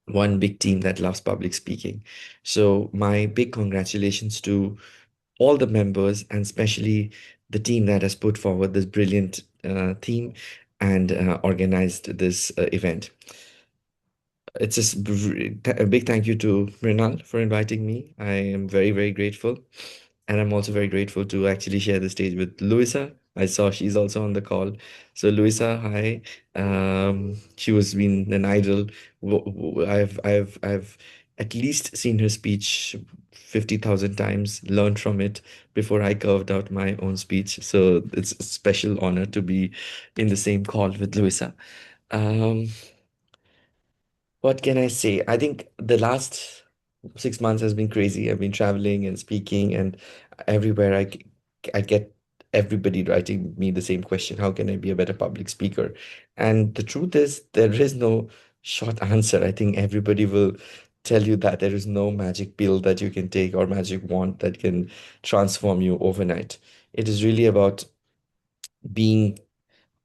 one big team that loves public speaking. So my big congratulations to all the members, and especially the team that has put forward this brilliant theme and organized this event. It's just a big thank you to Mrinal for inviting me. I am very, very grateful. And I'm also very grateful to actually share the stage with Louisa. I saw she's also on the call. So Louisa, hi. She was been an idol. I've at least seen her speech 50,000 times, learned from it before I carved out my own speech. So it's a special honor to be in the same call with Louisa. Um, what can I say? I think the last 6 months has been crazy. I've been traveling and speaking, and everywhere I get everybody writing me the same question: how can I be a better public speaker? And the truth is, there is no short answer. I think everybody will tell you that there is no magic pill that you can take or magic wand that can transform you overnight. It is really about being,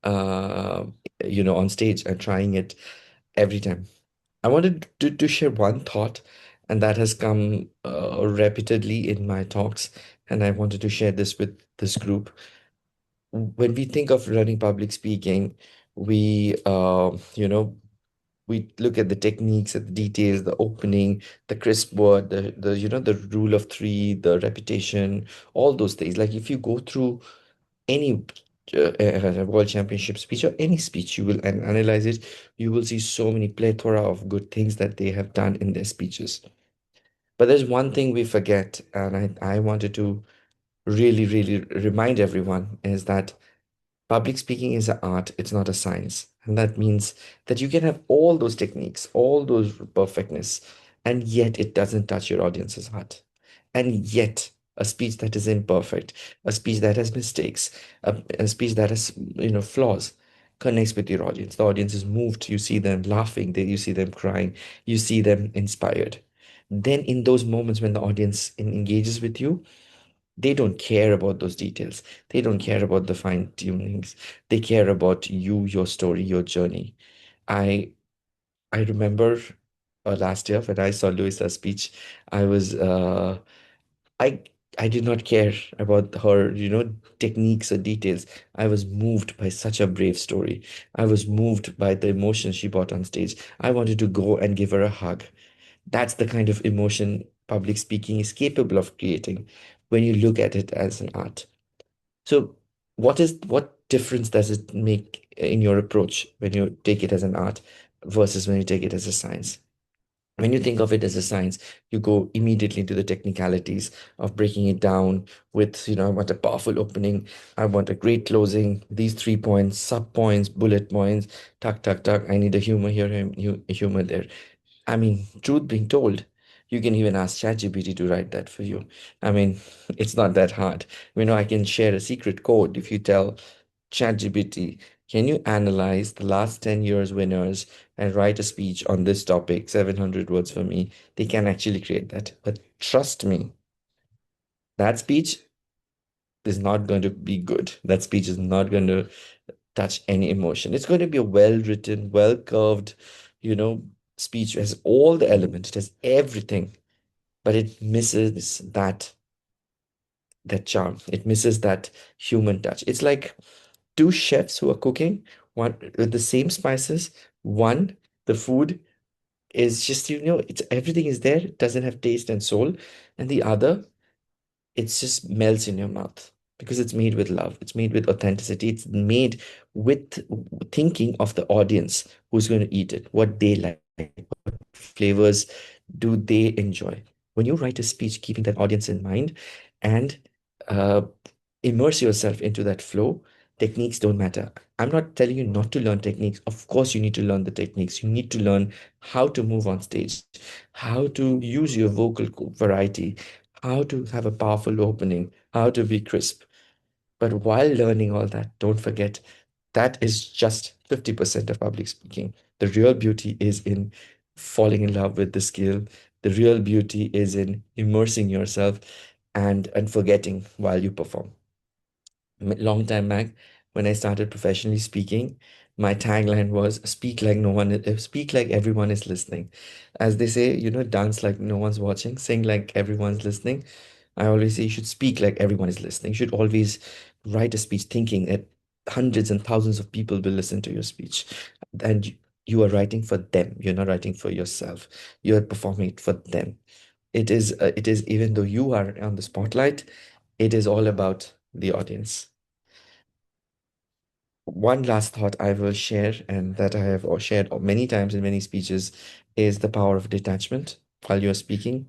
uh, on stage and trying it every time. I wanted to share one thought, and that has come repeatedly in my talks, and I wanted to share this with this group. When we think of learning public speaking, we, we look at the techniques, at the details, the opening, the crisp word, the rule of three, the repetition, all those things. Like if you go through any world championship speech or any speech, you will analyze it, you will see so many plethora of good things that they have done in their speeches. But there's one thing we forget, and I wanted to really, really remind everyone, is that public speaking is an art, it's not a science. And that means that you can have all those techniques, all those perfectness, and yet it doesn't touch your audience's heart. And yet, a speech that is imperfect, a speech that has mistakes, a speech that has, flaws, connects with your audience. The audience is moved. You see them laughing, you see them crying, you see them inspired. Then, in those moments when the audience engages with you, they don't care about those details. They don't care about the fine tunings. They care about you, your story, your journey. I I remember last year when I saw Louisa's speech, I was I I did not care about her, techniques or details. I was moved by such a brave story. I was moved by the emotion she brought on stage. I wanted to go and give her a hug. That's the kind of emotion public speaking is capable of creating when you look at it as an art. So, what difference does it make in your approach when you take it as an art versus when you take it as a science? When you think of it as a science, you go immediately into the technicalities of breaking it down with, I want a powerful opening, I want a great closing, these 3 points, sub points, bullet points, tuck, tuck, tuck. I need a humor here, humor there. I mean, truth being told, you can even ask ChatGPT to write that for you. I mean, it's not that hard. I can share a secret code if you tell ChatGPT, can you analyze the last 10 years winners and write a speech on this topic, 700 words for me? They can actually create that. But trust me, that speech is not going to be good. That speech is not going to touch any emotion. It's going to be a well written, well curved, you know, speech. It has all the elements, it has everything, but it misses that charm. It misses that human touch. It's like two chefs who are cooking one with the same spices. One, the food is just, it's everything is there, it doesn't have taste and soul. And the other, it just melts in your mouth because it's made with love, it's made with authenticity, it's made with thinking of the audience who's going to eat it, what they like, what flavors do they enjoy. When you write a speech keeping that audience in mind and uh, immerse yourself into that flow, techniques don't matter. I'm not telling you not to learn techniques. Of course, you need to learn the techniques. You need to learn how to move on stage, how to use your vocal variety, how to have a powerful opening, how to be crisp. But while learning all that, don't forget that is just 50% of public speaking. The real beauty is in falling in love with the skill. The real beauty is in immersing yourself and forgetting while you perform. Long time back, when I started professionally speaking, My tagline was speak like everyone is listening. As they say, dance like no one's watching, sing like everyone's listening. I always say you should speak like everyone is listening. You should always write a speech thinking that hundreds and thousands of people will listen to your speech. And you are writing for them. You're not writing for yourself. You're performing it for them. It is even though you are on the spotlight, it is all about the audience. One last thought I will share, and that I have shared many times in many speeches, is the power of detachment while you're speaking.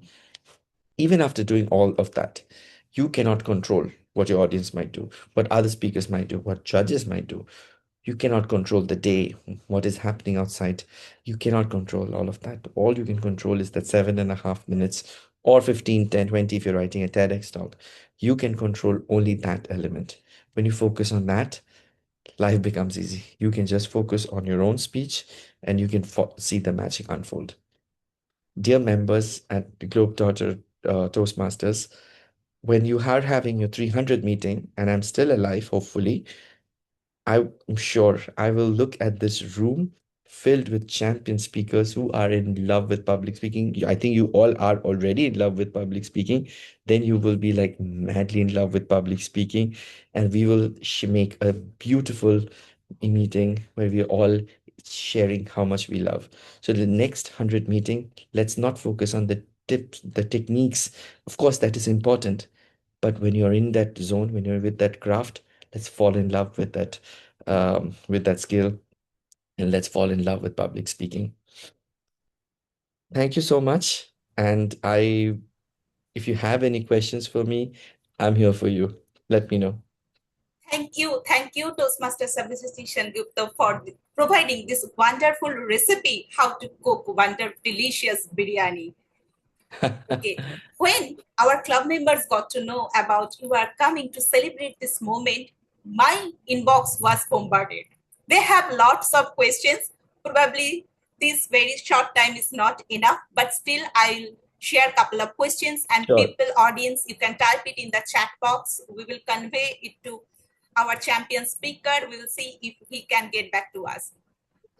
Even after doing all of that, you cannot control what your audience might do, what other speakers might do, what judges might do. You cannot control the day, what is happening outside. You cannot control all of that. All you can control is that 7.5 minutes or 15, 10, 20 if you're writing a TEDx talk. You can control only that element. When you focus on that, life becomes easy. You can just focus on your own speech and you can see the magic unfold. Dear members at the Globetrotter Toastmasters, when you are having your 300 meeting and I'm still alive, hopefully, I'm sure I will look at this room filled with champion speakers who are in love with public speaking. I think you all are already in love with public speaking. Then you will be like madly in love with public speaking, and we will make a beautiful meeting where we're all sharing how much we love. So the next 100 meeting, let's not focus on the tips, the techniques. Of course, that is important. But when you're in that zone, when you're with that craft, let's fall in love with that skill, and let's fall in love with public speaking. Thank you so much. And if you have any questions for me, I'm here for you. Let me know. Thank you, Toastmaster SABYASACHI SENGUPTA, for providing this wonderful recipe how to cook delicious biryani. Okay, when our club members got to know about you are coming to celebrate this moment, my inbox was bombarded. They have lots of questions. Probably this very short time is not enough, but still I'll share a couple of questions, and Sure. people, audience, you can type it in the chat box. We will convey it to our champion speaker. We will see if he can get back to us.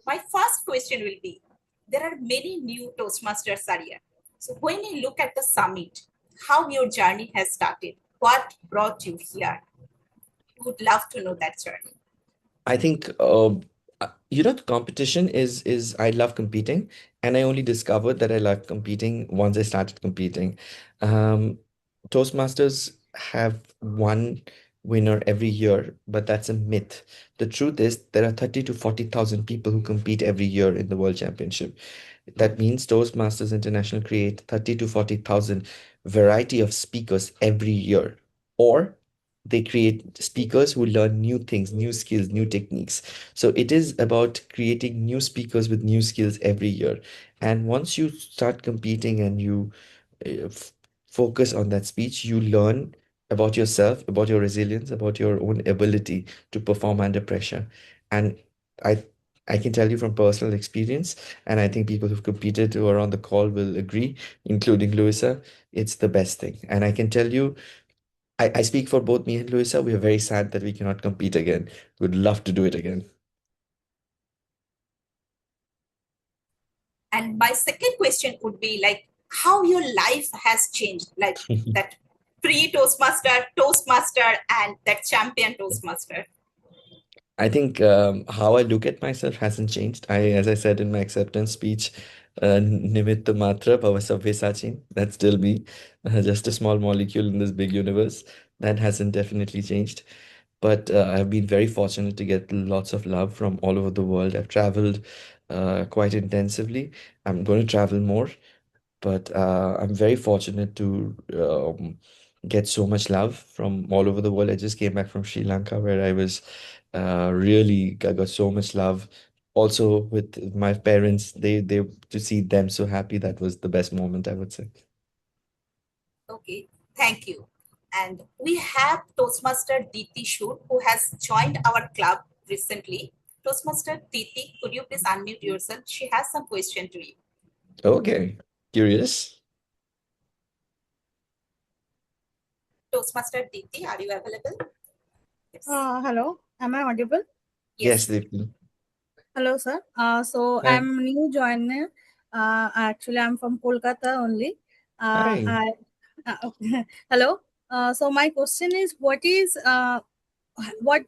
My first question will be, there are many new Toastmasters are here. So when you look at the summit, how your journey has started, what brought you here? Would love to know that journey. I think the competition is I love competing, and I only discovered that I love competing once I started competing. Um, Toastmasters have one winner every year, but that's a myth. The truth is there are 30 to 40,000 people who compete every year in the World Championship. That means Toastmasters International create 30 to 40,000 variety of speakers every year. Or they create speakers who learn new things, new skills, new techniques. So it is about creating new speakers with new skills every year. And once you start competing and you uh, f- focus on that speech, you learn about yourself, about your resilience, about your own ability to perform under pressure. And I I can tell you from personal experience, and I think people who've competed who are on the call will agree, including Louisa, it's the best thing. And I can tell you, I speak for both me and Louisa. We are very sad that we cannot compete again. Would love to do it again. And my second question would be like, how your life has changed, like that pre-Toastmaster, Toastmaster, and that champion Toastmaster. I think how I look at myself hasn't changed. As I said in my acceptance speech, Nimitta Matra Bhava Sabyasachi, that's still me, just a small molecule in this big universe. That hasn't definitely changed. But I've been very fortunate to get lots of love from all over the world. I've traveled quite intensively. I'm going to travel more. But I'm very fortunate to get so much love from all over the world. I just came back from Sri Lanka where I was really I got so much love. Also with my parents, they to see them so happy, that was the best moment, I would say. Okay, thank you. And we have Toastmaster Diti Shur, who has joined our club recently. Toastmaster Diti, could you please unmute yourself? She has some question to you. Okay, curious. Toastmaster Diti, are you available? Yes. Hello, am I audible? Yes, Yes. Deepti. Hello, sir. So Hi. I'm new joiner. Actually, I'm from Kolkata only. Hi. I Hello. So my question is, what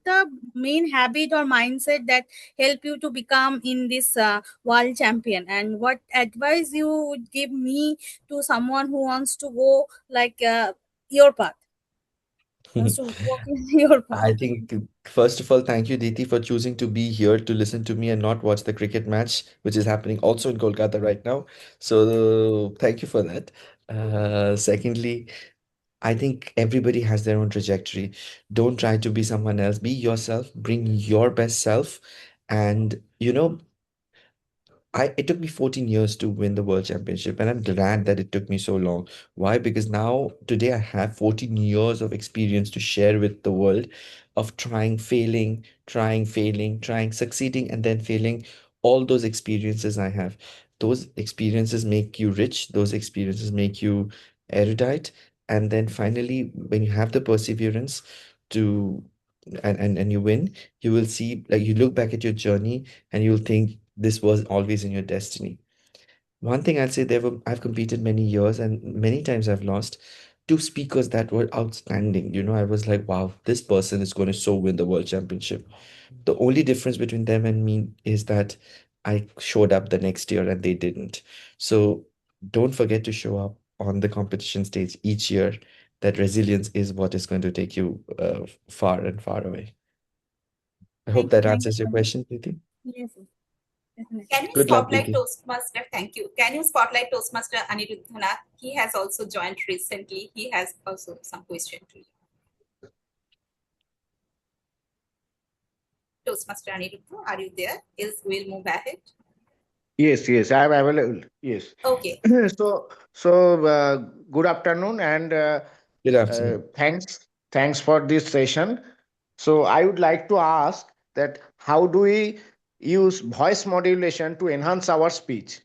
the main habit or mindset that help you to become in this world champion, and what advice you would give me to someone who wants to go like your path, wants to walk in your path? I think, first of all, thank you, Diti, for choosing to be here to listen to me and not watch the cricket match, which is happening also in Kolkata right now. So, thank you for that. Secondly, I think everybody has their own trajectory. Don't try to be someone else. Be yourself, bring your best self. And, it took me 14 years to win the world championship, and I'm glad that it took me so long. Why? Because now today I have 14 years of experience to share with the world of trying, failing, trying, failing, trying, succeeding, and then failing. All those experiences I have. Those experiences make you rich, those experiences make you erudite, and then finally, when you have the perseverance to and you win, you will see, like, you look back at your journey and you'll think this was always in your destiny. One thing I'll say, I've competed many years and many times I've lost two speakers that were outstanding. I was like, wow, this person is going to so win the world championship. The only difference between them and me is that I showed up the next year and they didn't. So don't forget to show up on the competition stage each year. That resilience is what is going to take you far and far away. I hope that Thank you answers your so much. question, Preeti. Yes, sir. Definitely. Can we Good luck, spotlight Preeti. Toastmaster? Thank you. Can you spotlight Toastmaster Anirudhana? He has also joined recently. He has also some question to you. Toastmaster Anirudh, are you there? Else we'll move ahead. Yes, I'm available. Yes. Okay. So, good afternoon and Good afternoon. thanks for this session. So, I would like to ask that how do we use voice modulation to enhance our speech?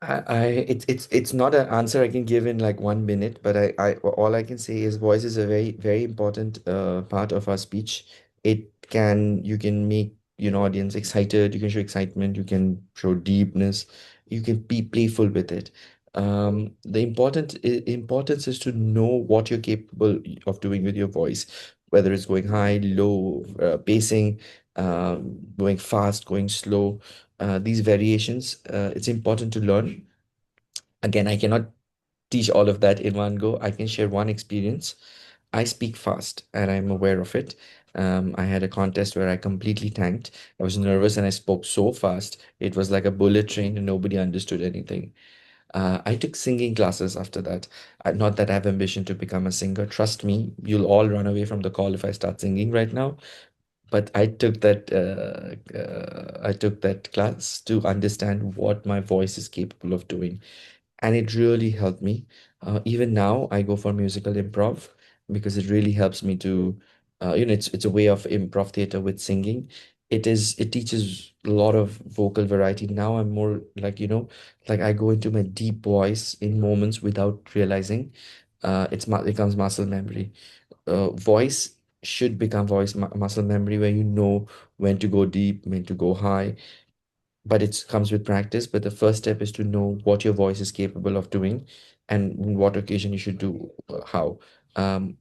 It's not an answer I can give in like 1 minute, but all I can say is voice is a very, very important part of our speech. You can make, audience excited, you can show excitement, you can show deepness, you can be playful with it. The importance is to know what you're capable of doing with your voice, whether it's going high, low, pacing, going fast, going slow, these variations, it's important to learn. Again, I cannot teach all of that in one go. I can share one experience. I speak fast and I'm aware of it. I had a contest where I completely tanked. I was nervous and I spoke so fast. It was like a bullet train and nobody understood anything. I took singing classes after that. Not that I have ambition to become a singer. Trust me, you'll all run away from the call if I start singing right now. But I took that class to understand what my voice is capable of doing, and it really helped me. Even now, I go for musical improv because it really helps me to, it's a way of improv theater with singing. It teaches a lot of vocal variety. Now I'm more like, like I go into my deep voice in moments without realizing. It becomes muscle memory. Voice should become muscle memory, where you know when to go deep, when to go high, but it comes with practice. But the first step is to know what your voice is capable of doing and in what occasion you should do how. Um,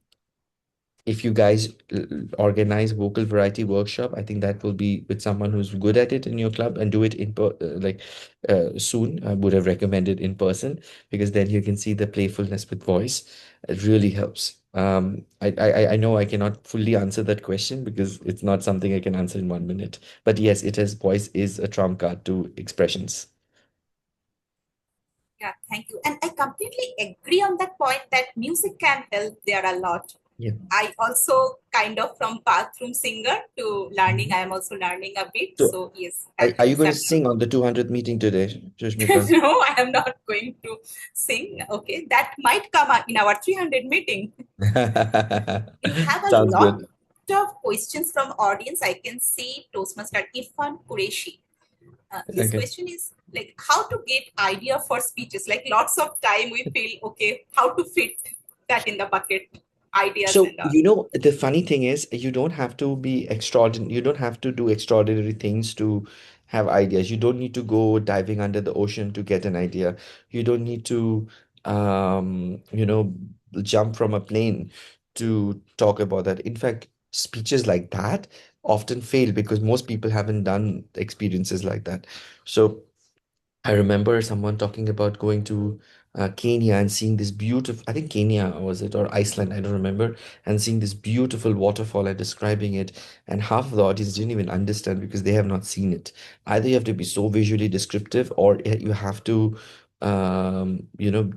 if you guys organize vocal variety workshop, I think that will be with someone who's good at it in your club, and do it soon. I would have recommended in person, because then you can see the playfulness with voice. It really helps. I know I cannot fully answer that question because it's not something I can answer in 1 minute. But yes, it is, voice is a trump card to expressions. Yeah, thank you. And I completely agree on that point that music can help there a lot. Yeah. I also kind of from bathroom singer to learning, Mhm. I am also learning a bit. So So yes, are, that are you helps going a to sing on the 200th meeting today, lot. Sushmita? No, I am not going to sing. Okay, that might come up in our 300 meeting. We have a Sounds lot good. of questions from audience. I can see Toastmaster Irfan Qureshi. His Okay. question is like how to get idea for speeches. Like lots of time we feel okay, how to fit that in the bucket. ideas So, and all. you know, the funny thing is, you don't have to be extraordinary. You don't have to do extraordinary things to have ideas. You don't need to go diving under the ocean to get an idea. You don't need to, you know, jump from a plane to talk about that. In fact, speeches like that often fail because most people haven't done experiences like that. So, I remember someone talking about going to Kenya and seeing this beautiful, I think Kenya was it, or Iceland, I don't remember, and seeing this beautiful waterfall and describing it. And half of the audience didn't even understand because they have not seen it. Either you have to be so visually descriptive, or you have to, you know,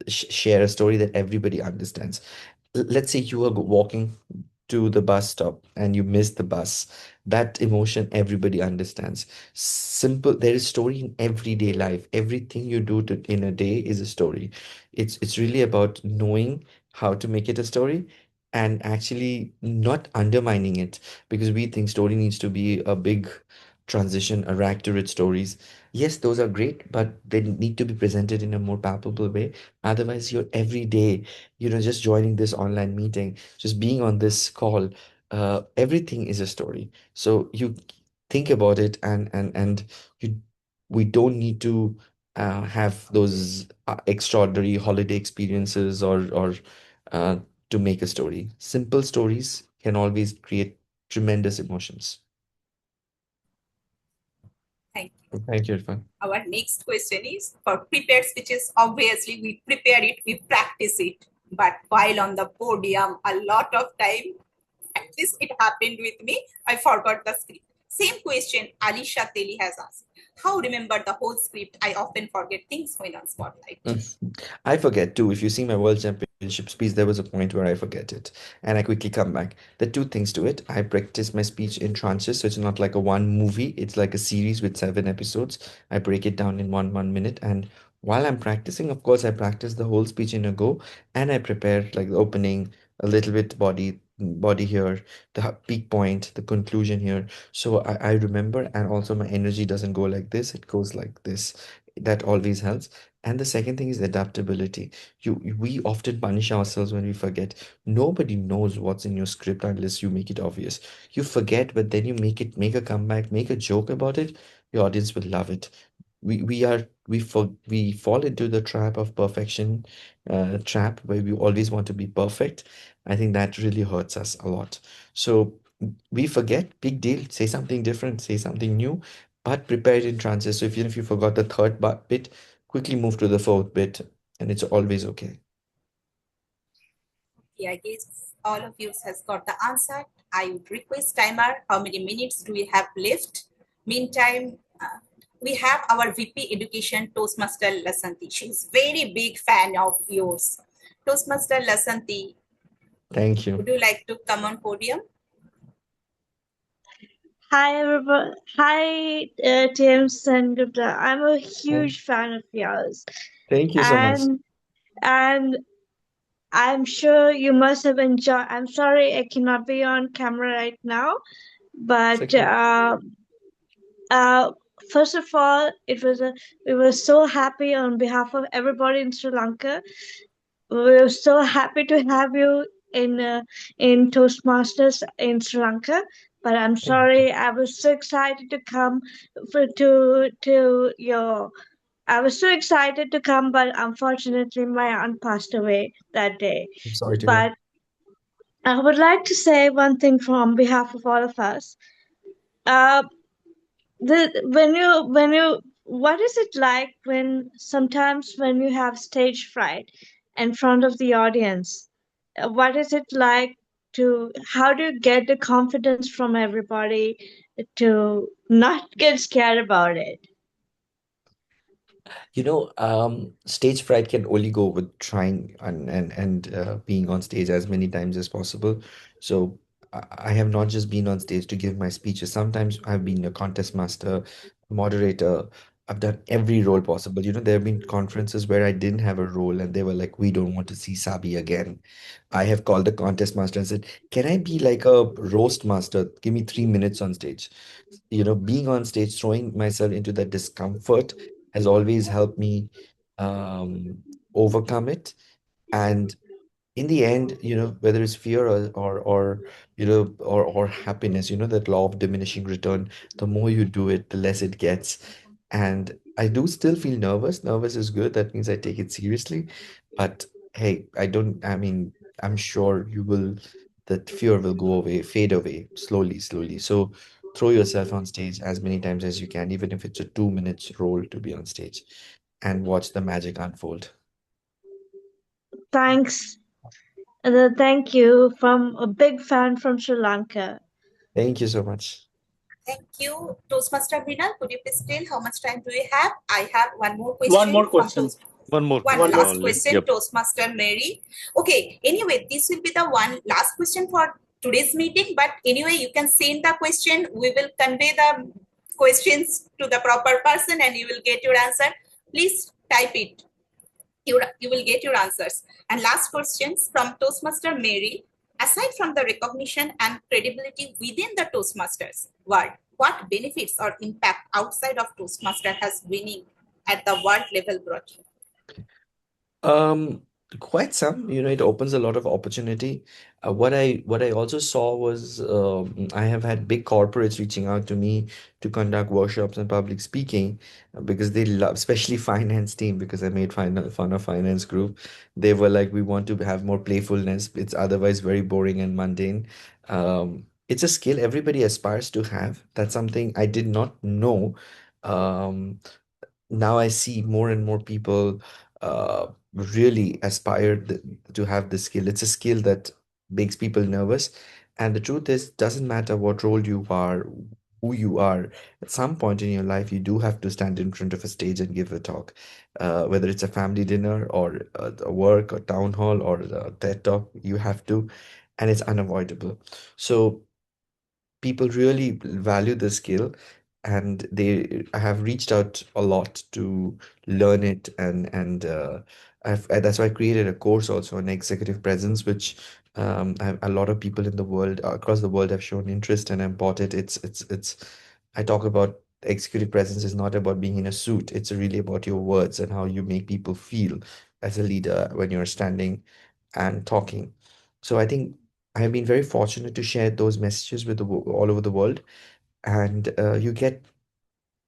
share a story that everybody understands. Let's say you are walking to the bus stop and you miss the bus. That emotion everybody understands. Simple, there is story in everyday life. Everything you do in a day is a story. It's really about knowing how to make it a story and actually not undermining it, because we think story needs to be a big transition, a rag to rich stories. Yes, those are great, but they need to be presented in a more palpable way. Otherwise, your everyday, just joining this online meeting, just being on this call, everything is a story. So you think about it, and you we don't need to have those extraordinary holiday experiences or uh, to make a story. Simple stories can always create tremendous emotions. Thank you. Thank you, Irfan. Our next question is for prepared speeches. Obviously, we prepare it, we practice it. But while on the podium, a lot of time, at least it happened with me, I forgot the script. Same question Alisha Teli has asked. How remember the whole script? I often forget things when on spotlight. I forget too. If you see my World Championship speech, there was a point where I forget it and I quickly come back. There are two things to it. I practice my speech in tranches, so it's not like a one movie, it's like a series with 7 episodes. I break it down in one minute. And while I'm practicing, of course, I practice the whole speech in a go, and I prepare like the opening, a little bit body here, the peak point, the conclusion here. So I remember, and also my energy doesn't go like this, it goes like this. That always helps. And the second thing is adaptability. We often punish ourselves when we forget. Nobody knows what's in your script unless you make it obvious. You forget, but then you make a comeback, make a joke about it. Your audience will love it. We fall into the trap of perfection, trap where we always want to be perfect. I think that really hurts us a lot. So we forget, big deal. Say something different, say something new, but prepare it in transit. So even if you forgot the third bit, quickly move to the fourth bit, and it's always okay. Yeah, I guess all of you has got the answer. I would request timer. How many minutes do we have left? Meantime, we have our VP Education Toastmaster Lasanti. She's very big fan of yours. Toastmaster Lasanti, Thank you. would you like to come on podium? Hi everybody. Hi, Tim SENGUPTA. I'm a huge fan of yours, Thank you so much. and I'm sure you must have enjoyed. I'm sorry I cannot be on camera right now, It's but okay. uh, first of all, we were so happy on behalf of everybody in Sri Lanka. We were so happy to have you in Toastmasters in Sri Lanka. But I'm Thank you. sorry, I was so excited to come to your. I was so excited to come, but unfortunately, my aunt passed away that day. I'm sorry to hear. But I would like to say one thing from behalf of all of us. Uh, when you what is it like when sometimes when you have stage fright in front of the audience? What is it like to how do you get the confidence from everybody to not get scared about it? Stage fright can only go with trying and being on stage as many times as possible. So I have not just been on stage to give my speeches. Sometimes I've been a contest master, moderator. I've done every role possible. There have been conferences where I didn't have a role and they were like, we don't want to see Sabi again. I have called the contest master and said, can I be like a roast master? Give me 3 minutes on stage. Being on stage, throwing myself into that discomfort has always helped me overcome it. And in the end, whether it's fear or happiness, that law of diminishing return, the more you do it, the less it gets. And I do still feel nervous. Nervous is good. That means I take it seriously. But hey, I mean, I'm sure that fear will go away, fade away slowly, slowly. So throw yourself on stage as many times as you can, even if it's a 2 minutes role to be on stage, and watch the magic unfold. Thanks. Thank you from a big fan from Sri Lanka. Thank you so much. Thank you, Toastmaster Vinal. Could you please tell how much time do we have? I have one more question. One more question. One more One question last only. question, Yep. Toastmaster Mary. Okay, anyway, this will be the one last question for today's meeting. But anyway, you can send the question. We will convey the questions to the proper person and you will get your answer. Please type it. You will get your answers. And last questions from Toastmaster Mary. Aside from the recognition and credibility within the Toastmasters world, what benefits or impact outside of Toastmaster has winning at the world level brought you? Um, Quite some, it opens a lot of opportunity. What I also saw was I have had big corporates reaching out to me to conduct workshops on public speaking because they love, especially finance team, because I made fun of finance group. They were like, we want to have more playfulness. It's otherwise very boring and mundane. It's a skill everybody aspires to have. That's something I did not know. Um, Now I see more and more people really aspire to have this skill. It's a skill that makes people nervous. And the truth is, doesn't matter what role you are, who you are, at some point in your life, you do have to stand in front of a stage and give a talk. Whether it's a family dinner or a work or town hall or a TED talk, you have to, and it's unavoidable. So people really value the skill, and they have reached out a lot to learn it, and that's why I created a course also on executive presence, which a lot of people in the world, across the world, have shown interest, and I bought it. It's I talk about executive presence is not about being in a suit. It's really about your words and how you make people feel as a leader when you're standing and talking. So I think I have been very fortunate to share those messages with all over the world, and you get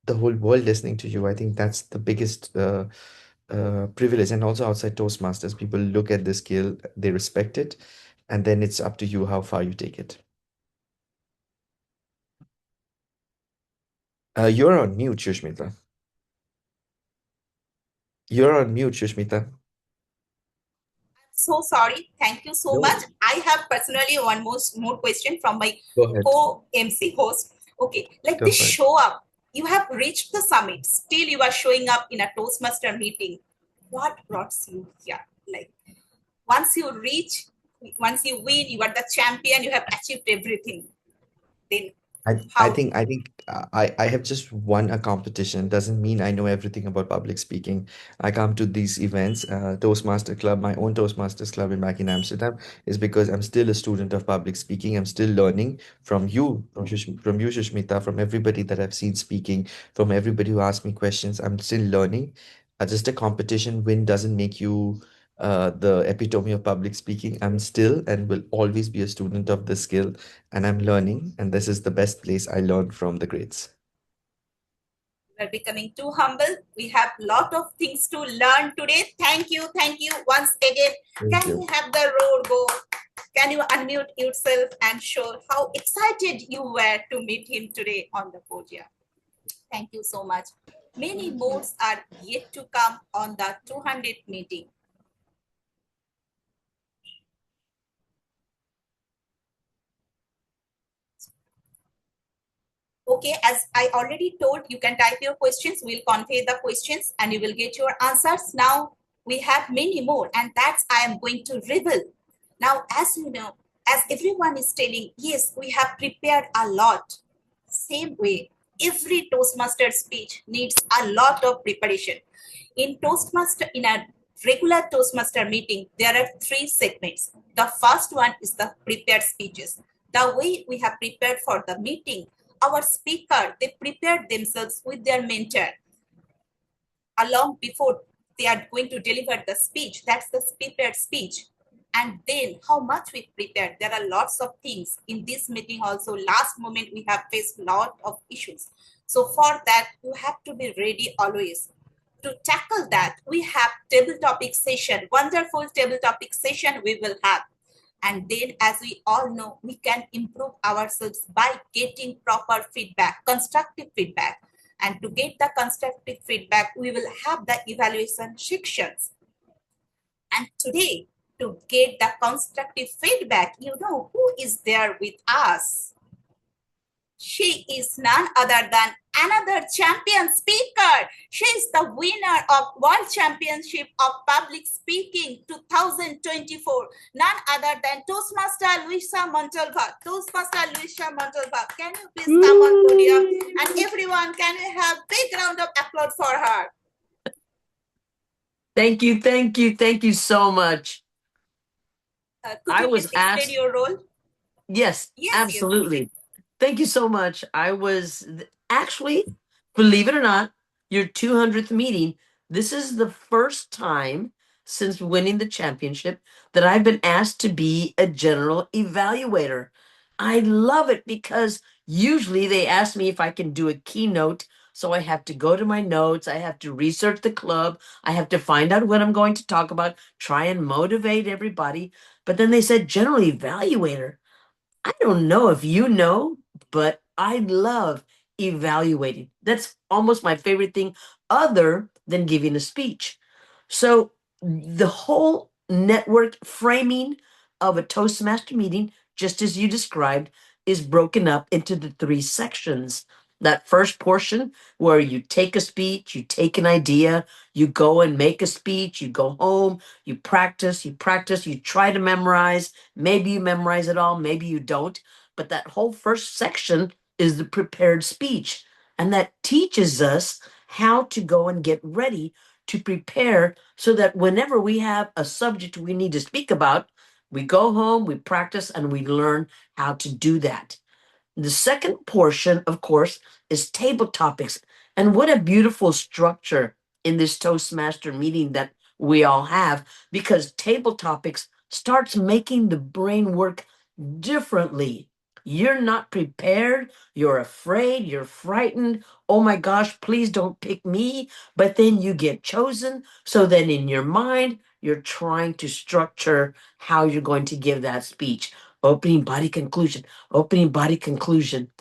the whole world listening to you. I think that's the biggest privilege. And also outside Toastmasters, people look at this skill, they respect it, and then it's up to you how far you take it. You're on mute, Shushmita. You're on mute, Shushmita. So sorry. Thank you so No much. worries. I have personally one more question from my Go ahead. co-MC host. Okay, like Go this for it. show up, you have reached the summit. Still, you are showing up in a Toastmaster meeting. What brought you here? Like once you win, you are the champion. You have achieved everything. Then I how? think I have just won a competition. Doesn't mean I know everything about public speaking. I come to these events, Toastmaster Club, my own Toastmasters Club back in Amsterdam, is because I'm still a student of public speaking. I'm still learning from you, from you, Shushmita, from everybody that I've seen speaking, from everybody who asked me questions. I'm still learning. Just a competition win doesn't make you the epitome of public speaking. I'm still and will always be a student of the skill, and I'm learning, and this is the best place I learn from the greats. We are becoming too humble. We have a lot of things to learn today. Thank you once again. Thank you. We have the road go? Can you unmute yourself and show how excited you were to meet him today on the podium? Thank you so much. Many more are yet to come on the 200th meeting. Okay, as I already told, you can type your questions. We'll convey the questions and you will get your answers. Now we have many more, and that's I am going to reveal. Now, as you know, as everyone is telling, yes, we have prepared a lot. Same way, every Toastmaster speech needs a lot of preparation. In a regular Toastmaster meeting, there are 3 segments. The first one is the prepared speeches. The way we have prepared for the meeting, our speaker, they prepared themselves with their mentor along before they are going to deliver the speech. That's the prepared speech. and then how much we prepared. There are lots of things in this meeting. Also, last moment we have faced a lot of issues. So for that, you have to be ready always. To tackle that, we have table topic session, wonderful table topic session we will have. And then, as we all know, we can improve ourselves by getting proper feedback, constructive feedback. And to get the constructive feedback, we will have the evaluation sections. And today, to get the constructive feedback, you know who is there with us? She is none other than another champion speaker. She is the winner of World Championship of Public Speaking 2024. None other than Toastmaster LUSIA Montalvo. Toastmaster LUSIA Montalvo. Can you please come on podium? And everyone, can we have big round of applause for her? Thank you, thank you, thank you so much. Could you please explain your role? Yes, Yes, absolutely. yes. Thank you so much. I was actually, believe it or not, your 200th meeting. This is the first time since winning the championship that I've been asked to be a general evaluator. I love it because usually they ask me if I can do a keynote. So I have to go to my notes. I have to research the club. I have to find out what I'm going to talk about, try and motivate everybody. But then they said general evaluator. I don't know if you know, but I love evaluating. That's almost my favorite thing other than giving a speech. So the whole network framing of a Toastmaster meeting, just as you described, is broken up into the three sections. That first portion where you take a speech, you take an idea, you go and make a speech, you go home, you practice, you try to memorize. Maybe you memorize it all, maybe you don't. But that whole first section is the prepared speech. And that teaches us how to go and get ready to prepare so that whenever we have a subject we need to speak about, we go home, we practice, and we learn how to do that. The second portion, of course, is table topics. And what a beautiful structure in this Toastmaster meeting that we all have, because table topics starts making the brain work differently. You're not prepared, you're afraid, you're frightened. Oh my gosh, please don't pick me. But then you get chosen. So then in your mind, you're trying to structure how you're going to give that speech. Opening, body, conclusion, opening, body, conclusion.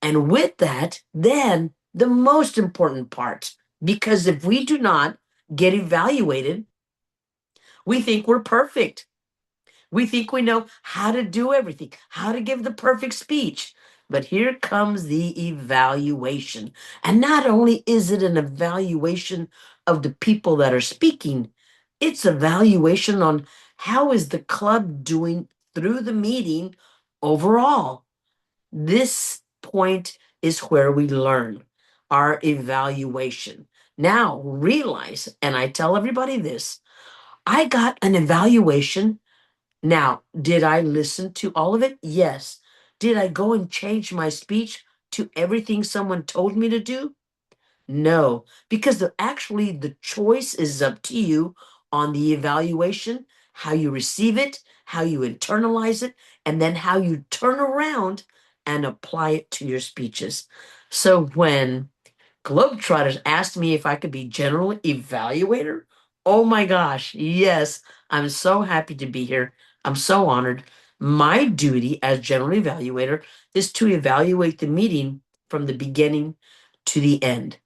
And with that, then the most important part, because if we do not get evaluated, we think we're perfect. We think we know how to do everything, how to give the perfect speech. But here comes the evaluation. And not only is it an evaluation of the people that are speaking, it's evaluation on how is the club doing through the meeting overall. This point is where we learn our evaluation. Now realize, and I tell everybody this, I got an evaluation. Now, did I listen to all of it? Yes. Did I go and change my speech to everything someone told me to do? No, because actually the choice is up to you on the evaluation, how you receive it, how you internalize it, and then how you turn around and apply it to your speeches. So when Globetrotters asked me if I could be general evaluator, oh my gosh, yes, I'm so happy to be here. I'm so honored. My duty as general evaluator is to evaluate the meeting from the beginning to the end.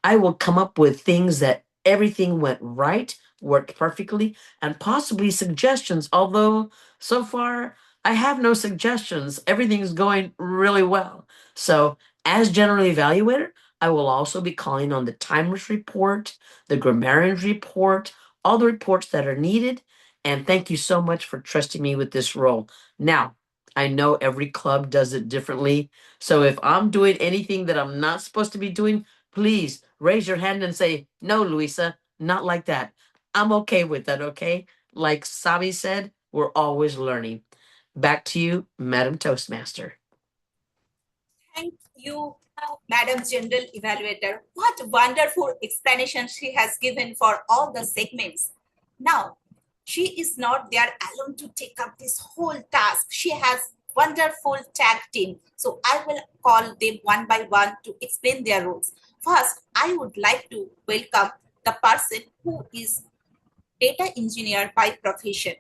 I will come up with things that everything went right, worked perfectly, and possibly suggestions. Although so far I have no suggestions, everything's going really well. So, as general evaluator, I will also be calling on the timers report, the grammarians report, all the reports that are needed. And thank you so much for trusting me with this role. Now, I know every club does it differently. So if I'm doing anything that I'm not supposed to be doing, please raise your hand and say, no, Luisa, not like that. I'm okay with that, okay? Like Sabi said, we're always learning. Back to you, Madam Toastmaster. Thank you, Madam General Evaluator. What wonderful explanation she has given for all the segments. Now, She is not there alone to take up this whole task. She has wonderful tag team. So I will call them one by one to explain their roles. First, I would like to welcome the person who is data engineer by profession.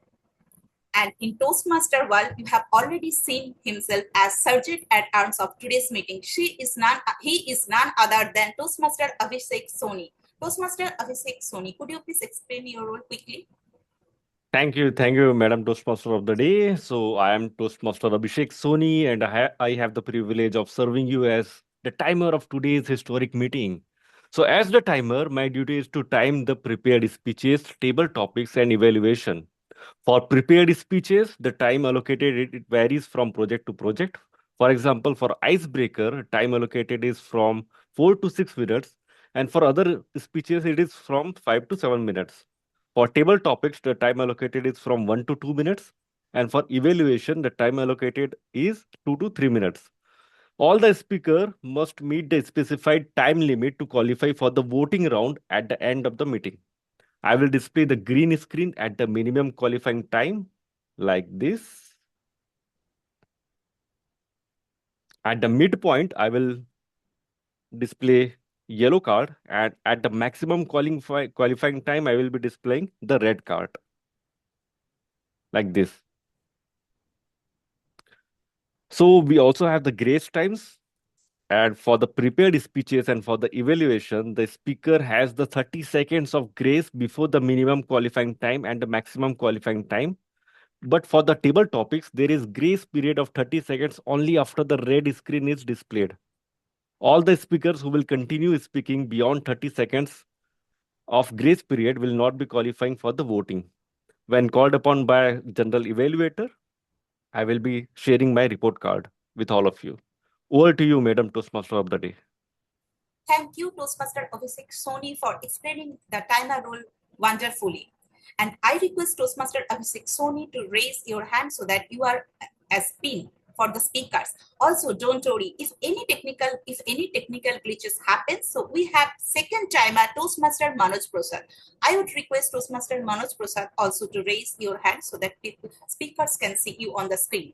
And in Toastmaster world, you have already seen himself as sergeant at arms of today's meeting. He is none other than Toastmaster Abhishek Soni. Toastmaster Abhishek Soni, could you please explain your role quickly? Thank you, Madam Toastmaster of the Day. So I am Toastmaster Abhishek Soni, and I have the privilege of serving you as the timer of today's historic meeting. So as the timer, my duty is to time the prepared speeches, table topics, and evaluation. For prepared speeches, the time allocated it varies from project to project. For example, for icebreaker, time allocated is from 4 to 6 minutes, and for other speeches, it is from 5 to 7 minutes. For table topics, the time allocated is from 1 to 2 minutes, and for evaluation, the time allocated is 2 to 3 minutes. All the speaker must meet the specified time limit to qualify for the voting round at the end of the meeting. I will display the green screen at the minimum qualifying time like this. At the midpoint, I will display yellow card, and at the maximum qualifying time, I will be displaying the red card like this. So we also have the grace times. And for the prepared speeches and for the evaluation, the speaker has the 30 seconds of grace before the minimum qualifying time and the maximum qualifying time. But for the table topics, there is grace period of 30 seconds only after the red screen is displayed. All the speakers who will continue speaking beyond 30 seconds of grace period will not be qualifying for the voting. When called upon by General Evaluator, I will be sharing my report card with all of you. Over to you, Madam Toastmaster of the Day. Thank you, Toastmaster Abhishek Soni, for explaining the timer rule wonderfully. And I request Toastmaster Abhishek Soni to raise your hand so that you are as pin for the speakers. Also, don't worry, if any technical glitches happen, so we have second timer, Toastmaster Manoj Prasad. I would request Toastmaster Manoj Prasad also to raise your hand so that speakers can see you on the screen.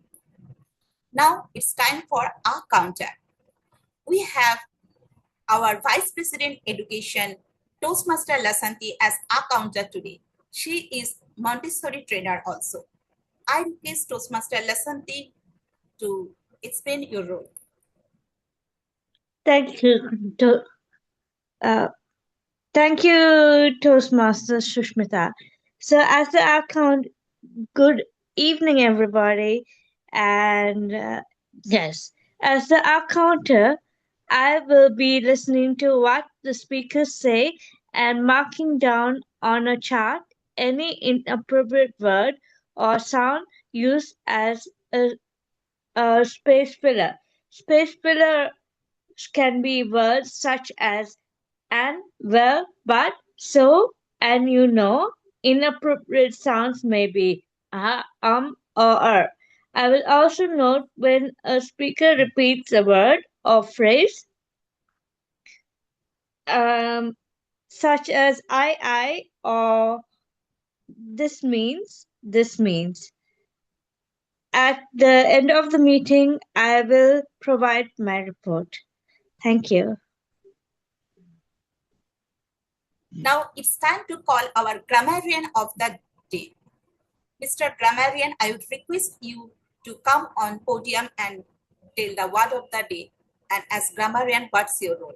Now it's time for our counter. We have our Vice President Education, Toastmaster Lasanti, as our counter today. She is Montessori trainer also. I request Toastmaster Lasanti to explain your role. Thank you. Thank you, Toastmaster Shushmita. So as the account, good evening, everybody. And yes, as the accounter, I will be listening to what the speakers say and marking down on a chart any inappropriate word or sound used as a space filler. Space filler can be words such as and, well, but, so, and you know. Inappropriate sounds may be or. I will also note when a speaker repeats a word or phrase, such as I, or this means. At the end of the meeting, I will provide my report. Thank you. Now it's time to call our grammarian of the day. Mr. Grammarian, I would request you to come on podium and tell the word of the day. And as grammarian, what's your role?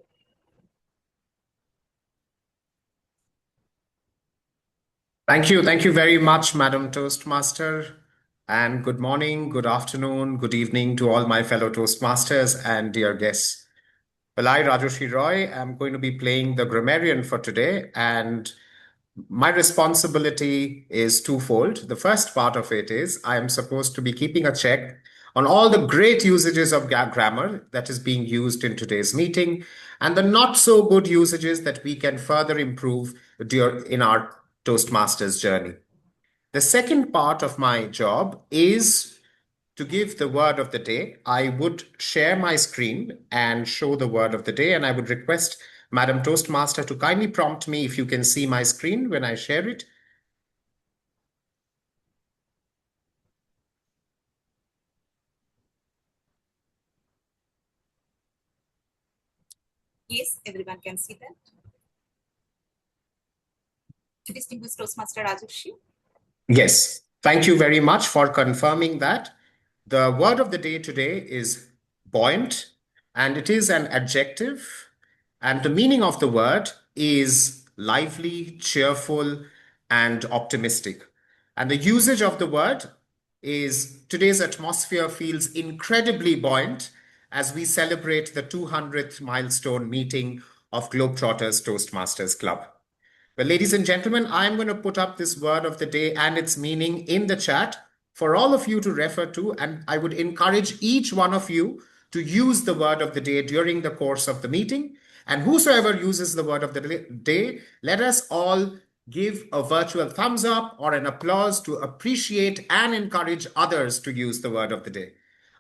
Thank you very much, Madam Toastmaster. And good morning, good afternoon, good evening to all my fellow Toastmasters and dear guests. Well, I, Rajoshi Roy, am going to be playing the grammarian for today, and my responsibility is twofold. The first part of it is I am supposed to be keeping a check on all the great usages of grammar that is being used in today's meeting and the not so good usages that we can further improve in our Toastmasters journey. The second part of my job is to give the word of the day. I would share my screen and show the word of the day, and I would request Madam Toastmaster to kindly prompt me if you can see my screen when I share it. Yes, everyone can see that. Distinguished Toastmaster Rajarshi. Yes, thank you very much for confirming that. The word of the day today is buoyant, and it is an adjective. And the meaning of the word is lively, cheerful, and optimistic. And the usage of the word is today's atmosphere feels incredibly buoyant as we celebrate the 200th milestone meeting of Globetrotters Toastmasters Club. Well, ladies and gentlemen, I'm going to put up this word of the day and its meaning in the chat for all of you to refer to. And I would encourage each one of you to use the word of the day during the course of the meeting. And whosoever uses the word of the day, let us all give a virtual thumbs up or an applause to appreciate and encourage others to use the word of the day.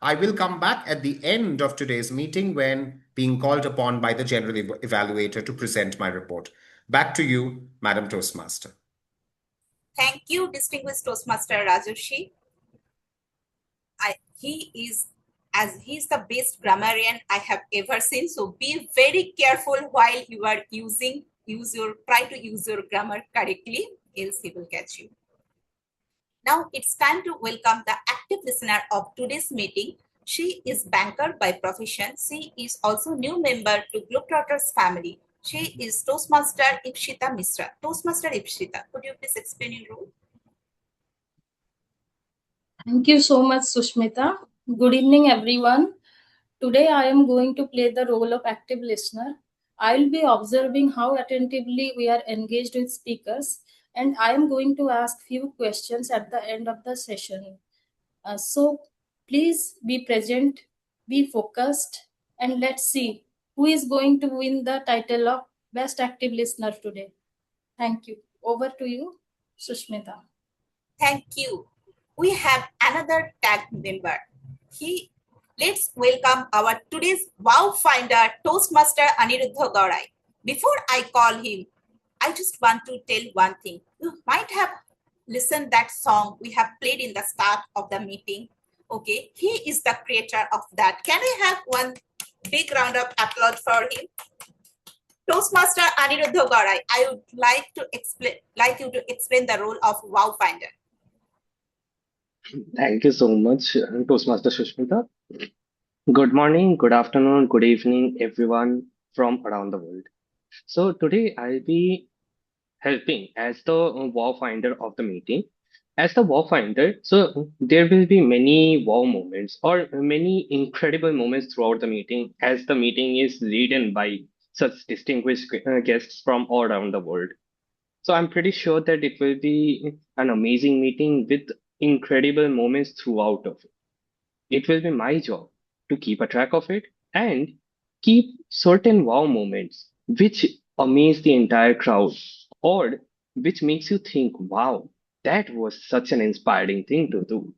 I will come back at the end of today's meeting when being called upon by the general evaluator to present my report. Back to you, Madam Toastmaster. Thank you, Distinguished Toastmaster Rajarshi. He's the best grammarian I have ever seen. So be very careful while you are try to use your grammar correctly, else he will catch you. Now it's time to welcome the active listener of today's meeting. She is banker by profession. She is also new member to Globetrotters family. She is Toastmaster Ipshita Misra. Toastmaster Ipshita, could you please explain your role? Thank you so much, Sushmita. Good evening, everyone. Today, I am going to play the role of active listener. I will be observing how attentively we are engaged with speakers, and I am going to ask few questions at the end of the session. So, please be present, be focused, and let's see who is going to win the title of Best Active Listener today. Thank you. Over to you, Sushmita. Thank you. We have another tag member. Let's welcome our today's wow finder, Toastmaster Aniruddha Gaurai. Before I call him, I just want to tell one thing. You might have listened that song we have played in the start of the meeting. Okay, he is the creator of that. Can I have one big round of applause for him? Toastmaster Aniruddha Gaurai, I would like you to explain the role of wow finder. Thank you so much, Toastmaster Sushmita. Good morning, good afternoon, good evening, everyone from around the world. So today I'll be helping as the wow finder of the meeting. As the wow finder, so there will be many wow moments or many incredible moments throughout the meeting as the meeting is leadden by such distinguished guests from all around the world. So I'm pretty sure that it will be an amazing meeting with incredible moments throughout of it. It will be my job to keep a track of it and keep certain wow moments which amaze the entire crowd or which makes you think, wow, that was such an inspiring thing to do.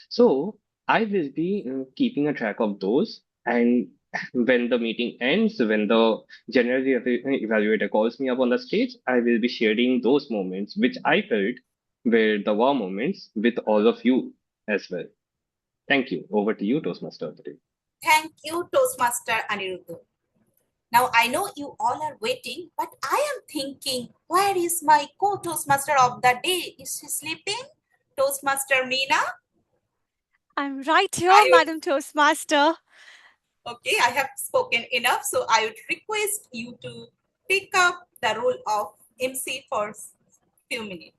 So I will be keeping a track of those, and when the meeting ends, when the general evaluator calls me up on the stage, I will be sharing those moments which I felt were the wow moments with all of you as well. Thank you. Over to you, Toastmaster of the day. Thank you, Toastmaster Aniruddha. Now, I know you all are waiting, but I am thinking, where is my co-Toastmaster of the day? Is she sleeping? Toastmaster Meena? I'm right here, Madam Toastmaster. Okay, I have spoken enough, so I would request you to pick up the role of MC for a few minutes.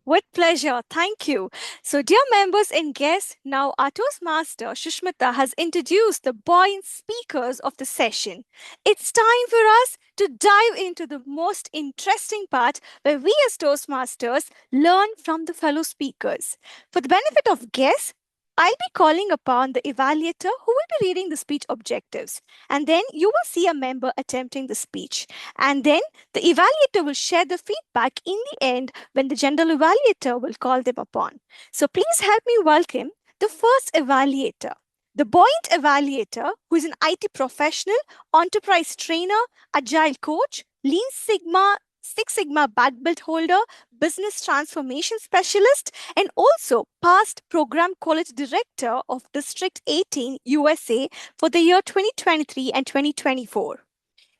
With pleasure. Thank you. So, dear members and guests, now our Toastmaster Sushmita has introduced the buoyant speakers of the session. It's time for us to dive into the most interesting part where we as Toastmasters learn from the fellow speakers. For the benefit of guests, I'll be calling upon the evaluator who will be reading the speech objectives. And then you will see a member attempting the speech. And then the evaluator will share the feedback in the end when the general evaluator will call them upon. So please help me welcome the first evaluator, the buoyant evaluator, who is an IT professional, enterprise trainer, agile coach, Lean Sigma, Six Sigma Black Belt holder, business transformation specialist, and also past program college director of District 18 USA for the year 2023 and 2024.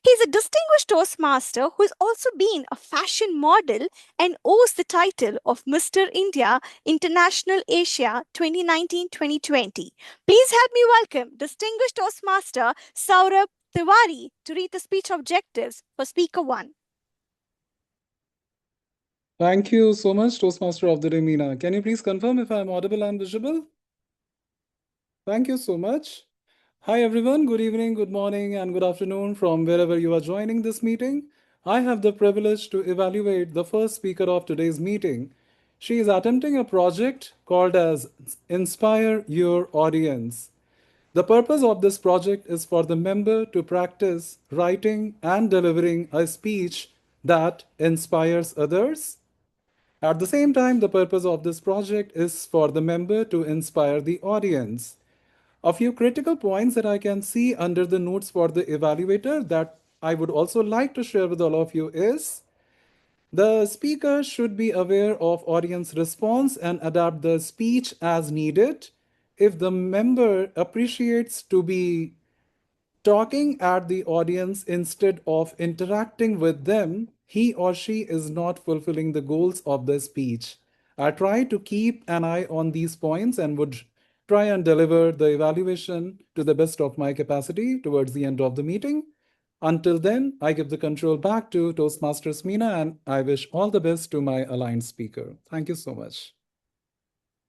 He's a distinguished Toastmaster who has also been a fashion model and owes the title of Mr. India International Asia 2019-2020. Please help me welcome distinguished Toastmaster Saurabh Tiwari to read the speech objectives for Speaker 1. Thank you so much, Toastmaster of the day, Meena. Can you please confirm if I'm audible and visible? Thank you so much. Hi, everyone. Good evening, good morning, and good afternoon from wherever you are joining this meeting. I have the privilege to evaluate the first speaker of today's meeting. She is attempting a project called as Inspire Your Audience. The purpose of this project is for the member to practice writing and delivering a speech that inspires others. At the same time, the purpose of this project is for the member to inspire the audience. A few critical points that I can see under the notes for the evaluator that I would also like to share with all of you is the speaker should be aware of audience response and adapt the speech as needed. If the member appreciates to be talking at the audience instead of interacting with them, he or she is not fulfilling the goals of the speech. I try to keep an eye on these points and would try and deliver the evaluation to the best of my capacity towards the end of the meeting. Until then, I give the control back to Toastmasters Meena, and I wish all the best to my aligned speaker. Thank you so much.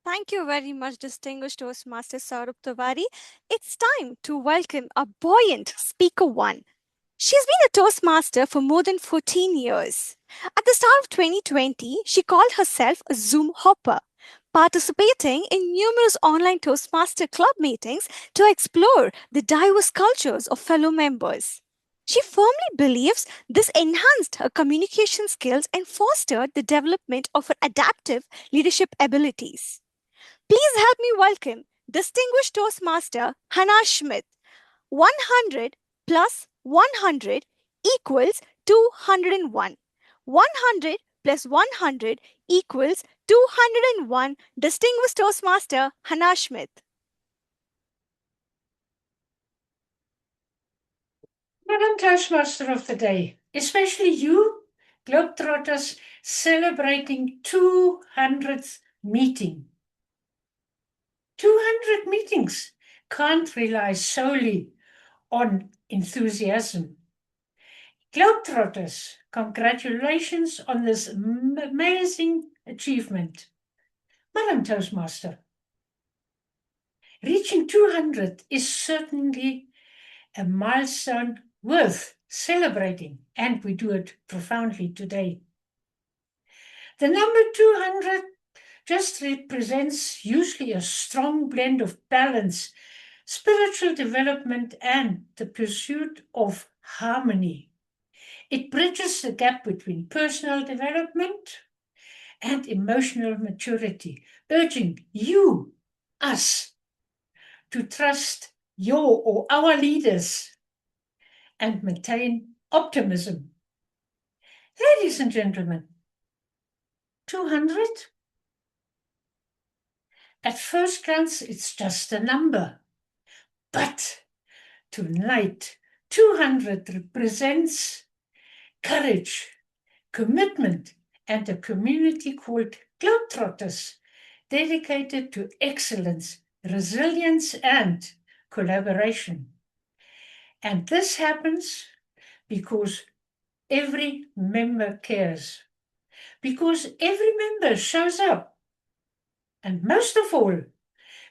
Thank you very much, distinguished Toastmaster Saurabh Tiwari. It's time to welcome a buoyant Speaker 1. She's been a Toastmaster for more than 14 years. At the start of 2020, she called herself a Zoom hopper, participating in numerous online Toastmaster club meetings to explore the diverse cultures of fellow members. She firmly believes this enhanced her communication skills and fostered the development of her adaptive leadership abilities. Please help me welcome distinguished Toastmaster Hannah Schmidt. 100 plus 100 equals 201. 100 plus 100 equals 201. Distinguished Toastmaster Hannah Schmidt. Madam Toastmaster of the Day, especially you, Globetrotters, celebrating 200th meeting. 200 meetings can't rely solely on enthusiasm. Globetrotters, congratulations on this amazing achievement. Madam Toastmaster, reaching 200 is certainly a milestone worth celebrating, and we do it profoundly today. The number 200 just represents usually a strong blend of balance, spiritual development, and the pursuit of harmony. It bridges the gap between personal development and emotional maturity, urging you, us, to trust your or our leaders and maintain optimism. Ladies and gentlemen, 200? At first glance, it's just a number. But tonight, 200 represents courage, commitment, and a community called Globetrotters, dedicated to excellence, resilience, and collaboration. And this happens because every member cares, because every member shows up, and most of all,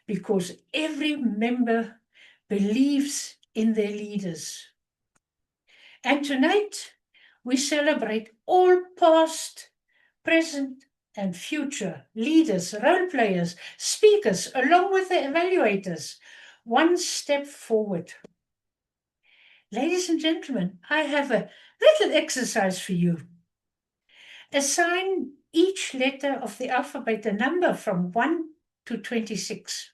because every member believes in their leaders. And tonight, we celebrate all past, present, and future leaders, role players, speakers, along with the evaluators, one step forward. Ladies and gentlemen, I have a little exercise for you. Assign each letter of the alphabet a number from 1 to 26.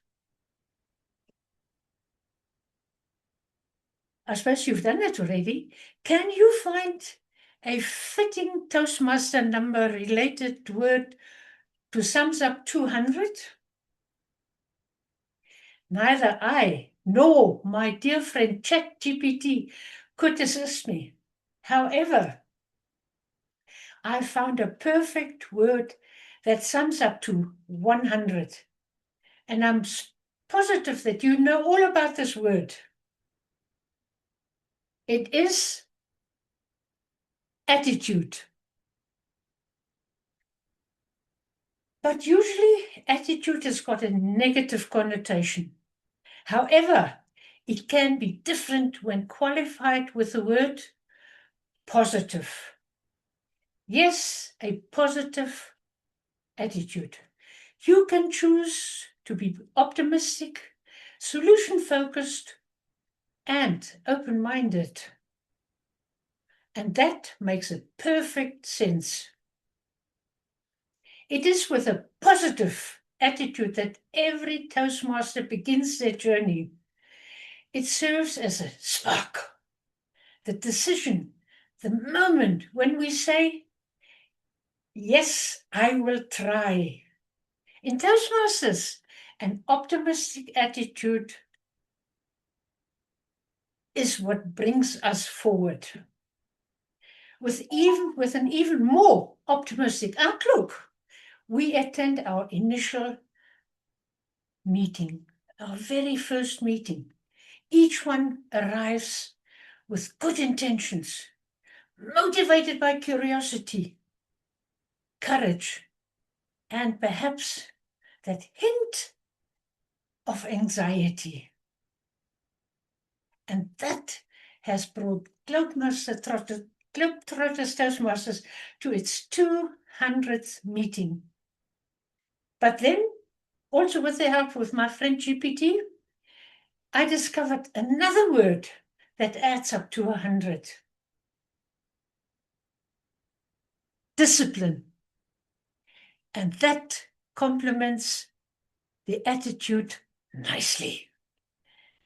I suppose you've done that already. Can you find a fitting Toastmaster number related word to sums up 200? Neither I nor my dear friend ChatGPT could assist me. However, I found a perfect word that sums up to 100. And I'm positive that you know all about this word. It is attitude. But usually attitude has got a negative connotation. However, it can be different when qualified with the word positive. Yes, a positive attitude. You can choose to be optimistic, solution-focused, and open-minded. And that makes a perfect sense. It is with a positive attitude that every Toastmaster begins their journey. It serves as a spark, the decision, the moment when we say, yes, I will try. In Toastmasters, an optimistic attitude is what brings us forward. With an even more optimistic outlook, we attend our initial meeting, our very first meeting. Each one arrives with good intentions, motivated by curiosity, courage, and perhaps that hint of anxiety. And that has brought Globetrotters Toastmasters to its 200th meeting. But then, also with the help of my friend GPT, I discovered another word that adds up to 100. Discipline. And that complements the attitude nicely.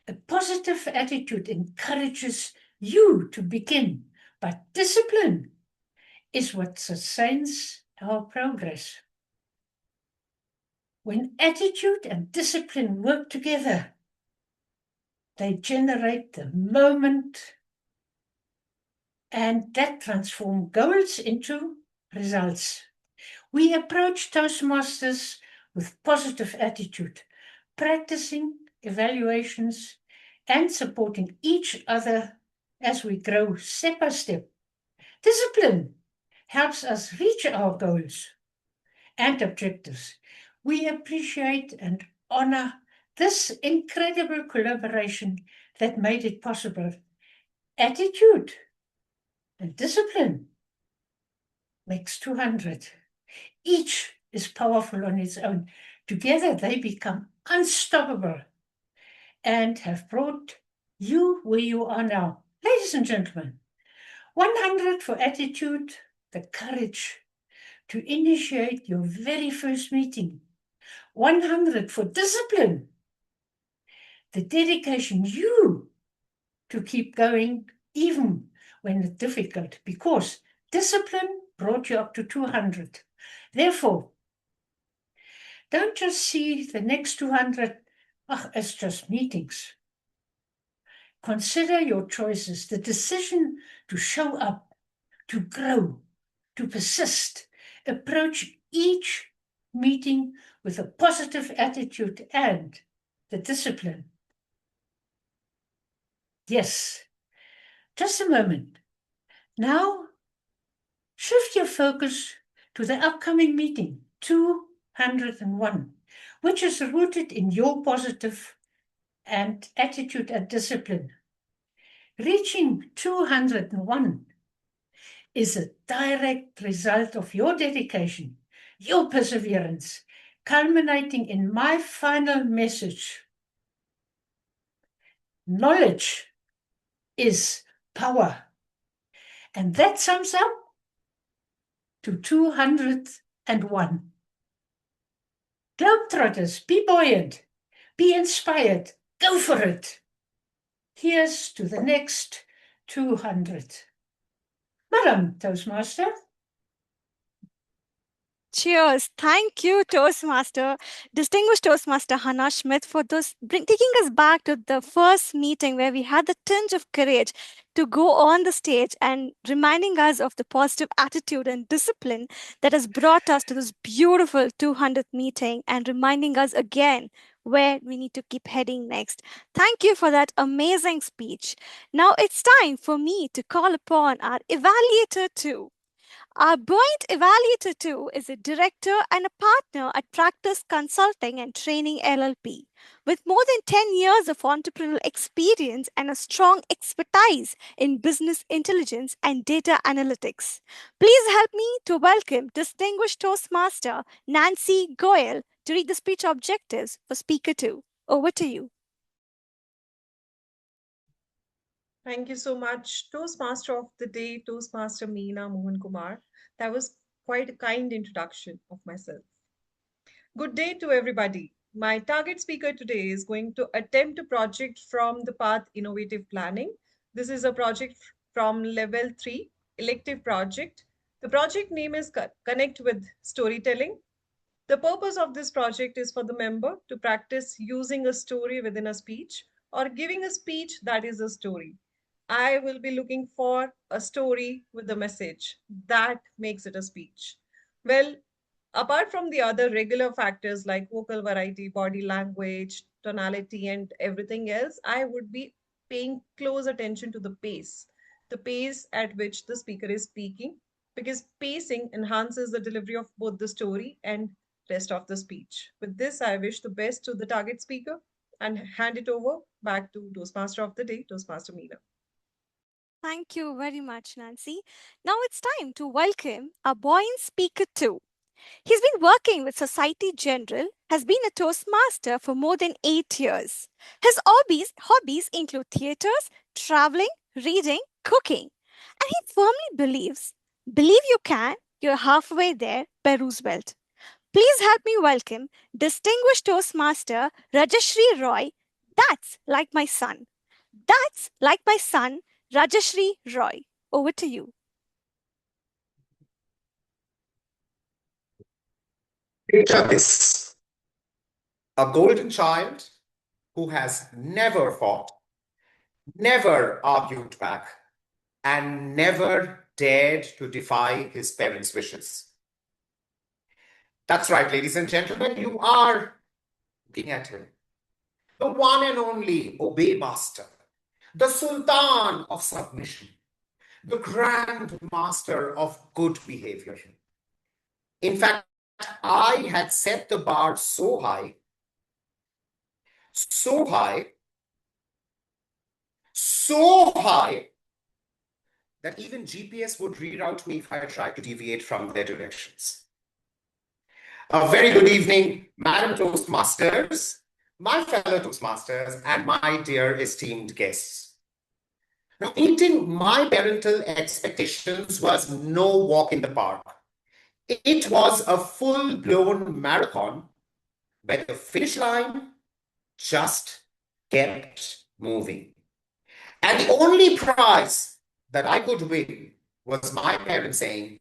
A positive attitude encourages you to begin, but discipline is what sustains our progress. When attitude and discipline work together, they generate the moment, and that transforms goals into results. We approach Toastmasters with positive attitude, practicing evaluations and supporting each other as we grow step by step. Discipline helps us reach our goals and objectives. We appreciate and honor this incredible collaboration that made it possible. Attitude and discipline makes 200. Each is powerful on its own. Together they become unstoppable and have brought you where you are now. Ladies and gentlemen, 100 for attitude, the courage to initiate your very first meeting. 100 for discipline, the dedication you to keep going even when it's difficult, because discipline brought you up to 200. Therefore, don't just see the next 200 as just meetings. Consider your choices, the decision to show up, to grow, to persist. Approach each meeting with a positive attitude and the discipline. Yes, just a moment. Now, shift your focus to the upcoming meeting, 201, which is rooted in your positive and attitude and discipline. Reaching 201 is a direct result of your dedication, your perseverance, culminating in my final message. Knowledge is power. And that sums up to 201. Globetrotters, be buoyant, be inspired, go for it. Here's to the next 200. Madam Toastmaster. Cheers. Thank you, Toastmaster, distinguished Toastmaster Hannah Schmidt, for taking us back to the first meeting where we had the tinge of courage to go on the stage and reminding us of the positive attitude and discipline that has brought us to this beautiful 200th meeting and reminding us again where we need to keep heading next. Thank you for that amazing speech. Now it's time for me to call upon our evaluator too. Our buoyant evaluator too is a director and a partner at Practice Consulting and Training LLP. With more than 10 years of entrepreneurial experience and a strong expertise in business intelligence and data analytics. Please help me to welcome distinguished Toastmaster Nancy Goyal to read the speech objectives for Speaker 2. Over to you. Thank you so much, Toastmaster of the Day, Toastmaster Meena Mohan Kumar. That was quite a kind introduction of myself. Good day to everybody. My target speaker today is going to attempt a project from the Path Innovative Planning. This is a project from level 3, elective project. The project name is Connect with Storytelling. The purpose of this project is for the member to practice using a story within a speech or giving a speech that is a story. I will be looking for a story with a message that makes it a speech. Well, apart from the other regular factors like vocal variety, body language, tonality, and everything else, I would be paying close attention to the pace at which the speaker is speaking, because pacing enhances the delivery of both the story and rest of the speech. With this, I wish the best to the target speaker and hand it over back to Toastmaster of the Day, Toastmaster Meena. Thank you very much, Nancy. Now it's time to welcome our buoyant speaker too. He's been working with Society General, has been a Toastmaster for more than 8 years. His hobbies include theatres, traveling, reading, cooking. And he firmly believes, believe you can, you're halfway there by Roosevelt. Please help me welcome distinguished Toastmaster Rajashri Roy. That's like my son. That's like my son, Rajashri Roy. Over to you. Picture this: a golden child who has never fought, never argued back, and never dared to defy his parents' wishes. That's right, ladies and gentlemen, you are looking at him. The one and only Obey Master, the Sultan of Submission, the Grand Master of good behavior. In fact, I had set the bar so high, so high, so high, that even GPS would reroute me if I tried to deviate from their directions. A very good evening, Madam Toastmasters, my fellow Toastmasters, and my dear esteemed guests. Now, meeting my parental expectations was no walk in the park. It was a full-blown marathon where the finish line just kept moving. And the only prize that I could win was my parents saying,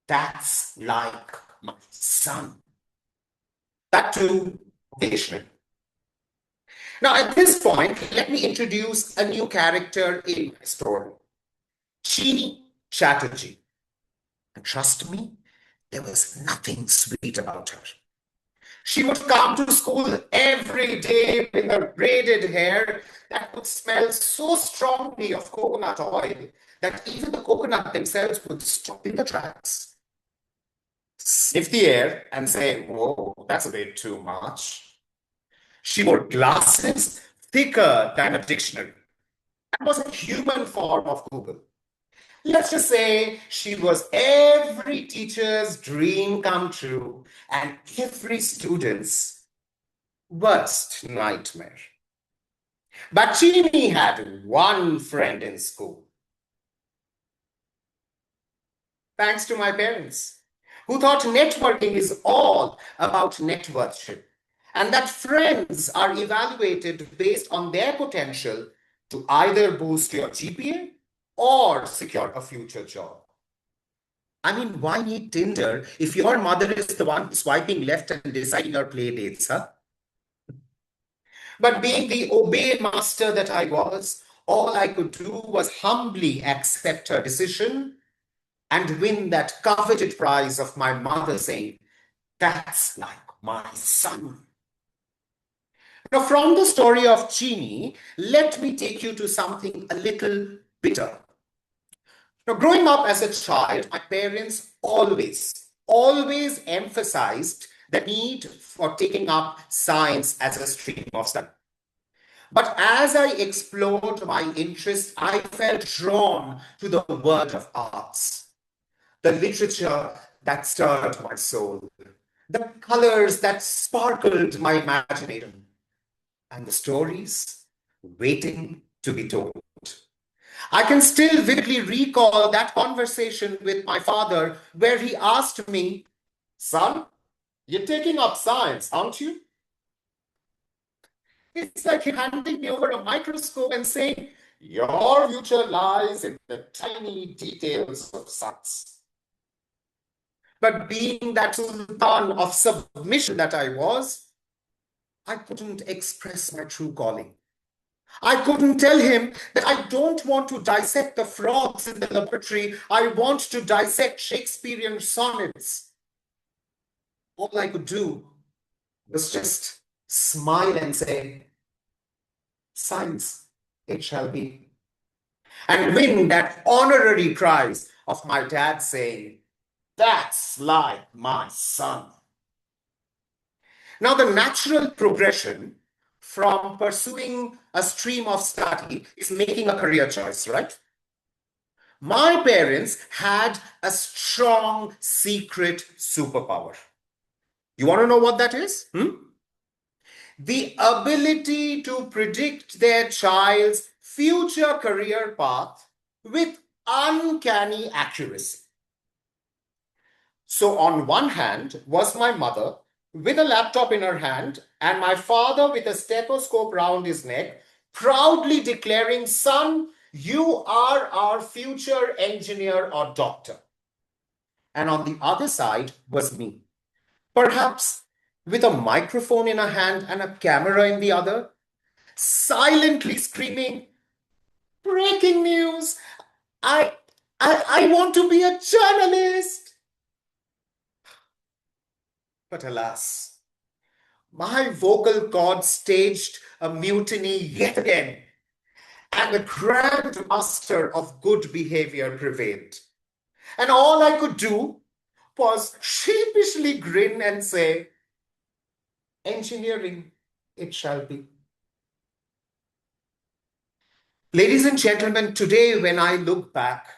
"That's like my son." That too, occasionally. Now, at this point, let me introduce a new character in my story, Chini Chatterjee. And trust me, there was nothing sweet about her. She would come to school every day with her braided hair that would smell so strongly of coconut oil that even the coconut themselves would stop in the tracks, sniff the air, and say, "Whoa, that's a bit too much." She wore glasses thicker than a dictionary and was a human form of Google. Let's just say she was every teacher's dream come true and every student's worst nightmare. But Chini had one friend in school. Thanks to my parents, who thought networking is all about networkship, and that friends are evaluated based on their potential to either boost your GPA or secure a future job. I mean, why need Tinder if your mother is the one swiping left and deciding your play dates, huh? But being the obey master that I was, all I could do was humbly accept her decision and win that coveted prize of my mother saying, "That's like my son." Now, from the story of Chini, let me take you to something a little bitter. Now, growing up as a child, my parents always emphasized the need for taking up science as a stream of study. But as I explored my interest, I felt drawn to the world of arts, the literature that stirred my soul, the colors that sparkled my imagination, and the stories waiting to be told. I can still vividly recall that conversation with my father where he asked me, "Son, you're taking up science, aren't you?" It's like handing me over a microscope and saying, "Your future lies in the tiny details of science." But being that sultan of submission that I was, I couldn't express my true calling. I couldn't tell him that I don't want to dissect the frogs in the laboratory. I want to dissect Shakespearean sonnets. All I could do was just smile and say, "Science, it shall be." And win that honorary prize of my dad saying, "That's like my son." Now, the natural progression from pursuing a stream of study is making a career choice, right? My parents had a strong secret superpower. You want to know what that is? The ability to predict their child's future career path with uncanny accuracy. So, on one hand was my mother with a laptop in her hand, and my father with a stethoscope round his neck, proudly declaring, "Son, you are our future engineer or doctor." And on the other side was me, perhaps with a microphone in a hand and a camera in the other, silently screaming, "Breaking news! I want to be a journalist." But alas, my vocal cords staged a mutiny yet again, and the grand master of good behavior prevailed. And all I could do was sheepishly grin and say, "Engineering, it shall be." Ladies and gentlemen, today when I look back,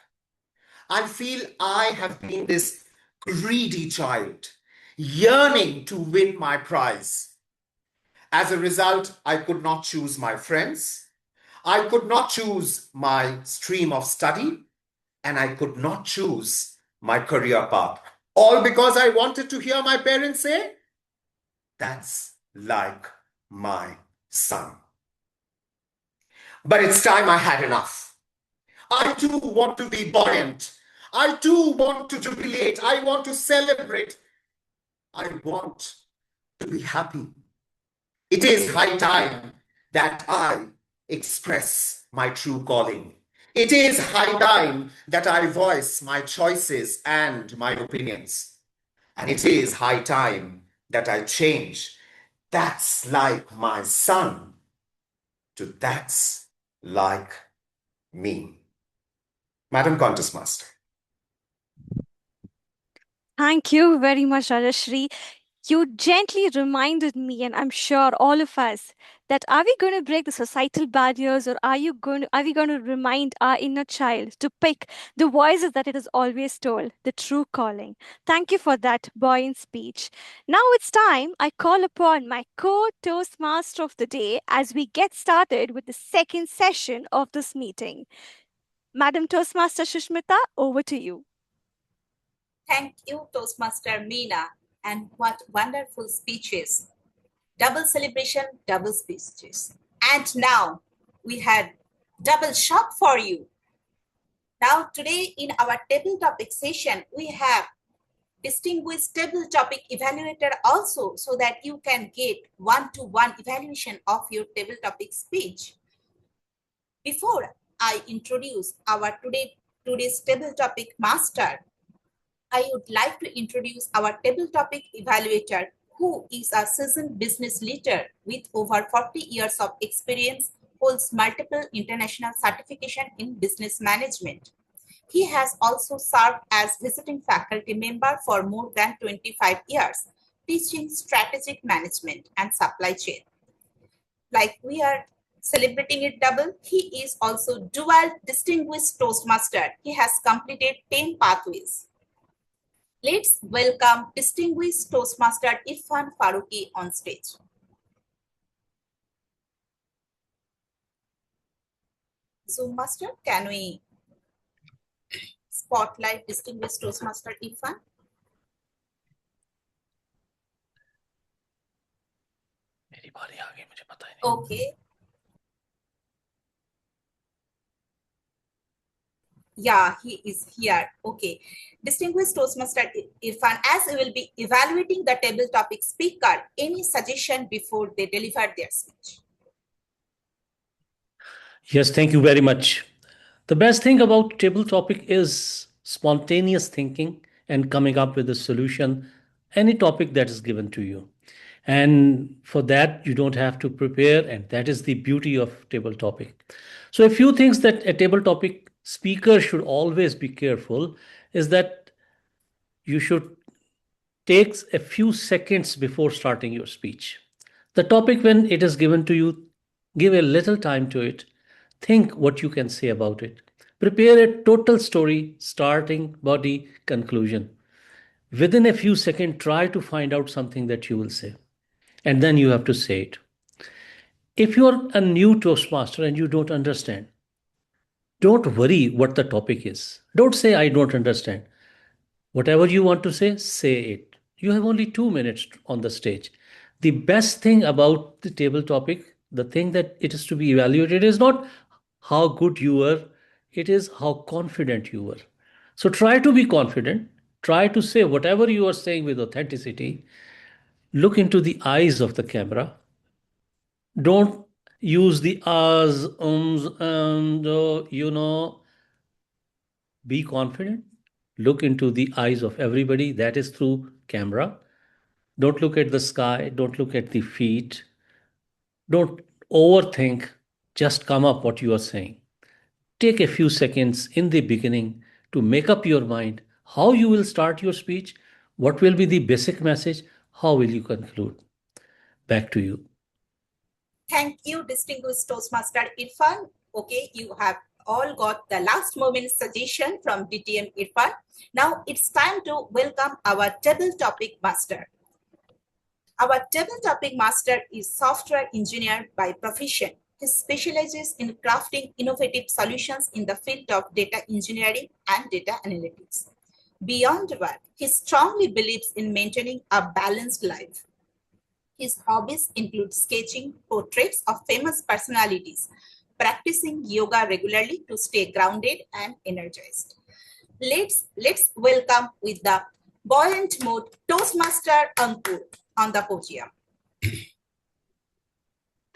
I feel I have been this greedy child, yearning to win my prize. As a result, I could not choose my friends, I could not choose my stream of study, and I could not choose my career path. All because I wanted to hear my parents say, "That's like my son." But it's time I had enough. I too want to be buoyant. I too want to jubilate. I want to celebrate. I want to be happy. It is high time that I express my true calling. It is high time that I voice my choices and my opinions. And it is high time that I change "That's like my son" to "That's like me." Madam Contest Master. Thank you very much, Rajashri. You gently reminded me, and I'm sure all of us, that are we going to break the societal barriers, or are we going to remind our inner child to pick the voices that it is always told, the true calling? Thank you for that buoyant speech. Now it's time I call upon my co-Toastmaster of the day as we get started with the second session of this meeting. Madam Toastmaster Shushmita, over to you. Thank you, Toastmaster Meena, and what wonderful speeches. Double celebration, double speeches. And now we had double shock for you. Now, today in our table topic session, we have distinguished table topic evaluator also, so that you can get one-to-one evaluation of your table topic speech. Before I introduce our today's table topic master, I would like to introduce our table topic evaluator, who is a seasoned business leader with over 40 years of experience, holds multiple international certification in business management. He has also served as visiting faculty member for more than 25 years, teaching strategic management and supply chain. Like we are celebrating it double, he is also dual distinguished Toastmaster. He has completed 10 pathways. Let's welcome distinguished Toastmaster Irfan Faruqi on stage. Zoom Master, can we spotlight distinguished Toastmaster Irfan? Okay. Yeah, he is here. Okay. Distinguished Toastmaster Irfan, as we will be evaluating the table topic speaker, any suggestion before they deliver their speech? Yes, thank you very much. The best thing about table topic is spontaneous thinking and coming up with a solution, any topic that is given to you. And for that, you don't have to prepare, and that is the beauty of table topic. So a few things that a table topic speaker should always be careful is that you should take a few seconds before starting your speech. The topic, when it is given to you, give a little time to it. Think what you can say about it. Prepare a total story, starting, body, conclusion. Within a few seconds, try to find out something that you will say. And then you have to say it. If you're a new Toastmaster and you don't understand, don't worry what the topic is. Don't say, I don't understand. Whatever you want to say it. You have only 2 minutes on the stage. The best thing about the table topic, the thing that it is to be evaluated, is not how good you were, it is how confident you were. So try to be confident. Try to say whatever you are saying with authenticity. Look into the eyes of the camera. Don't use the ahs, and be confident. Look into the eyes of everybody. That is through camera. Don't look at the sky. Don't look at the feet. Don't overthink. Just come up what you are saying. Take a few seconds in the beginning to make up your mind how you will start your speech, what will be the basic message, how will you conclude. Back to you. Thank you, distinguished Toastmaster Irfan. Okay, you have all got the last moment suggestion from DTM Irfan. Now it's time to welcome our table topic master. Our table topic master is software engineer by profession. He specializes in crafting innovative solutions in the field of data engineering and data analytics. Beyond work, he strongly believes in maintaining a balanced life. His hobbies include sketching portraits of famous personalities, practicing yoga regularly to stay grounded and energized. Let's welcome with the buoyant mode Toastmaster Ankur on the podium.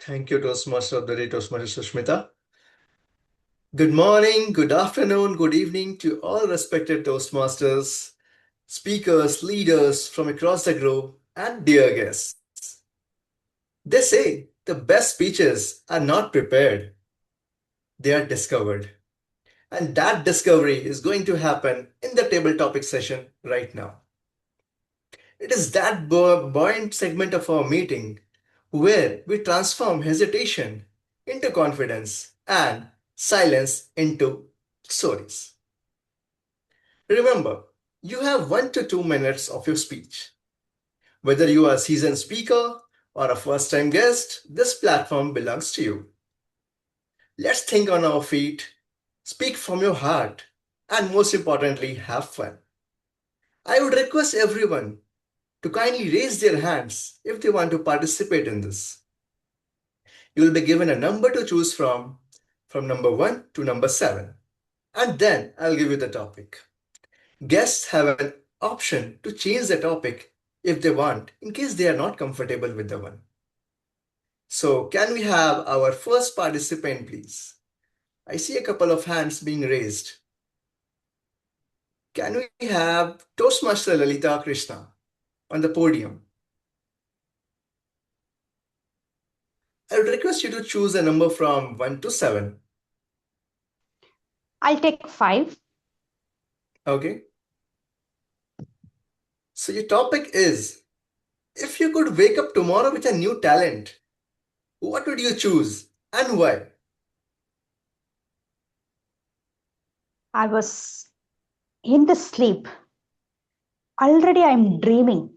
Thank you, Toastmaster of the day, Toastmaster Sushmita. Good morning, good afternoon, good evening to all respected Toastmasters, speakers, leaders from across the globe, and dear guests. They say the best speeches are not prepared, they are discovered. And that discovery is going to happen in the table topic session right now. It is that buoyant segment of our meeting where we transform hesitation into confidence and silence into stories. Remember, you have 1 to 2 minutes of your speech. Whether you are a seasoned speaker or a first-time guest, this platform belongs to you. Let's think on our feet, speak from your heart, and most importantly, have fun. I would request everyone to kindly raise their hands if they want to participate in this. You will be given a number to choose from number 1 to number 7. and then I'll give you the topic. Guests have an option to change the topic if they want, in case they are not comfortable with the one. So, can we have our first participant, please? I see a couple of hands being raised. Can we have Toastmaster Lalita Krishna on the podium? I would request you to choose a number from 1 to 7. I'll take 5. Okay. So, your topic is, if you could wake up tomorrow with a new talent, what would you choose and why? I was in the sleep. Already I'm dreaming.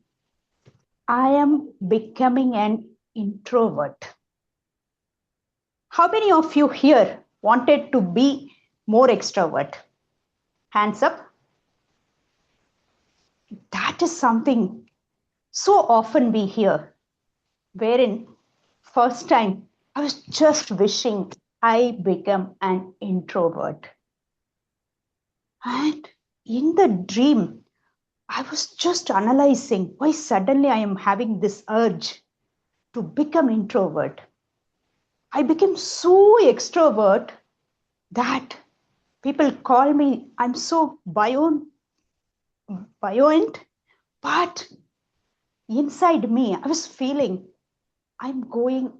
I am becoming an introvert. How many of you here wanted to be more extrovert? Hands up. That is something so often we hear, wherein first time I was just wishing I become an introvert. And in the dream, I was just analyzing why suddenly I am having this urge to become introvert. I became so extrovert that people call me, I'm so buoyant, but inside me, I was feeling I'm going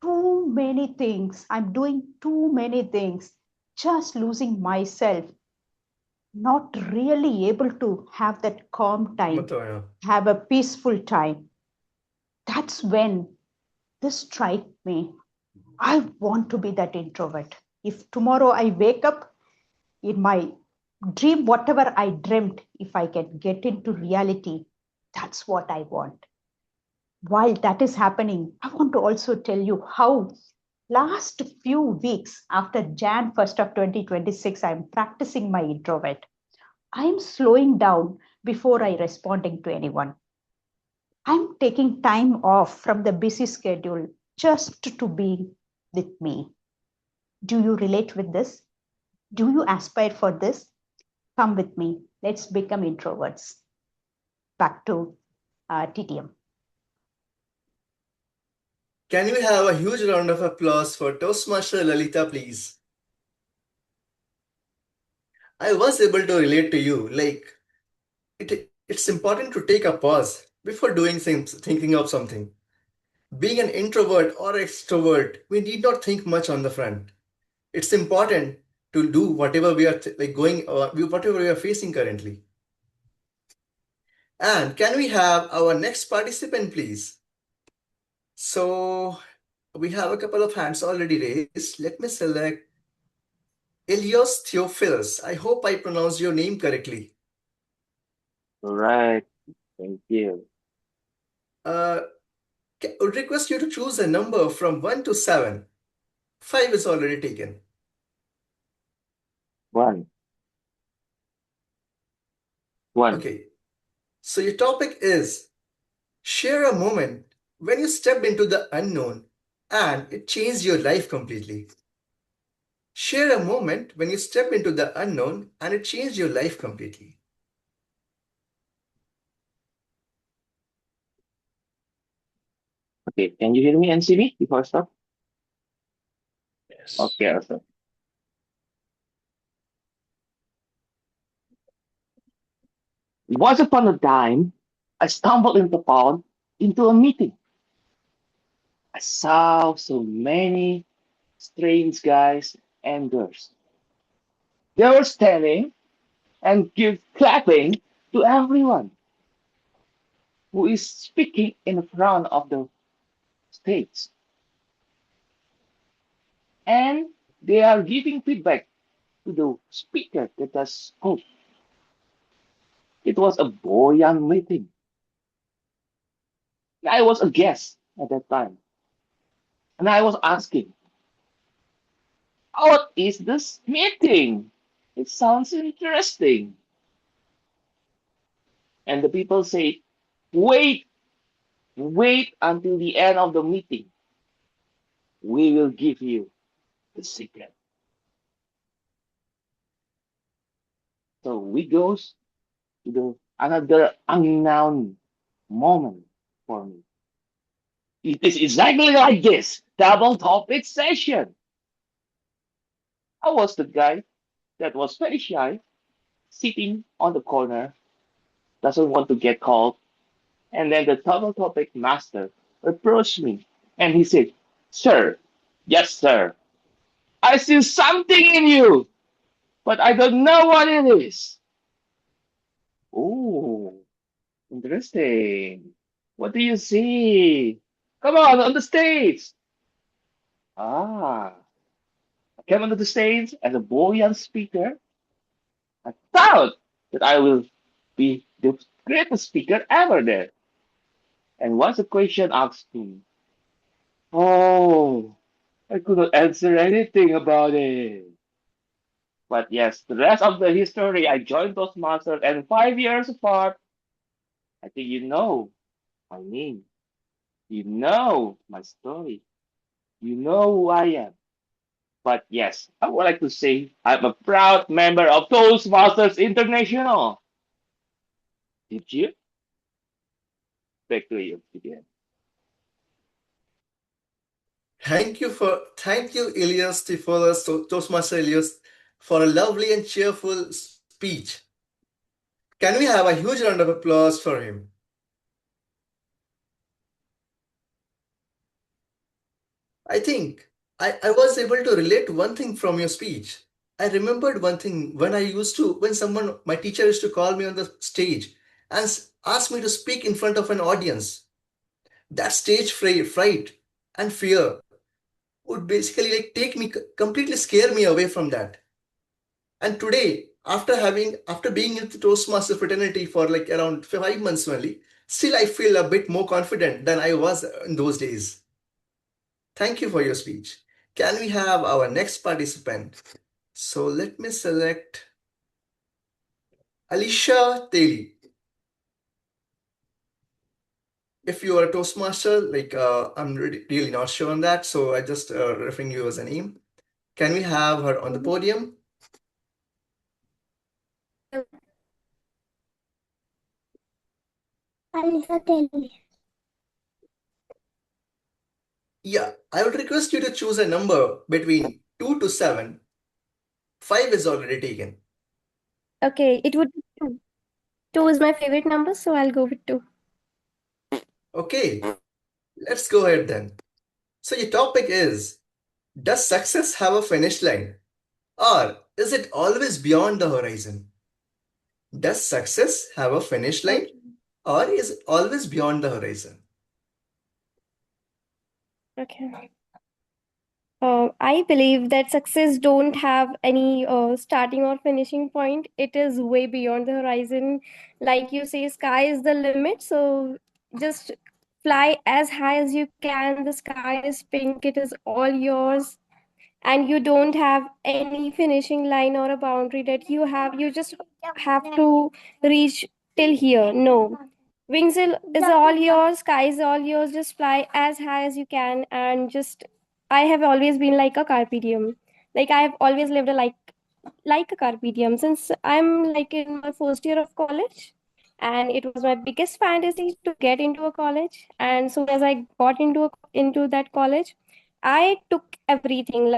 too many things. I'm doing too many things, just losing myself, not really able to have that calm time, have a peaceful time. That's when this struck me. I want to be that introvert. If tomorrow I wake up in my dream, whatever I dreamt, if I can get into reality, that's what I want. While that is happening, I want to also tell you how last few weeks after Jan 1st of 2026, I'm practicing my introvert. I'm slowing down before I responding to anyone. I'm taking time off from the busy schedule just to be with me. Do you relate with this? Do you aspire for this? Come with me. Let's become introverts. Back to TTM. Can we have a huge round of applause for Toastmaster Lalita, please? I was able to relate to you. Like, it's important to take a pause before doing things, thinking of something. Being an introvert or extrovert, we need not think much on the front. It's important to do whatever we are whatever we are facing currently. And can we have our next participant, please? So we have a couple of hands already raised. Let me select Elios Theophilus. I hope I pronounced your name correctly. Right. Thank you. Would request you to choose a number from 1 to 7. 5 is already taken. 1. 1. Okay. So your topic is share a moment when you stepped into the unknown and it changed your life completely. Share a moment when you stepped into the unknown and it changed your life completely. Okay, can you hear me, NCB, before I start? Yes. Okay, awesome. Once upon a time, I stumbled into a meeting. I saw so many strange guys and girls. They were standing and clapping to everyone who is speaking in front of the stage. And they are giving feedback to the speaker that has spoke. It was a buoyant meeting. I was a guest at that time. And I was asking, what is this meeting? It sounds interesting. And the people say, wait, wait until the end of the meeting. We will give you the secret. So we goes to the another unknown moment for me. It is exactly like this double topic session. I was the guy that was very shy, sitting on the corner, doesn't want to get called. And then the double topic master approached me and he said, "Sir, yes, sir, I see something in you, but I don't know what it is." Oh, interesting. What do you see? Come on the stage. Ah, I came onto the stage as a buoyant speaker. I thought that I will be the greatest speaker ever there. And once a question asked me, oh, I could not answer anything about it. But yes, the rest of the history, I joined Toastmasters and 5 years apart, I think you know my name. You know my story. You know who I am. But yes, I would like to say I'm a proud member of Toastmasters International. Did you? Back to you again. Thank you, Elias Tifolas, Toastmaster Elias, for a lovely and cheerful speech. Can we have a huge round of applause for him? I think I was able to relate to one thing from your speech. I remembered one thing when my teacher used to call me on the stage and ask me to speak in front of an audience. That stage fright and fear would basically like take me completely scare me away from that. And today, after being in the Toastmaster fraternity for like around 5 months only, still I feel a bit more confident than I was in those days. Thank you for your speech. Can we have our next participant? So let me select Alicia Daly. If you are a Toastmaster, I'm really not sure on that, so I just referring you as a name. Can we have her on the podium? Alicia Daly. Yeah, I would request you to choose a number between 2 to 7. 5 is already taken. Okay, it would be 2. 2 is my favorite number, so I'll go with 2. Okay, let's go ahead then. So your topic is, does success have a finish line? Or is it always beyond the horizon? Does success have a finish line? Or is it always beyond the horizon? Okay. I believe that success don't have any starting or finishing point. It is way beyond the horizon. Like you say, sky is the limit. So just fly as high as you can. The sky is pink. It is all yours. And you don't have any finishing line or a boundary that you have. You just have to reach till here. No. Is all yours, sky is all yours. Just fly as high as you can and just I have always been like a carpe diem. Like I have always lived a like a carpe diem since I'm like in my first year of college, and it was my biggest fantasy to get into a college. And soon as I got into that college, I took everything.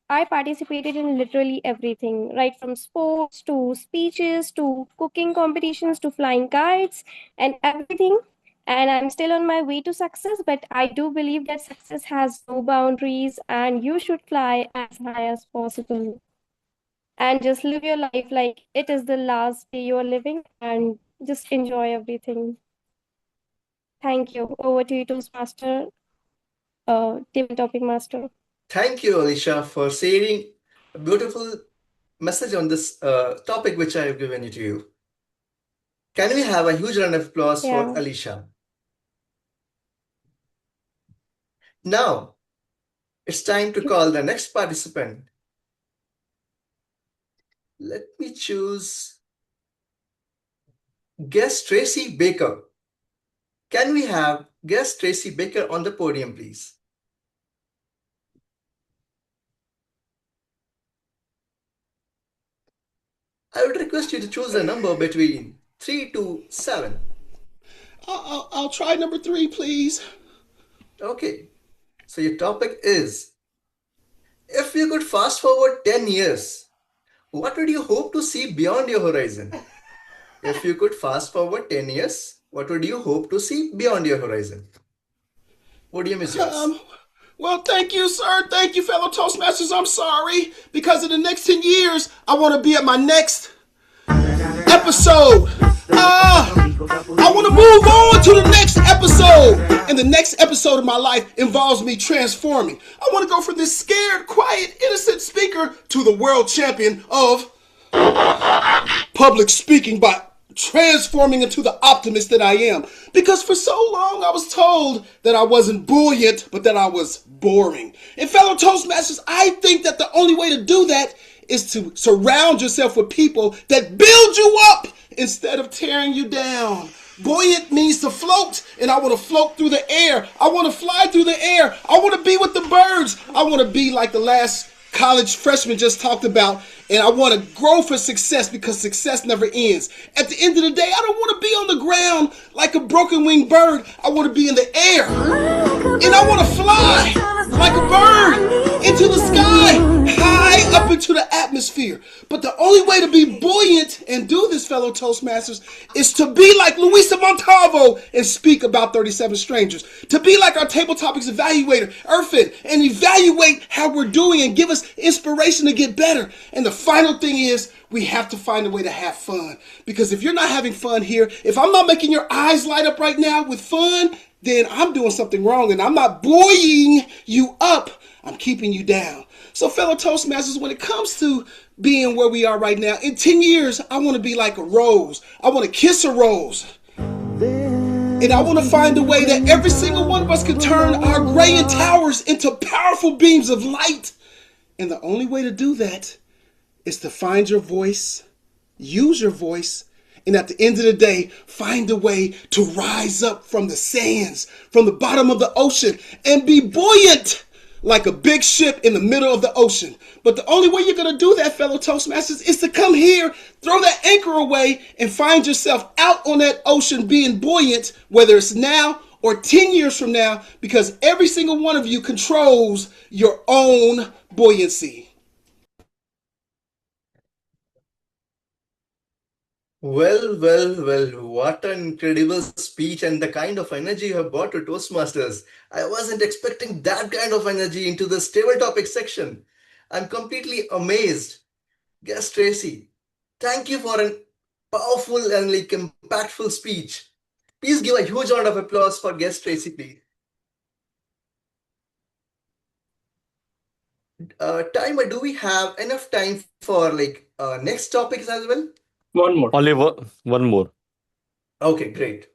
I participated in literally everything, right from sports to speeches to cooking competitions to flying kites and everything. And I'm still on my way to success, but I do believe that success has no boundaries and you should fly as high as possible and just live your life like it is the last day you're living and just enjoy everything. Thank you. Over to you, Toastmaster, table topic master. Thank you, Alicia, for sharing a beautiful message on this topic which I have given it to you. Can we have a huge round of applause for Yeah. Alicia? Now, it's time to call the next participant. Let me choose guest Tracy Baker. Can we have guest Tracy Baker on the podium, please? I would request you to choose a number between 3 to 7. I'll try number 3, please. Okay, so your topic is, if you could fast forward 10 years, what would you hope to see beyond your horizon? If you could fast forward 10 years, what would you hope to see beyond your horizon? Podium is yours. Well, thank you, sir. Thank you, fellow Toastmasters. I'm sorry. Because in the next 10 years, I want to be at my next episode. I want to move on to the next episode. And the next episode of my life involves me transforming. I want to go from this scared, quiet, innocent speaker to the world champion of public speaking by transforming into the optimist that I am. Because for so long I was told that I wasn't buoyant, but that I was boring. And fellow Toastmasters, I think that the only way to do that is to surround yourself with people that build you up instead of tearing you down. Buoyant means to float, and I want to float through the air. I want to fly through the air. I want to be with the birds. I want to be like the last college freshman just talked about, and I want to grow for success because success never ends. At the end of the day, I don't want to be on the ground like a broken winged bird. I want to be in the air, and I want to fly like a bird into the sky, high up into the atmosphere. But the only way to be buoyant and do this, fellow Toastmasters, is to be like Luisa Montalvo and speak about 37 strangers. To be like our Table Topics evaluator, Irfan, and evaluate how we're doing and give us inspiration to get better. And the final thing is, we have to find a way to have fun. Because if you're not having fun here, if I'm not making your eyes light up right now with fun, then I'm doing something wrong, and I'm not buoying you up. I'm keeping you down. So fellow Toastmasters, when it comes to being where we are right now, in 10 years, I want to be like a rose. I want to kiss a rose. And I want to find a way that every single one of us can turn our graying towers into powerful beams of light. And the only way to do that is to find your voice, use your voice, and at the end of the day, find a way to rise up from the sands, from the bottom of the ocean, and be buoyant like a big ship in the middle of the ocean. But the only way you're going to do that, fellow Toastmasters, is to come here, throw that anchor away, and find yourself out on that ocean being buoyant, whether it's now or 10 years from now, because every single one of you controls your own buoyancy. Well, what an incredible speech and the kind of energy you have brought to Toastmasters. I wasn't expecting that kind of energy into this table topic section. I'm completely amazed. Guest Tracy, thank you for an powerful and impactful speech. Please give a huge round of applause for Guest Tracy, please. Timer, do we have enough time for next topics as well? One more. Only one more. Okay, great.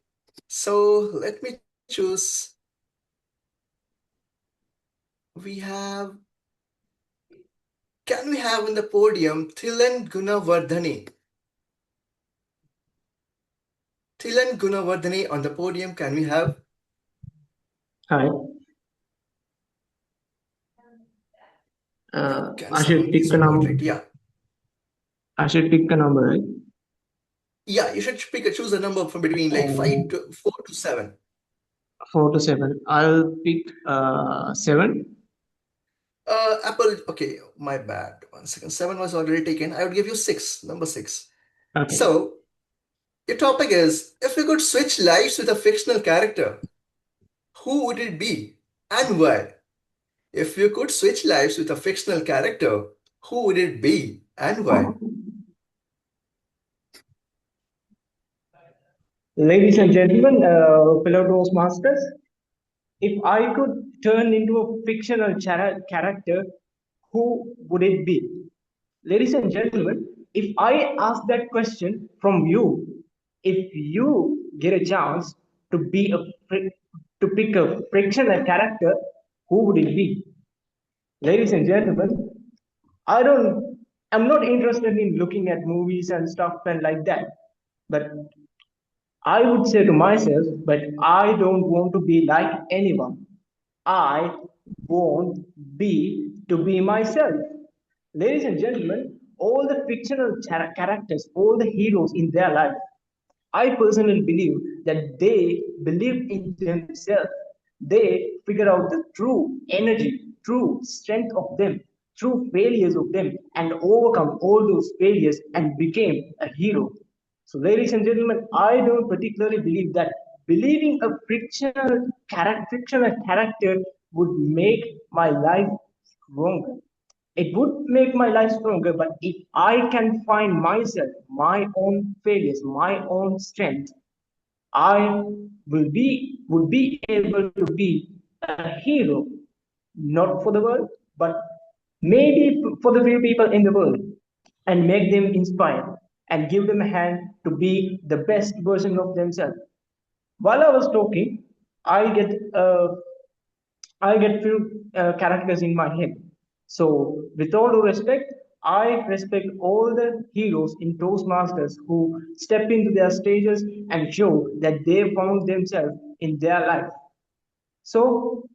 So let me choose. Can we have on the podium Thilan Gunawardhani? Thilan Gunawardhani on the podium, can we have? Hi. I should pick a number. Yeah. I should pick a number, right? Yeah, you should choose a number from between 4 to 7. 4 to 7. I'll pick 7. Apple, okay, my bad. 1 second. 7 was already taken. I would give you 6, number 6. Okay. So, your topic is, if you could switch lives with a fictional character, who would it be and why? If you could switch lives with a fictional character, who would it be and why? Ladies and gentlemen, fellow Toastmasters, if I could turn into a fictional character, who would it be? Ladies and gentlemen, if I ask that question from you, if you get a chance to be to pick a fictional character, who would it be? Ladies and gentlemen, I'm not interested in looking at movies and stuff and like that. But I would say to myself, but I don't want to be like anyone. I want to be myself. Ladies and gentlemen, all the fictional characters, all the heroes in their life, I personally believe that they believe in themselves. They figure out the true energy, true strength of them, true failures of them, and overcome all those failures and became a hero. So, ladies and gentlemen, I don't particularly believe that believing a fictional character would make my life stronger. It would make my life stronger, but if I can find myself, my own failures, my own strength, I would be able to be a hero, not for the world, but maybe for the few people in the world, and make them inspired and give them a hand to be the best version of themselves. While I was talking, I get few characters in my head. So, with all due respect, I respect all the heroes in Toastmasters who step into their stages and show that they found themselves in their life. So,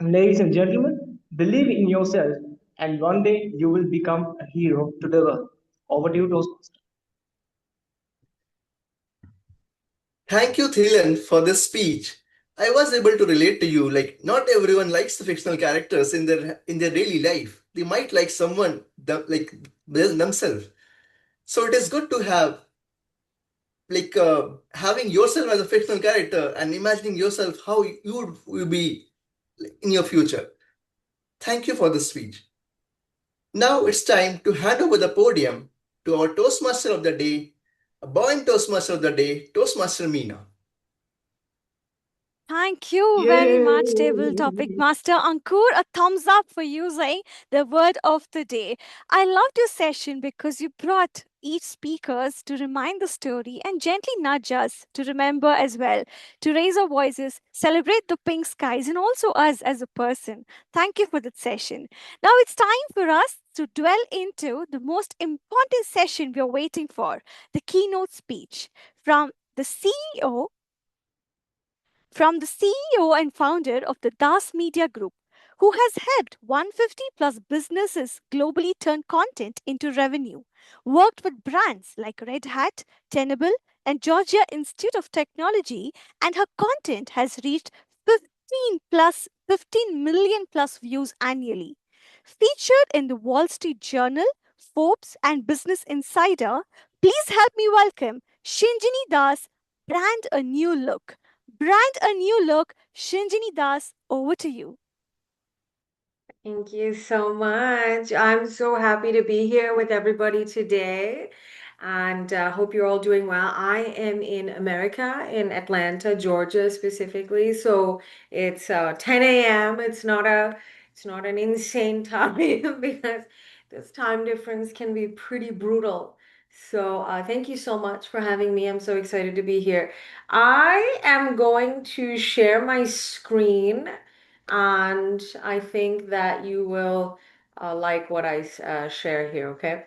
ladies and gentlemen, believe in yourself, and one day you will become a hero to the world. Over to you, Toastmasters. Thank you, Thilan, for this speech. I was able to relate to you. Like, not everyone likes the fictional characters in their daily life. They might like someone like themselves. So it is good to have like having yourself as a fictional character and imagining yourself how you will be in your future. Thank you for this speech. Now it's time to hand over the podium to our Toastmaster of the day, a born Toastmaster of the day, Toastmaster Meena. Thank you very much, Table Topic Master Ankur. A thumbs up for using the word of the day. I loved your session because you brought each speakers to remind the story and gently nudge us to remember as well, to raise our voices, celebrate the pink skies, and also us as a person. Thank you for that session. Now it's time for us to dwell into the most important session we are waiting for, the keynote speech from the CEO and founder of the Das Media Group, who has helped 150 plus businesses globally turn content into revenue, worked with brands like Red Hat, Tenable, and Georgia Institute of Technology, and her content has reached 15 million plus views annually. Featured in the Wall Street Journal, Forbes, and Business Insider, please help me welcome Shinjini Das, Brand a New Look. Brand a new look. Shinjini Das, over to you. Thank you so much. I'm so happy to be here with everybody today and hope you're all doing well. I am in America, in Atlanta, Georgia specifically. So it's 10 a.m. It's not an insane time because this time difference can be pretty brutal. So thank you so much for having me. I'm so excited to be here. I am going to share my screen and I think that you will like what I share here, okay?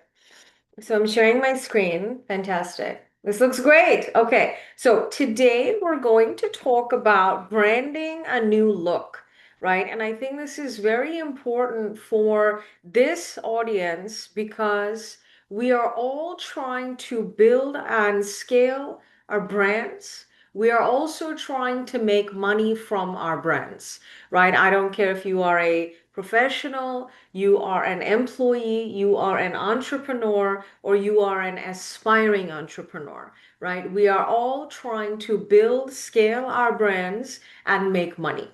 So I'm sharing my screen. Fantastic. This looks great. Okay, so today we're going to talk about branding a new look, right? And I think this is very important for this audience because we are all trying to build and scale our brands. We are also trying to make money from our brands, right? I don't care if you are a professional, you are an employee, you are an entrepreneur, or you are an aspiring entrepreneur, right? We are all trying to build, scale our brands, and make money.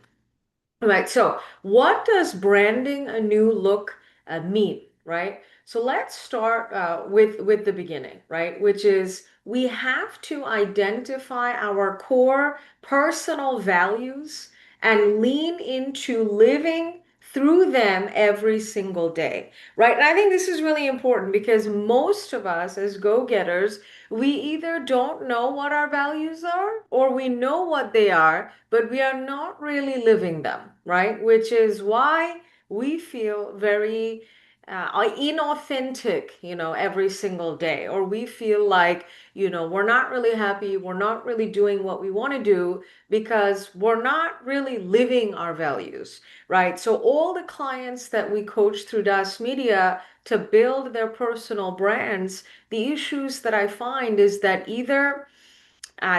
Right. So, what does branding a new look mean? Right. So let's start with the beginning, right? Which is we have to identify our core personal values and lean into living through them every single day, right? And I think this is really important because most of us as go-getters, we either don't know what our values are or we know what they are, but we are not really living them, right? Which is why we feel very inauthentic, every single day, or we feel like, we're not really happy, we're not really doing what we want to do because we're not really living our values, right? So all the clients that we coach through Das Media to build their personal brands, the issues that I find is that either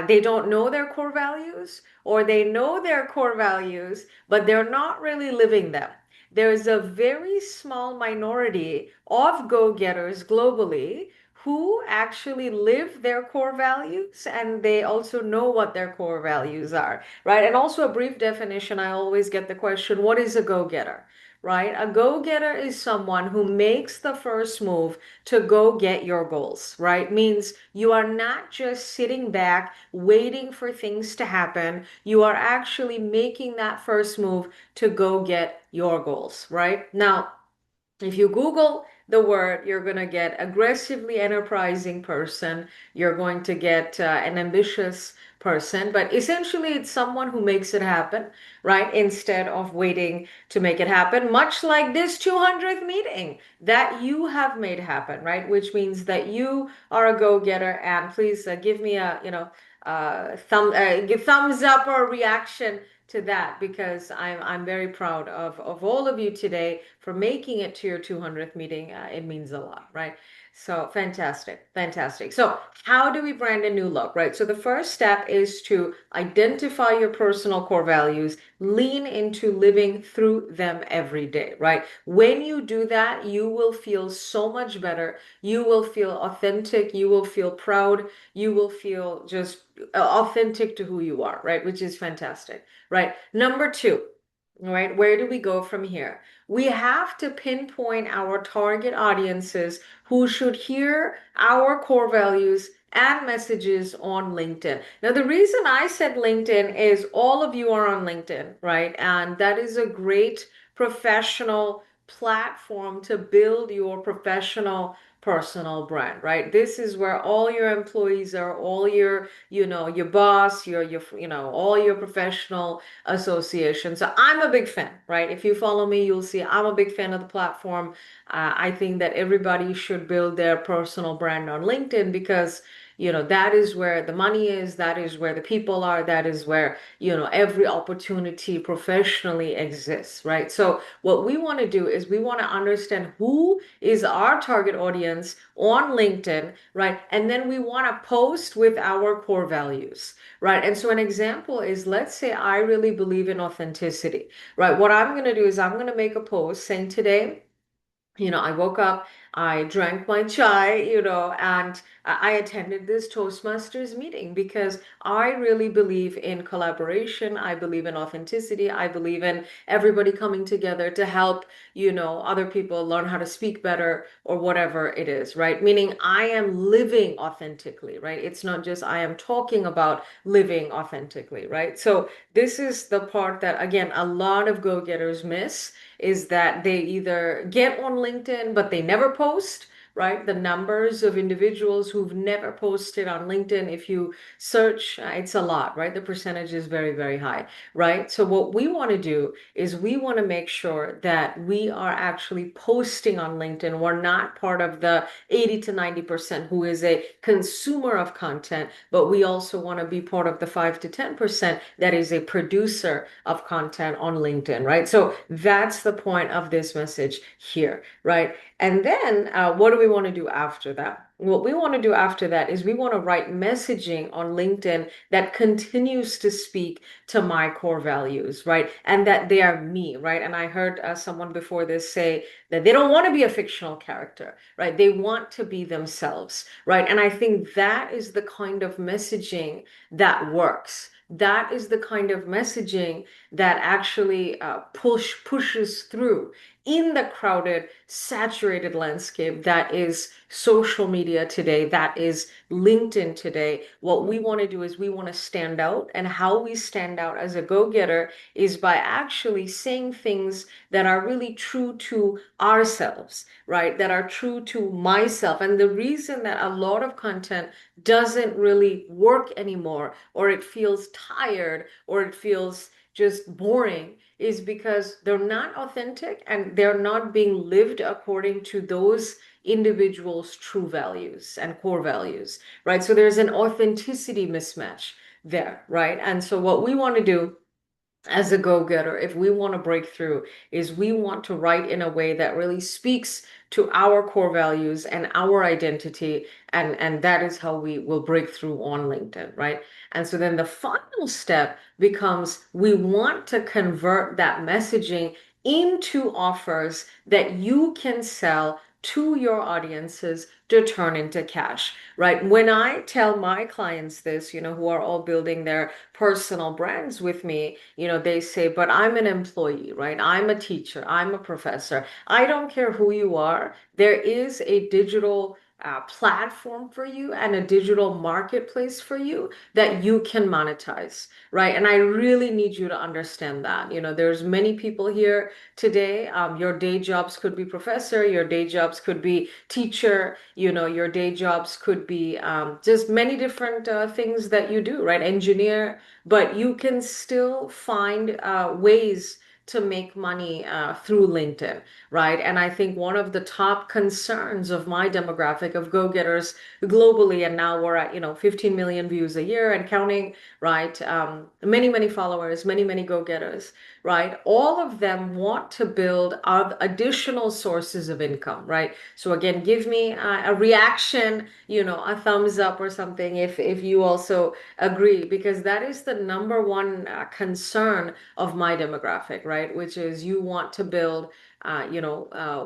they don't know their core values, or they know their core values, but they're not really living them. There's a very small minority of go-getters globally who actually live their core values, and they also know what their core values are, right? And also a brief definition, I always get the question, what is a go-getter? Right? A go-getter is someone who makes the first move to go get your goals, right? Means you are not just sitting back waiting for things to happen. You are actually making that first move to go get your goals, right? Now, if you Google the word, you're going to get aggressively enterprising person. You're going to get an ambitious person, but essentially it's someone who makes it happen, right? Instead of waiting to make it happen, much like this 200th meeting that you have made happen, right? Which means that you are a go-getter. And please give me a, give thumbs up or reaction to that, because I'm very proud of all of you today for making it to your 200th meeting. It means a lot, right? So fantastic, fantastic. So how do we brand a new look, right? So the first step is to identify your personal core values, lean into living through them every day, right? When you do that, you will feel so much better. You will feel authentic. You will feel proud. You will feel just authentic to who you are, right? Which is fantastic, right? Number two, right? Where do we go from here? We have to pinpoint our target audiences who should hear our core values and messages on LinkedIn. Now, the reason I said LinkedIn is all of you are on LinkedIn, right? And that is a great professional platform to build your professional personal brand, right? This is where all your employees are, all your, your boss, your, all your professional associations. So I'm a big fan, right? If you follow me, you'll see I'm a big fan of the platform. I think that everybody should build their personal brand on LinkedIn because that is where the money is, that is where the people are, that is where every opportunity professionally exists, right? So what we want to do is we want to understand who is our target audience on LinkedIn, right? And then we want to post with our core values, right? And so an example is, let's say I really believe in authenticity, right? What I'm going to do is I'm going to make a post saying today, I woke up, I drank my chai, and I attended this Toastmasters meeting because I really believe in collaboration. I believe in authenticity. I believe in everybody coming together to help, other people learn how to speak better or whatever it is, right? Meaning I am living authentically, right? It's not just I am talking about living authentically, right? So this is the part that, again, a lot of go-getters miss, is that they either get on LinkedIn, but they never post, right? The numbers of individuals who've never posted on LinkedIn, if you search, it's a lot, right? The percentage is very, very high, right? So what we want to do is we want to make sure that we are actually posting on LinkedIn. We're not part of the 80 to 90% who is a consumer of content, but we also want to be part of the 5 to 10% that is a producer of content on LinkedIn, right? So that's the point of this message here, right? And then what do we want to do after that? What we want to do after that is we want to write messaging on LinkedIn that continues to speak to my core values, right? And that they are me, right? And I heard someone before this say that they don't want to be a fictional character, right? They want to be themselves, right? And I think that is the kind of messaging that works. That is the kind of messaging that actually pushes through in the crowded, saturated landscape that is social media today, that is LinkedIn today. What we want to do is we want to stand out, and how we stand out as a go-getter is by actually saying things that are really true to ourselves, right? That are true to myself. And the reason that a lot of content doesn't really work anymore, or it feels tired, or it feels just boring is because they're not authentic and they're not being lived according to those individuals' true values and core values, right? So there's an authenticity mismatch there, right? And so what we want to do as a go-getter, if we want to break through, is we want to write in a way that really speaks to our core values and our identity, and that is how we will break through on LinkedIn, right? And so then the final step becomes we want to convert that messaging into offers that you can sell to your audiences to turn into cash, right? When I tell my clients this, who are all building their personal brands with me, they say, but I'm an employee, right? I'm a teacher, I'm a professor. I don't care who you are. There is a digital platform for you and a digital marketplace for you that you can monetize, right? And I really need you to understand that. There's many people here today. Your day jobs could be professor, your day jobs could be teacher, your day jobs could be just many different things that you do, right? Engineer, but you can still find ways to make money through LinkedIn, right? And I think one of the top concerns of my demographic of go-getters globally, and now we're at 15 million views a year and counting, right? Many followers, many go-getters, right? All of them want to build additional sources of income, right? So again, give me a reaction, a thumbs up or something if you also agree, because that is the number one concern of my demographic, right? Which is you want to build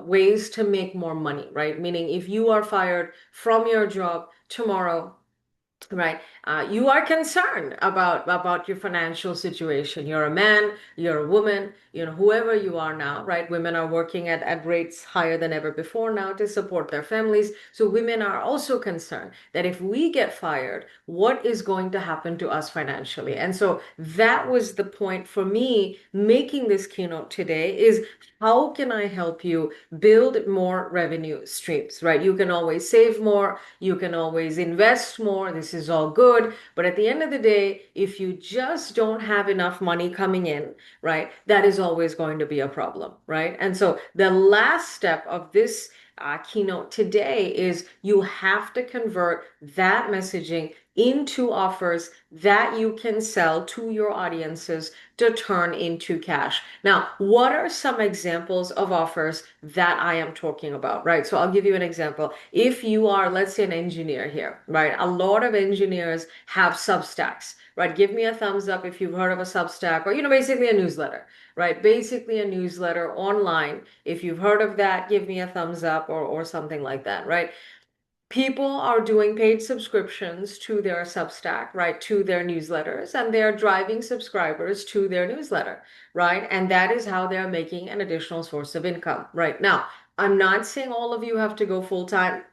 ways to make more money, right? Meaning if you are fired from your job tomorrow, right, you are concerned about your financial situation. You're a man, you're a woman, whoever you are now, right? Women are working at rates higher than ever before now to support their families. So women are also concerned that if we get fired, what is going to happen to us financially? And so that was the point for me making this keynote today is how can I help you build more revenue streams, right? You can always save more, you can always invest more. This is all good. But at the end of the day, if you just don't have enough money coming in, right, that is always going to be a problem, right? And so the last step of this keynote today is you have to convert that messaging into offers that you can sell to your audiences to turn into cash. Now, what are some examples of offers that I am talking about, right? So I'll give you an example. If you are, let's say, an engineer here, right? A lot of engineers have Substacks, right? Give me a thumbs up if you've heard of a Substack or, basically a newsletter, right? Basically a newsletter online. If you've heard of that, give me a thumbs up or something like that, right? People are doing paid subscriptions to their Substack, right, to their newsletters, and they're driving subscribers to their newsletter, right? And that is how they're making an additional source of income, right? Now, I'm not saying all of you have to go full time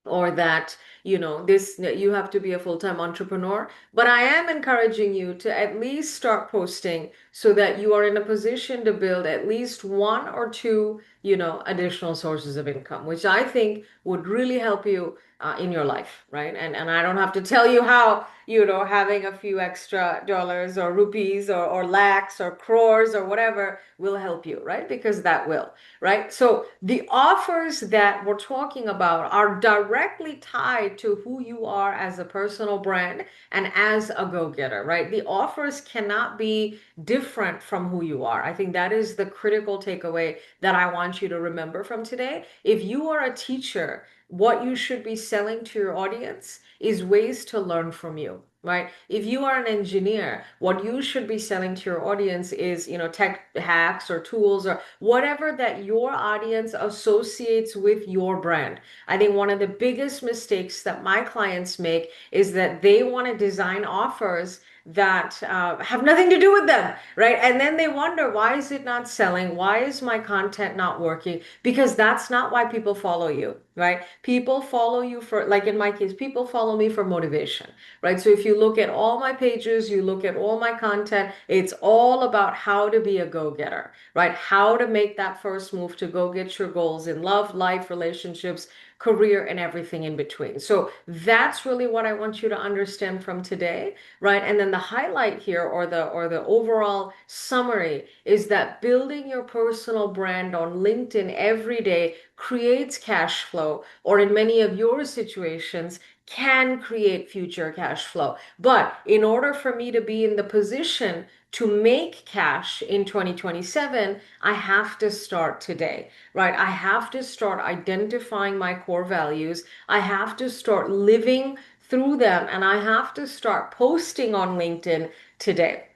or that you have to be a full-time entrepreneur, but I am encouraging you to at least start posting so that you are in a position to build at least one or two additional sources of income, which I think would really help you in your life, right? And I don't have to tell you how having a few extra dollars or rupees or lakhs or crores or whatever will help you, right? Because that will, right? So the offers that we're talking about are directly tied to who you are as a personal brand and as a go-getter, right? The offers cannot be different from who you are. I think that is the critical takeaway that I want you to remember from today. If you are a teacher, what you should be selling to your audience is ways to learn from you, right? If you are an engineer, what you should be selling to your audience is, tech hacks or tools or whatever that your audience associates with your brand. I think one of the biggest mistakes that my clients make is that they want to design offers that have nothing to do with them, right? And then they wonder, why is it not selling? Why is my content not working? Because that's not why people follow you, right? People follow you for, like in my case, people follow me for motivation, right? So if you look at all my pages, you look at all my content, it's all about how to be a go-getter, right? How to make that first move to go get your goals in love, life, relationships, career, and everything in between. So that's really what I want you to understand from today, right? And then the highlight here, or the overall summary, is that building your personal brand on LinkedIn every day creates cash flow, or in many of your situations can create future cash flow. But in order for me to be in the position to make cash in 2027, I have to start today, right? I have to start identifying my core values. I have to start living through them, and I have to start posting on LinkedIn today.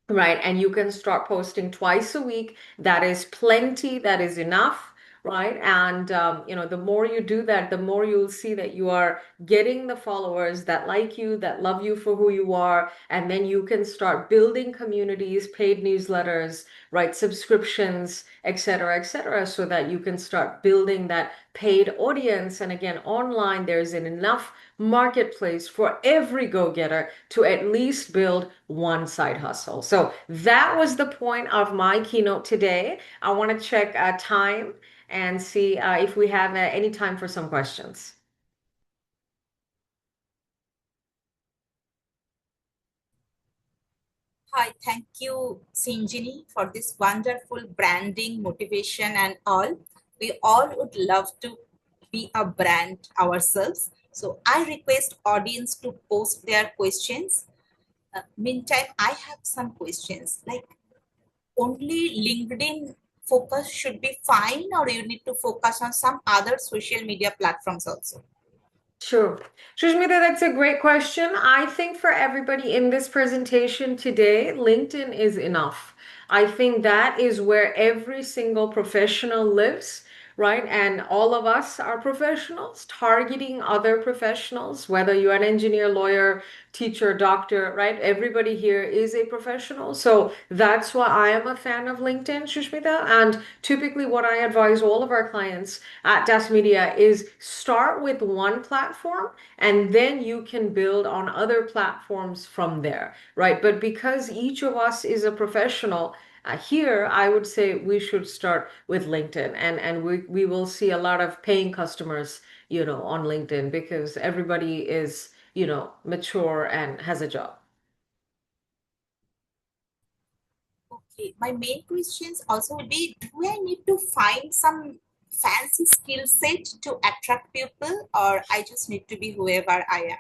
Right. And you can start posting twice a week. That is plenty. That is enough. Right. And, the more you do that, the more you'll see that you are getting the followers that like you, that love you for who you are. And then you can start building communities, paid newsletters, right, subscriptions, et cetera, so that you can start building that paid audience. And again, online, there's an enough marketplace for every go-getter to at least build one side hustle. So that was the point of my keynote today. I want to check time and see if we have any time for some questions. Hi, thank you, Sinjini, for this wonderful branding, motivation, and all. We all would love to be a brand ourselves. So I request audience to post their questions. Meantime, I have some questions. Like, only LinkedIn focus should be fine, or you need to focus on some other social media platforms also? Sure. Shushmita, that's a great question. I think for everybody in this presentation today, LinkedIn is enough. I think that is where every single professional lives, right? And all of us are professionals targeting other professionals, whether you're an engineer, lawyer, teacher, doctor, right? Everybody here is a professional. So that's why I am a fan of LinkedIn, Shushmita. And typically what I advise all of our clients at Das Media is start with one platform and then you can build on other platforms from there, right? But because each of us is a professional, here, I would say we should start with LinkedIn, and we will see a lot of paying customers, on LinkedIn, because everybody is, mature and has a job. Okay, my main questions also would be, do I need to find some fancy skill set to attract people, or I just need to be whoever I am?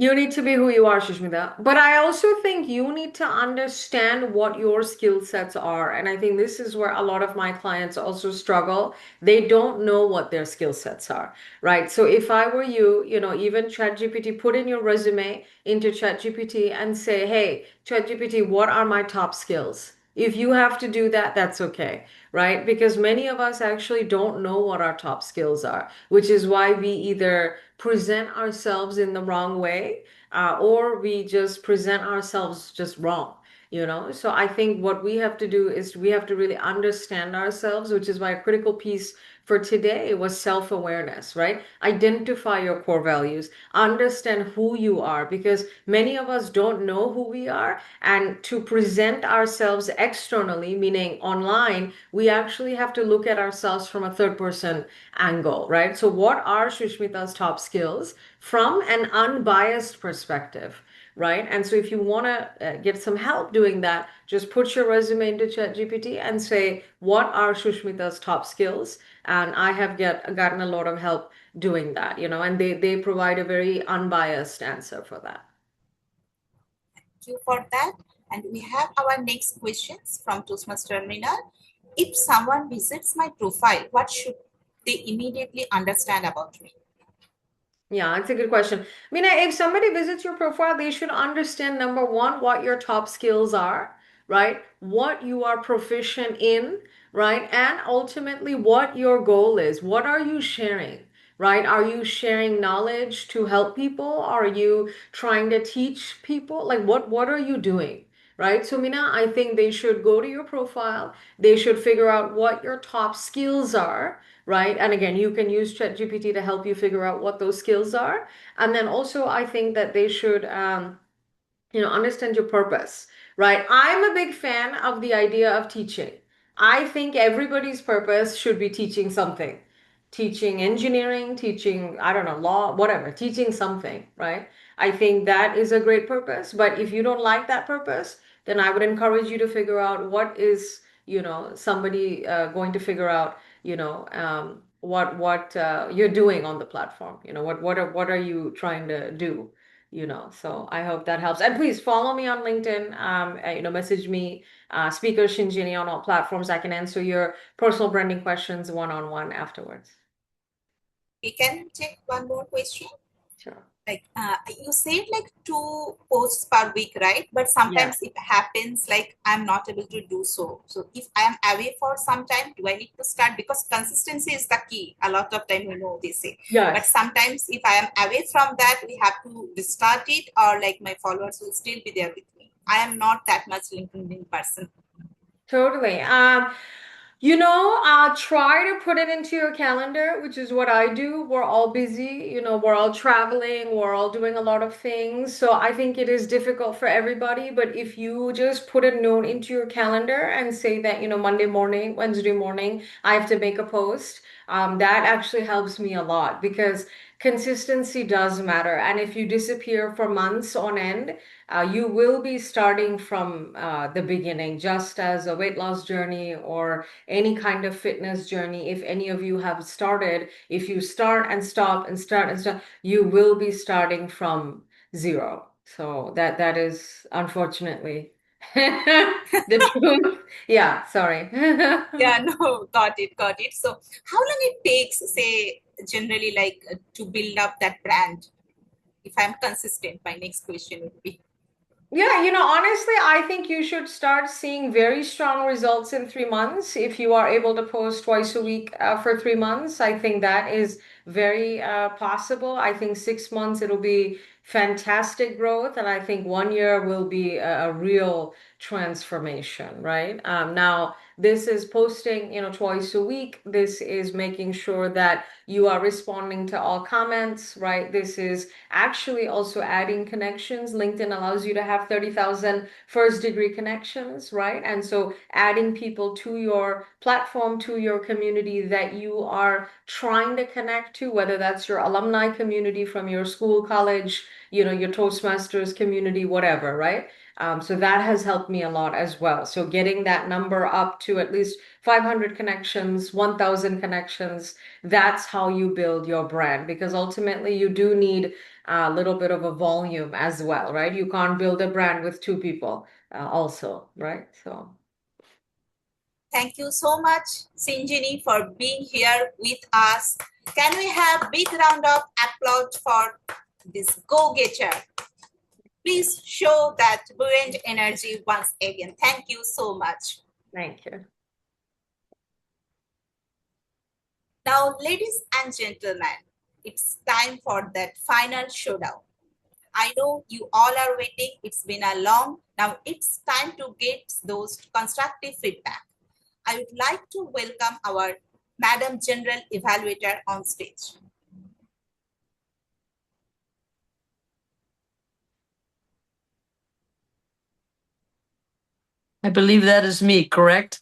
You need to be who you are, Shishmita. But I also think you need to understand what your skill sets are. And I think this is where a lot of my clients also struggle. They don't know what their skill sets are, right? So if I were you, even ChatGPT, put in your resume into ChatGPT and say, hey, ChatGPT, what are my top skills? If you have to do that, that's okay, right? Because many of us actually don't know what our top skills are, which is why we either present ourselves in the wrong way, or we just present ourselves just wrong. So I think what we have to do is we have to really understand ourselves, which is why a critical piece for today was self-awareness, right? Identify your core values, understand who you are, because many of us don't know who we are. And to present ourselves externally, meaning online, we actually have to look at ourselves from a third person angle, right? So what are Shushmita's top skills from an unbiased perspective? Right. And so if you want to get some help doing that, just put your resume into ChatGPT and say, what are Shushmita's top skills? And I have gotten a lot of help doing that, and they provide a very unbiased answer for that. Thank you for that. And we have our next questions from Toastmaster Terminal. If someone visits my profile, what should they immediately understand about me? Yeah, it's a good question. Meena, if somebody visits your profile, they should understand, number one, what your top skills are, right? What you are proficient in, right? And ultimately, what your goal is. What are you sharing, right? Are you sharing knowledge to help people? Are you trying to teach people? Like, what are you doing? Right? So, Meena, I think they should go to your profile. They should figure out what your top skills are, right? And again, you can use ChatGPT to help you figure out what those skills are. And then also, I think that they should, understand your purpose, right? I'm a big fan of the idea of teaching. I think everybody's purpose should be teaching something. teaching engineering, teaching, I don't know, law, whatever, teaching something, right? I think that is a great purpose. But if you don't like that purpose, then I would encourage you to figure out what is, somebody going to figure out, what you're doing on the platform. What are you trying to do? So I hope that helps. And please follow me on LinkedIn. Message me, Speaker Shinjini on all platforms. I can answer your personal branding questions one-on-one afterwards. We can take one more question. Sure. Like you said, like 2 posts per week, right? But sometimes it happens like I'm not able to do so. So if I am away for some time, do I need to start? Because consistency is the key. A lot of time they say. Yes. But sometimes if I am away from that, we have to restart it, or like my followers will still be there with me. I am not that much LinkedIn person. Totally. Try to put it into your calendar, which is what I do. We're all busy, we're all traveling, we're all doing a lot of things. So I think it is difficult for everybody. But if you just put a note into your calendar and say that, Monday morning, Wednesday morning, I have to make a post, that actually helps me a lot because consistency does matter. And if you disappear for months on end, you will be starting from the beginning, just as a weight loss journey or any kind of fitness journey. If any of you have started, if you start and stop and start and stop, you will be starting from zero. So that is unfortunately the truth. Yeah, sorry. Yeah, no, got it. So how long it takes, say, generally, like to build up that brand? If I'm consistent, my next question would be. Yeah, honestly, I think you should start seeing very strong results in 3 months. If you are able to post twice a week for 3 months, I think that is very possible. I think 6 months it'll be fantastic growth, and I think 1 year will be a real transformation, right? Now, this is posting, twice a week. This is making sure that you are responding to all comments, right? This is actually also adding connections. LinkedIn allows you to have 30,000 first degree connections, right? And so adding people to your platform, to your community that you are trying to connect to, whether that's your alumni community from your school, college, your Toastmasters community, whatever, right? So that has helped me a lot as well. So getting that number up to at least 500 connections, 1,000 connections, that's how you build your brand, because ultimately you do need a little bit of a volume as well, right? You can't build a brand with 2 people also, right? So Thank you so much, Sinjini, for being here with us. Can we have big round of applause for this go-getter? Please show that buoyant energy once again. Thank you so much. Thank you. Now, ladies and gentlemen, it's time for that final showdown. I know you all are waiting. It's been a long. Now it's time to get those constructive feedback. I would like to welcome our Madam General Evaluator on stage. I believe that is me, correct?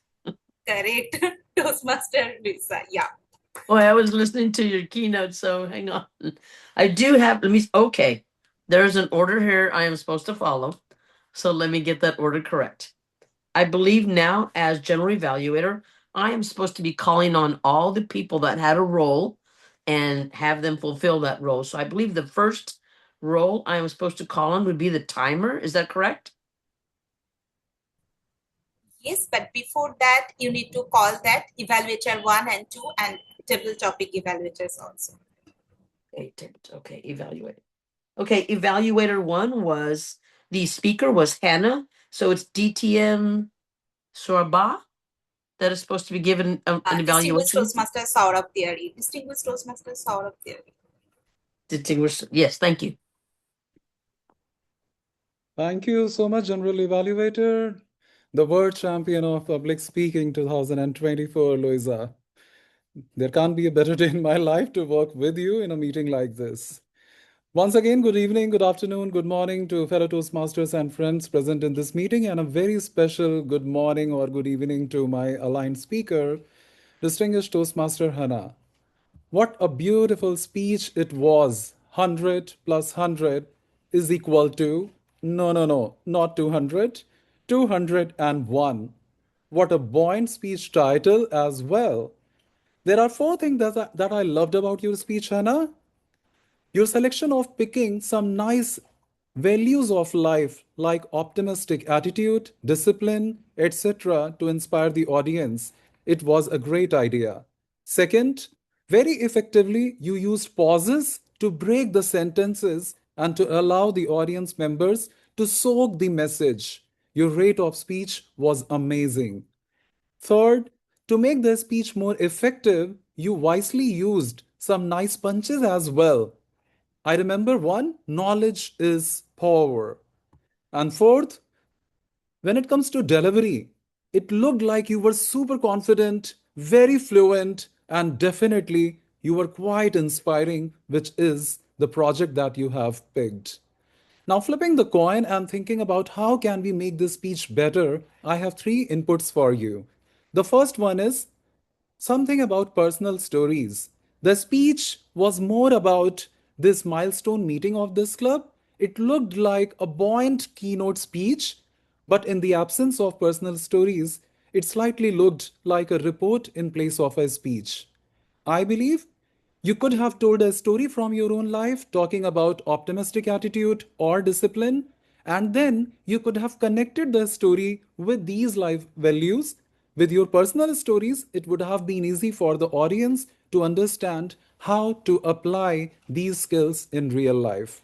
Correct. Toastmaster Lisa, yeah. Boy, I was listening to your keynote, so hang on. I do have, okay. There's an order here I am supposed to follow. So let me get that order correct. I believe now, as general evaluator, I am supposed to be calling on all the people that had a role and have them fulfill that role. So I believe the first role I am supposed to call on would be the timer. Is that correct? Yes, but before that, you need to call that evaluator 1 and 2 and table topic evaluators also. Okay, evaluator. Okay, evaluator 1 was, the speaker was Hannah. So it's DTM Sorba that is supposed to be given an Distinguished evaluation. Toastmaster Saurabh Theory. Distinguished Toastmaster Saurabh Theory. Distinguished, yes, thank you. Thank you so much, General Evaluator, the World Champion of Public Speaking 2024, Louisa. There can't be a better day in my life to work with you in a meeting like this. Once again, good evening, good afternoon, good morning to fellow Toastmasters and friends present in this meeting, and a very special good morning or good evening to my aligned speaker, distinguished Toastmaster Hannah. What a beautiful speech it was. 100 plus 100 is equal to, no, not 200, 201. What a buoyant speech title as well. There are four things that I loved about your speech, Hannah. Your selection of picking some nice values of life like optimistic attitude, discipline, etc. to inspire the audience. It was a great idea. Second, very effectively, you used pauses to break the sentences and to allow the audience members to soak the message. Your rate of speech was amazing. Third, to make the speech more effective, you wisely used some nice punches as well. I remember one, knowledge is power. And fourth, when it comes to delivery, it looked like you were super confident, very fluent, and definitely you were quite inspiring, which is the project that you have picked. Now, flipping the coin and thinking about how can we make this speech better, I have three inputs for you. The first one is something about personal stories. The speech was more about this milestone meeting of this club. It looked like a buoyant keynote speech, but in the absence of personal stories, it slightly looked like a report in place of a speech. I believe you could have told a story from your own life talking about optimistic attitude or discipline, and then you could have connected the story with these life values. With your personal stories, it would have been easy for the audience to understand how to apply these skills in real life.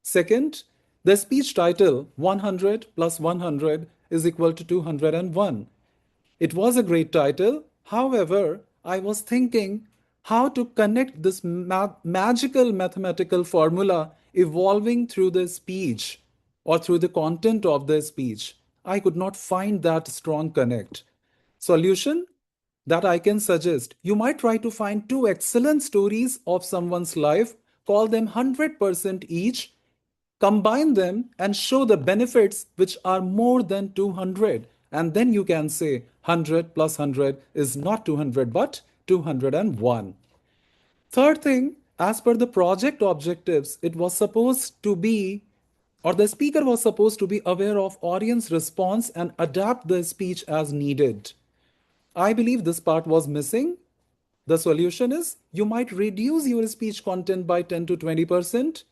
Second, the speech title 100 plus 100 is equal to 201. It was a great title. However, I was thinking how to connect this magical mathematical formula evolving through the speech or through the content of the speech. I could not find that strong connect. Solution that I can suggest, you might try to find two excellent stories of someone's life, call them 100% each, combine them and show the benefits which are more than 200, and then you can say 100 plus 100 is not 200 but 201. Third thing, as per the project objectives, it was supposed to be, or the speaker was supposed to be aware of audience response and adapt the speech as needed. I believe this part was missing. The solution is you might reduce your speech content by 10 to 20%.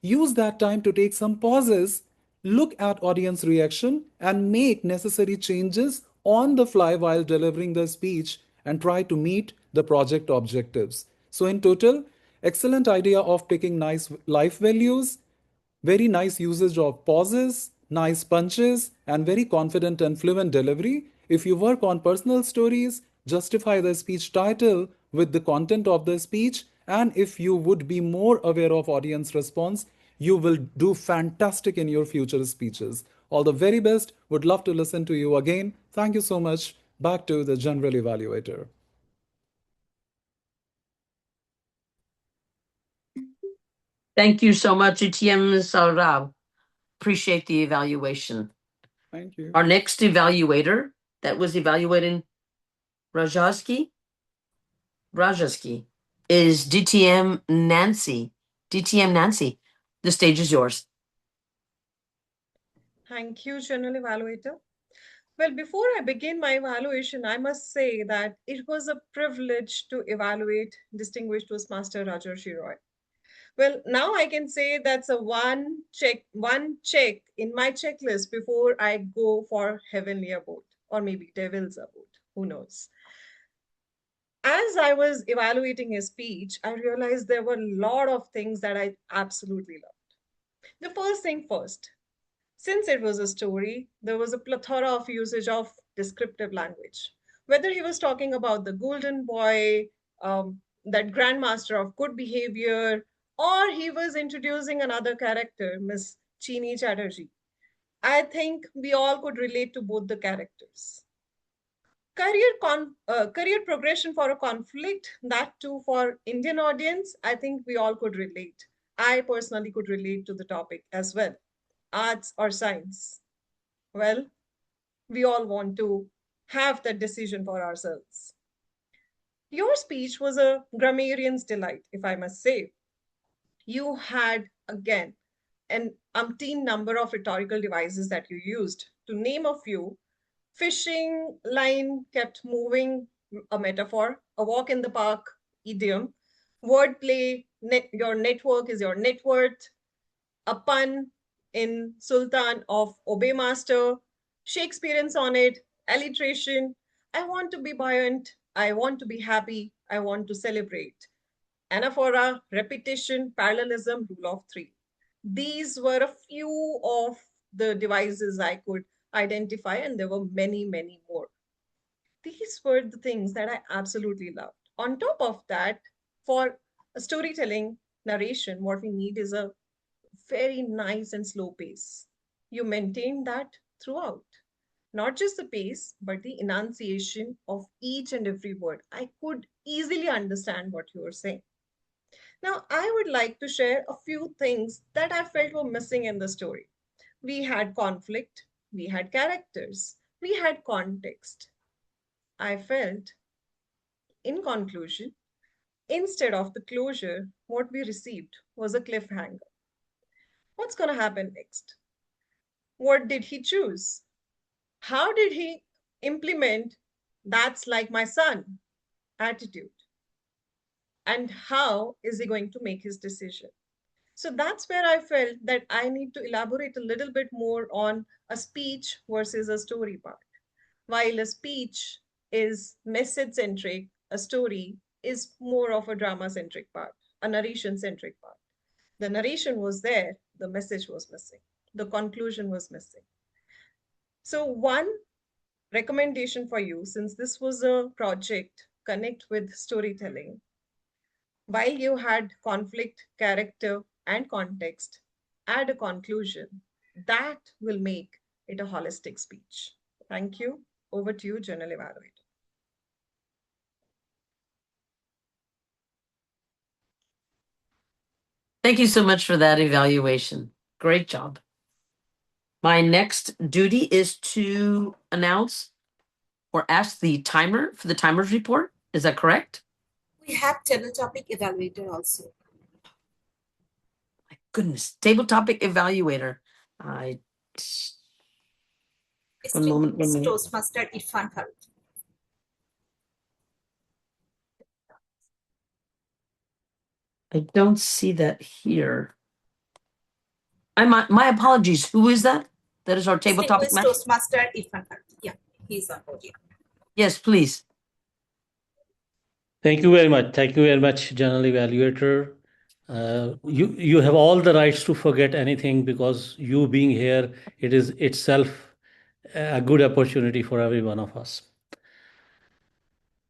Use that time to take some pauses, look at audience reaction, and make necessary changes on the fly while delivering the speech and try to meet the project objectives. So, in total, excellent idea of picking nice life values, very nice usage of pauses, nice punches, and very confident and fluent delivery. If you work on personal stories, justify the speech title with the content of the speech, and if you would be more aware of audience response, you will do fantastic in your future speeches. All the very best. Would love to listen to you again. Thank you so much. Back to the general evaluator. Thank you so much, UTM Saurabh. Appreciate the evaluation. Thank you. Our next evaluator that was evaluating Rajasky is DTM Nancy. DTM Nancy, the stage is yours. Thank you, General Evaluator. Well, before I begin my evaluation, I must say that it was a privilege to evaluate distinguished Toastmaster Rajarshi Roy. Well, now I can say that's a one check in my checklist before I go for heavenly abode or maybe devil's abode. Who knows? As I was evaluating his speech, I realized there were a lot of things that I absolutely loved. The first thing first, since it was a story, there was a plethora of usage of descriptive language. Whether he was talking about the golden boy, that grandmaster of good behavior, or he was introducing another character, Miss Chini Chatterjee, I think we all could relate to both the characters. Career progression for a conflict, that too for Indian audience, I think we all could relate. I personally could relate to the topic as well. Arts or science? Well, we all want to have that decision for ourselves. Your speech was a grammarian's delight, if I must say. You had, again, an umpteen number of rhetorical devices that you used. To name a few, fishing line kept moving, a metaphor, a walk in the park, idiom, wordplay, your network is your net worth, a pun in Sultan of Obey Master, Shakespearean sonnet, alliteration, I want to be buoyant, I want to be happy, I want to celebrate, anaphora, repetition, parallelism, rule of three. These were a few of the devices I could identify, and there were many, many more. These were the things that I absolutely loved. On top of that, for a storytelling narration, what we need is a very nice and slow pace. You maintain that throughout. Not just the pace, but the enunciation of each and every word. I could easily understand what you were saying. Now, I would like to share a few things that I felt were missing in the story. We had conflict, we had characters, we had context. I felt, in conclusion, instead of the closure, what we received was a cliffhanger. What's going to happen next? What did he choose? How did he implement "that's like my son" attitude? And how is he going to make his decision? So that's where I felt that I need to elaborate a little bit more on a speech versus a story part. While a speech is message centric, a story is more of a drama centric part, a narration centric part. The narration was there, the message was missing, the conclusion was missing. So, one recommendation for you, since this was a project, connect with storytelling. While you had conflict, character, and context, add a conclusion. That will make it a holistic speech. Thank you. Over to you, Journal Evaluator. Thank you so much for that evaluation. Great job. My next duty is to announce or ask the timer for the timer's report. Is that correct? We have table topic evaluator also. My goodness, table topic evaluator. One moment. Toastmaster Irfan Farooq. I don't see that here. My apologies. Who is that? That is our table topic master. Toastmaster Irfan Farooq. Yeah, he's on board. Yes, please. Thank you very much. Thank you very much, General Evaluator. You have all the rights to forget anything, because you being here, it is itself a good opportunity for every one of us.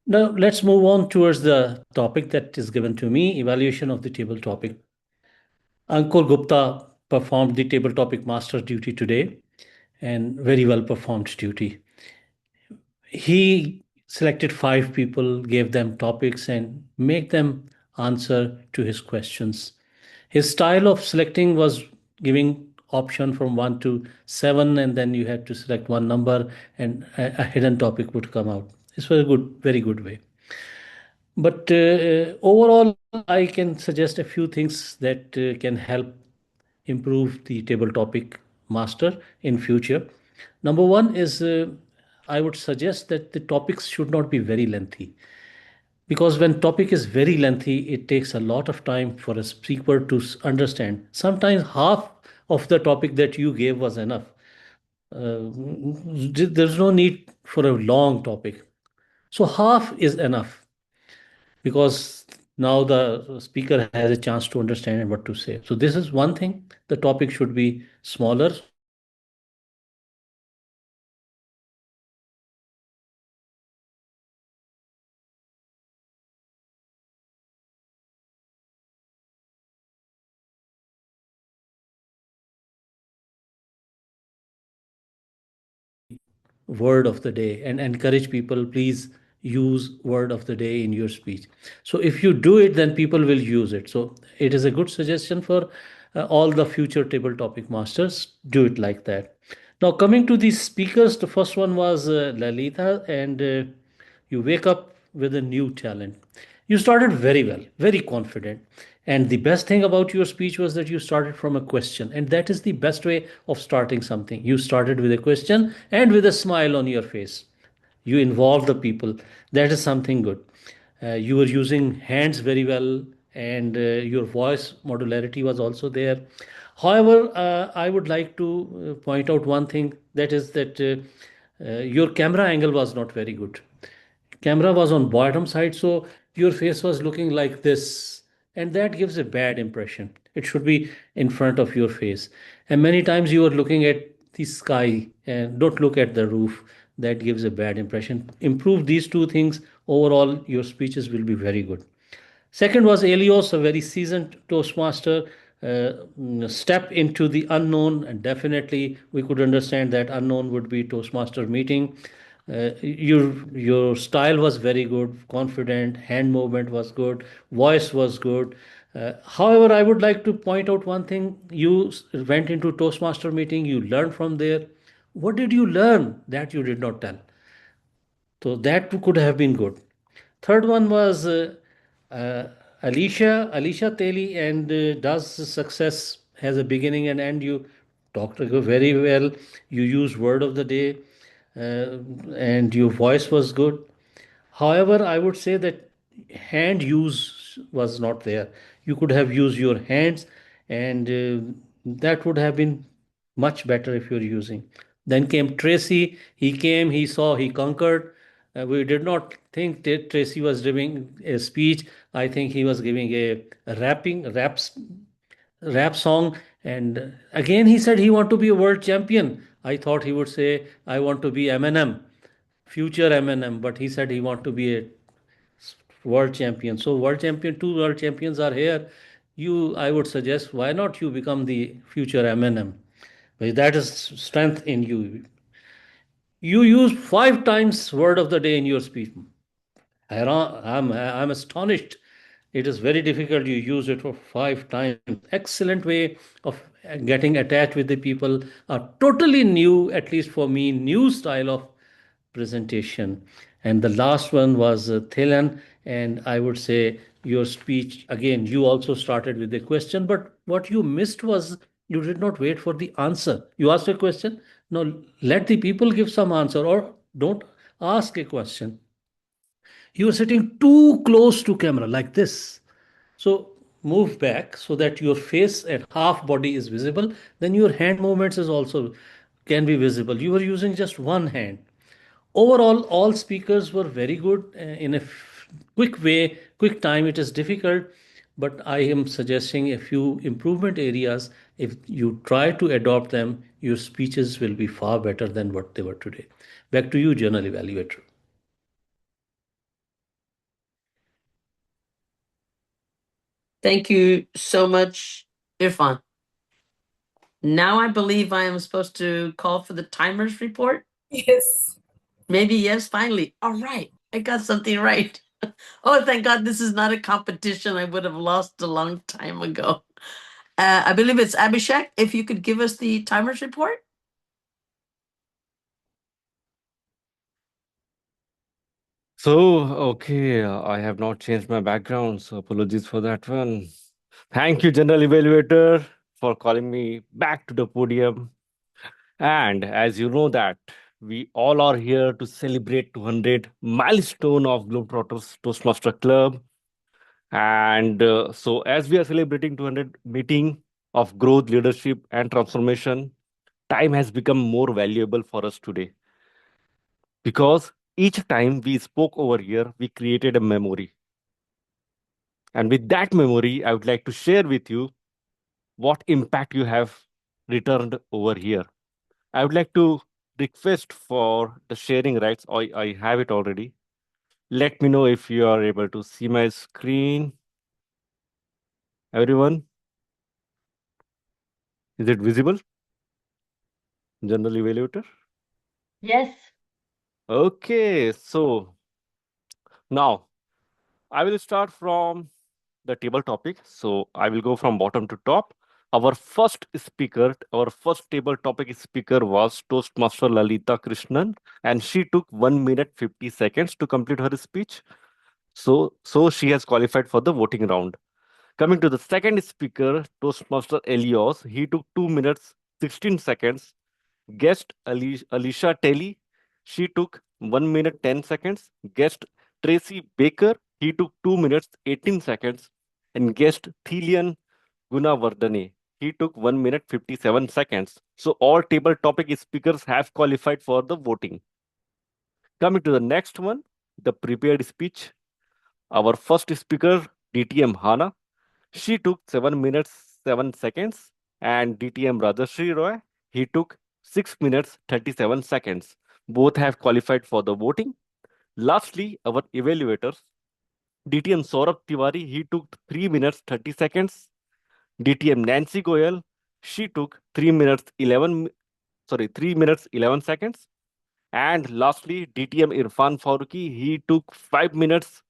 Now, let's move on towards the topic that is given to me, evaluation of the table topic. Ankur Gupta performed the table topic master duty today, and very well performed duty. He selected 5 people, gave them topics, and make them answer to his questions. His style of selecting was giving option from 1 to 7, and then you had to select one number, and a hidden topic would come out. This was a good, very good way. But overall, I can suggest a few things that can help improve the table topic master in future. Number one is I would suggest that the topics should not be very lengthy, because when topic is very lengthy, it takes a lot of time for a speaker to understand. Sometimes half of the topic that you gave was enough. There's no need for a long topic. So half is enough, because now the speaker has a chance to understand what to say. So this is one thing. The topic should be smaller, so that the speaker can understand what to say. Number two, word of the day, and encourage people, please use word of the day in your speech. So if you do it, then people will use it. So it is a good suggestion for all the future table topic masters. Do it like that. Now, coming to the speakers, the first one was Lalita, and you wake up with a new talent. You started very well, very confident. And the best thing about your speech was that you started from a question. And that is the best way of starting something. You started with a question and with a smile on your face. You involve the people. That is something good. You were using hands very well, and your voice modularity was also there. However, I would like to point out one thing, that is that your camera angle was not very good. Camera was on bottom side, so your face was looking like this, and that gives a bad impression. It should be in front of your face. And many times you are looking at the sky and don't look at the roof. That gives a bad impression. Improve these two things, overall your speeches will be very good. Second was Elios, a very seasoned Toastmaster. Step into the unknown, and definitely we could understand that unknown would be Toastmaster meeting. Your style was very good, confident, hand movement was good, voice was good. However, I would like to point out one thing. You went into Toastmaster meeting, you learned from there. What did you learn that you did not tell? So that could have been good. Third one was uh, Alicia Teli, and does success has a beginning and end. You talked very well. You used word of the day, and your voice was good. However, I would say that hand use was not there. You could have used your hands, and that would have been much better if you're using. Then came Tracy. He came, he saw, he conquered. We did not think that Tracy was giving a speech. I think he was giving a rap song. And again, he said he want to be a world champion. I thought he would say, I want to be Eminem, future Eminem, but he said he want to be a world champion. So world champion, two world champions are here. I would suggest, why not you become the future Eminem? That is strength in you. You use 5 times word of the day in your speech. I'm astonished. It is very difficult. You use it for 5 times. Excellent way of getting attached with the people. A totally new, at least for me, new style of presentation. And the last one was Thilan. And I would say your speech, again, you also started with a question, but what you missed was you did not wait for the answer. You asked a question. No, let the people give some answer, or don't ask a question. You are sitting too close to camera like this. So move back so that your face and half body is visible. Then your hand movements is also can be visible. You were using just one hand. Overall, all speakers were very good in a quick way, quick time. It is difficult, but I am suggesting a few improvement areas. If you try to adopt them, your speeches will be far better than what they were today. Back to you, Journal Evaluator. Thank you so much, Irfan. Now I believe I am supposed to call for the timers report. Yes. Maybe yes, finally. All right, I got something right. Oh, thank God this is not a competition. I would have lost a long time ago. I believe it's Abhishek. If you could give us the timers report. So, okay, I have not changed my background, so apologies for that one. Thank you, General Evaluator, for calling me back to the podium. And as you know that we all are here to celebrate 200 milestone of Globetrotters Toastmaster Club. And so as we are celebrating 200 meeting of growth, leadership, and transformation, time has become more valuable for us today. Because each time we spoke over here, we created a memory. And with that memory, I would like to share with you what impact you have returned over here. I would like to request for the sharing rights. I have it already. Let me know if you are able to see my screen. Everyone? Is it visible? General Evaluator? Yes. Okay, so now I will start from the table topic. So I will go from bottom to top. Our first table topic speaker was Toastmaster Lalita Krishnan, and she took 1 minute 50 seconds to complete her speech. So she has qualified for the voting round. Coming to the second speaker, Toastmaster Elios, he took 2 minutes 16 seconds. Guest Alicia Telly, she took 1 minute 10 seconds. Guest Tracy Baker, he took 2 minutes 18 seconds. And guest Thilian Gunawardane, he took 1 minute 57 seconds. So all table topic speakers have qualified for the voting. Coming to the next one, the prepared speech. Our first speaker, DTM Hana, she took 7 minutes 7 seconds. And DTM Rajashri Roy, he took 6 minutes 37 seconds. Both have qualified for the voting. Lastly, our evaluators, DTM Saurabh Tiwari, he took 3 minutes 30 seconds. DTM Nancy Goyal, she took 3 minutes 11 seconds. And lastly, DTM Irfan Faruqi, he took 5 minutes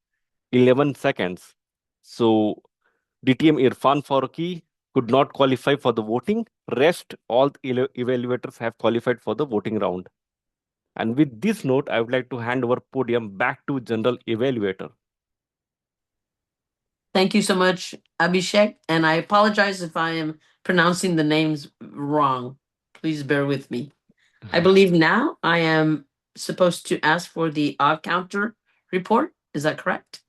11 seconds. So DTM Irfan Faruqi could not qualify for the voting. Rest, all the evaluators have qualified for the voting round. And with this note, I would like to hand over podium back to General Evaluator. Thank you so much, Abhishek. And I apologize if I am pronouncing the names wrong. Please bear with me. I believe now I am supposed to ask for the odd counter report. Is that correct?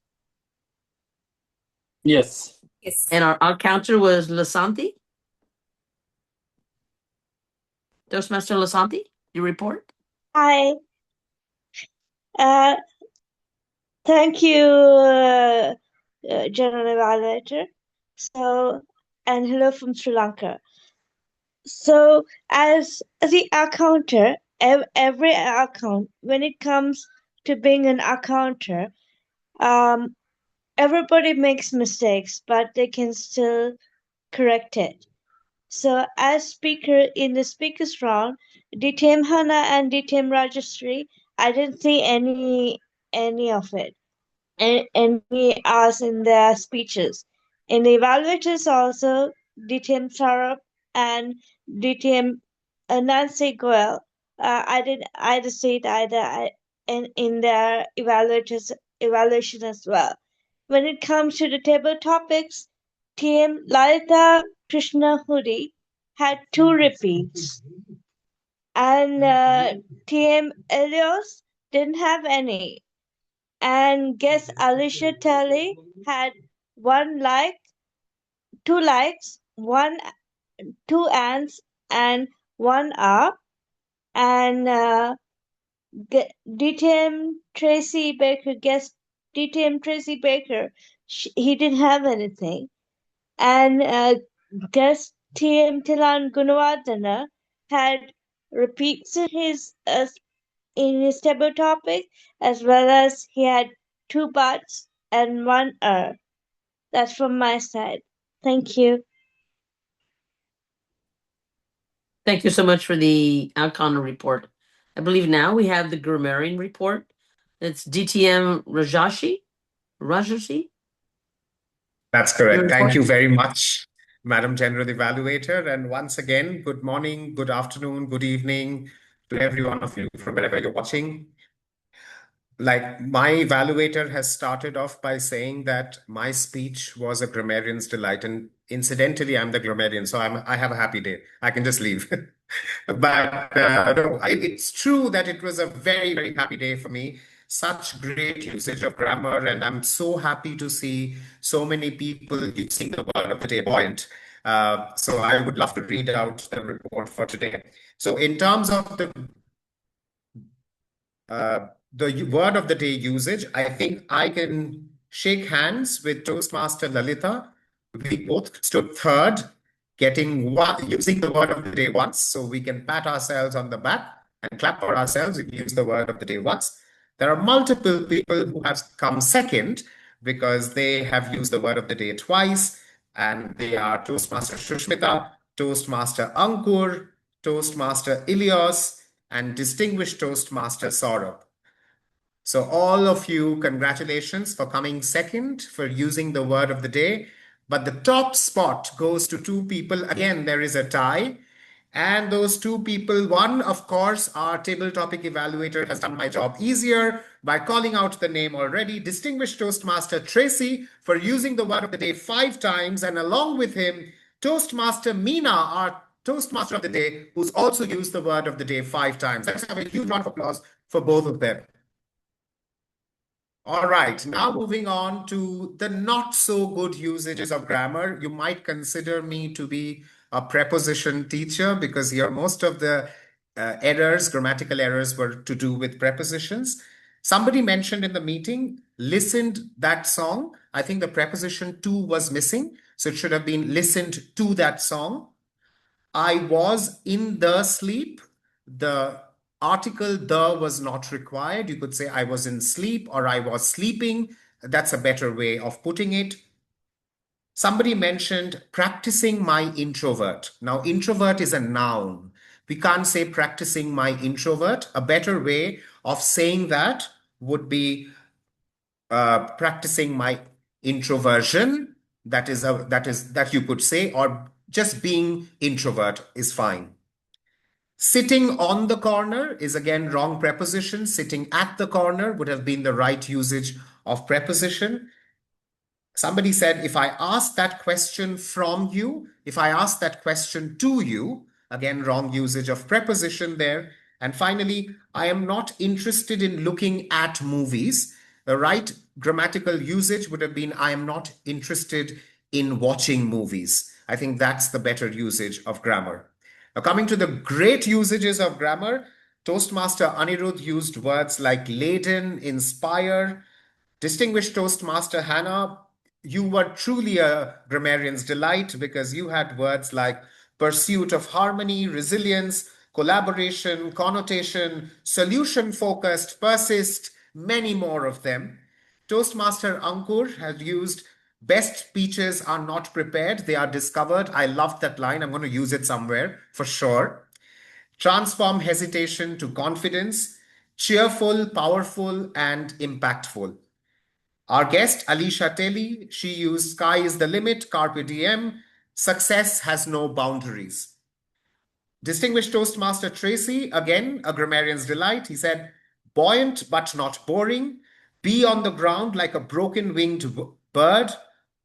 Yes. Yes. And our odd counter was Lasanti? Toastmaster Lasanti, your report? Hi. Thank you, General Evaluator. And hello from Sri Lanka. So, as the accounter, every account, when it comes to being an accounter, everybody makes mistakes, but they can still correct it. So, as speaker in the speakers round, DTM Hana and DTM Rajashri, I didn't see any of it, any us in their speeches. In the evaluators also, DTM Saurabh and DTM Nancy Goel, I didn't see it either in their evaluation as well. When it comes to the table topics, TM Lalita Krishna Hudi had 2 repeats, and TM Elios didn't have any. And guess Alicia Telly had 2 likes, 2 ands, and 1 up. And DTM Tracy Baker, guess DTM Tracy Baker, he didn't have anything. And guest TM Tilan Gunawardana had repeats in his table topic, as well as he had 2 buts and 1 That's from my side. Thank you. Thank you so much for the outcome report. I believe now we have the grammarian report. It's DTM Rajashi? That's correct. Thank you very much, Madam General Evaluator. And once again, good morning, good afternoon, good evening to every one of you from wherever you're watching. Like, my evaluator has started off by saying that my speech was a grammarian's delight. And incidentally, I'm the grammarian, so I have a happy day. I can just leave. But no, it's true that it was a very, very happy day for me. Such great usage of grammar, and I'm so happy to see so many people using the word of the day point. So I would love to read out the report for today. So in terms of the word of the day usage, I think I can shake hands with Toastmaster Lalita. We both stood third, using the word of the day once, so we can pat ourselves on the back and clap for ourselves if we use the word of the day once. There are multiple people who have come second because they have used the word of the day twice, and they are Toastmaster Shushmita, Toastmaster Ankur, Toastmaster Ilios, and Distinguished Toastmaster Saurabh. So all of you, congratulations for coming second, for using the word of the day. But the top spot goes to 2 people. Again, there is a tie. And those two people, one, of course, our table topic evaluator has done my job easier by calling out the name already. Distinguished Toastmaster Tracy for using the word of the day 5 times, and along with him, Toastmaster Meena, our Toastmaster of the day, who's also used the word of the day 5 times. Let's have a huge round of applause for both of them. All right, now moving on to the not so good usages of grammar. You might consider me to be a preposition teacher because here most of the errors, grammatical errors, were to do with prepositions. Somebody mentioned in the meeting, listened that song. I think the preposition to was missing. So it should have been listened to that song. I was in the sleep. The article the was not required. You could say I was in sleep or I was sleeping. That's a better way of putting it. Somebody mentioned practicing my introvert. Now, introvert is a noun. We can't say practicing my introvert. A better way of saying that would be practicing my introversion. That you could say, or just being introvert is fine. Sitting on the corner is again wrong preposition. Sitting at the corner would have been the right usage of preposition. Somebody said, if I ask that question from you, if I ask that question to you, again, wrong usage of preposition there. And finally, I am not interested in looking at movies. The right grammatical usage would have been, I am not interested in watching movies. I think that's the better usage of grammar. Now, coming to the great usages of grammar, Toastmaster Anirudh used words like laden, inspire. Distinguished Toastmaster Hannah, you were truly a grammarian's delight because you had words like pursuit of harmony, resilience, collaboration, connotation, solution focused, persist, many more of them. Toastmaster Ankur has used best speeches are not prepared, they are discovered. I loved that line. I'm going to use it somewhere for sure. Transform hesitation to confidence, cheerful, powerful, and impactful. Our guest, Alicia Telly, she used sky is the limit, carpe diem, success has no boundaries. Distinguished Toastmaster Tracy, again, a grammarian's delight. He said, buoyant but not boring, be on the ground like a broken winged bird,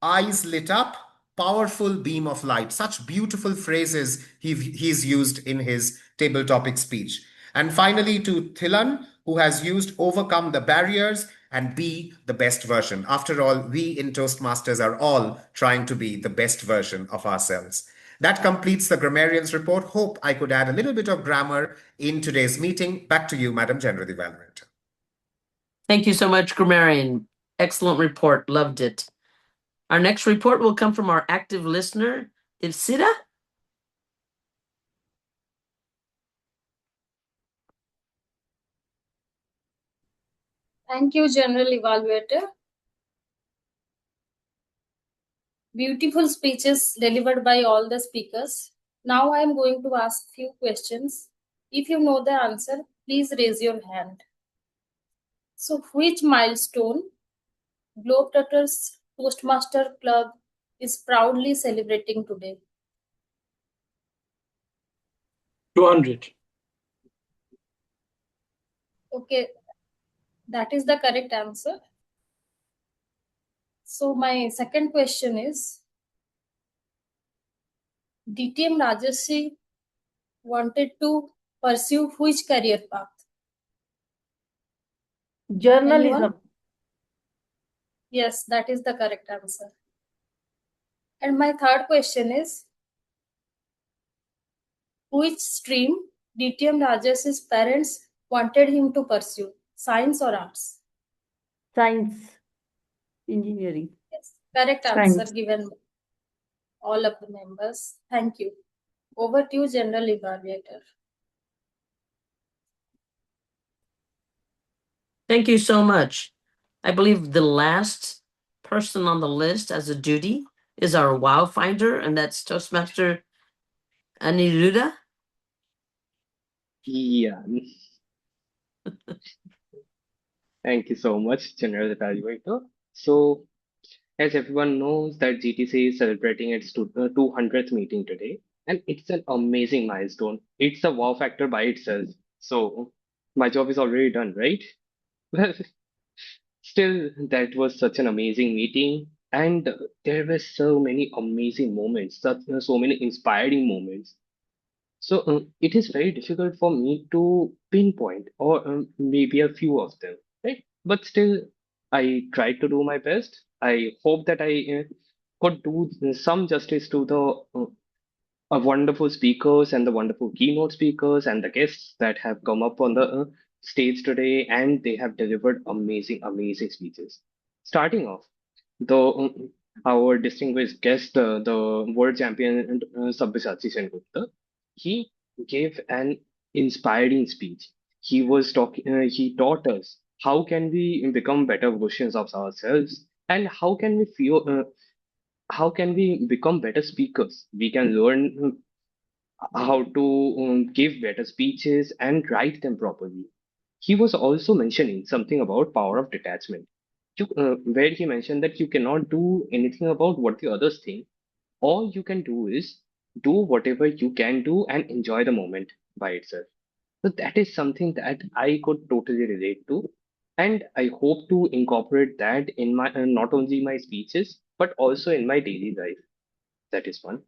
eyes lit up, powerful beam of light. Such beautiful phrases he's used in his table topic speech. And finally, to Thilan, who has used overcome the barriers and be the best version. After all, we in Toastmasters are all trying to be the best version of ourselves. That completes the grammarian's report. Hope I could add a little bit of grammar in today's meeting. Back to you, Madam General Evaluator. Thank you so much, grammarian. Excellent report. Loved it. Our next report will come from our active listener, Ipsida. Thank you, General Evaluator. Beautiful speeches delivered by all the speakers. Now I am going to ask few questions. If you know the answer, please raise your hand. So, which milestone Globetrotters Toastmaster Club is proudly celebrating today? 200. Okay, that is the correct answer. So my second question is, DTM Rajashi wanted to pursue which career path? Journalism. Anyone? Yes, that is the correct answer. And my third question is, which stream DTM Rajashi's parents wanted him to pursue, science or arts? Science. Engineering. Yes, correct Science. answer given by all of the members. Thank you. Over to you, General Evaluator. Thank you so much. I believe the last person on the list as a duty is our wow finder, and that's Toastmaster Aniruddha. Yeah. Thank you so much, General Evaluator. So, as everyone knows that GTC is celebrating its 200th meeting today. And it's an amazing milestone. It's a wow factor by itself. So my job is already done, right? Well, still, that was such an amazing meeting, and there were so many amazing moments, so many inspiring moments. So it is very difficult for me to pinpoint, or maybe a few of them, right? But still, I tried to do my best. I hope that I could do some justice to the wonderful speakers and the wonderful keynote speakers and the guests that have come up on the stage today, and they have delivered amazing, amazing speeches. Starting off, the our distinguished guest, the world champion Sabyasachi Sengupta, he gave an inspiring speech. He was talking. He taught us how can we become better versions of ourselves, and how can we become better speakers. We can learn how to give better speeches and write them properly. He was also mentioning something about power of detachment, where he mentioned that you cannot do anything about what the others think. All you can do is do whatever you can do and enjoy the moment by itself. So that is something that I could totally relate to, and I hope to incorporate that in my not only my speeches but also in my daily life. That is one.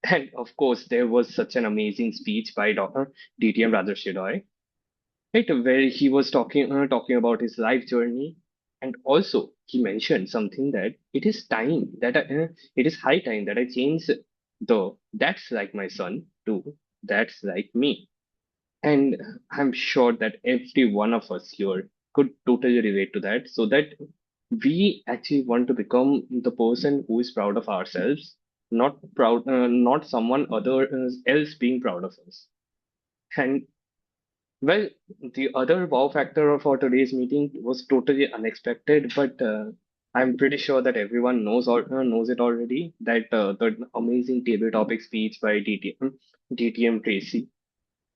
And of course, there was such an amazing speech by Dr. DTM Rajarshi, right, where he was talking about his life journey, and also he mentioned something that it is high time that I change the "that's like my son" to "that's like me." And I'm sure that every one of us here could totally relate to that, so that we actually want to become the person who is proud of ourselves, not someone other else being proud of us. And well, the other wow factor for today's meeting was totally unexpected, but I'm pretty sure that everyone knows it already. That the amazing table topic speech by DTM Tracy.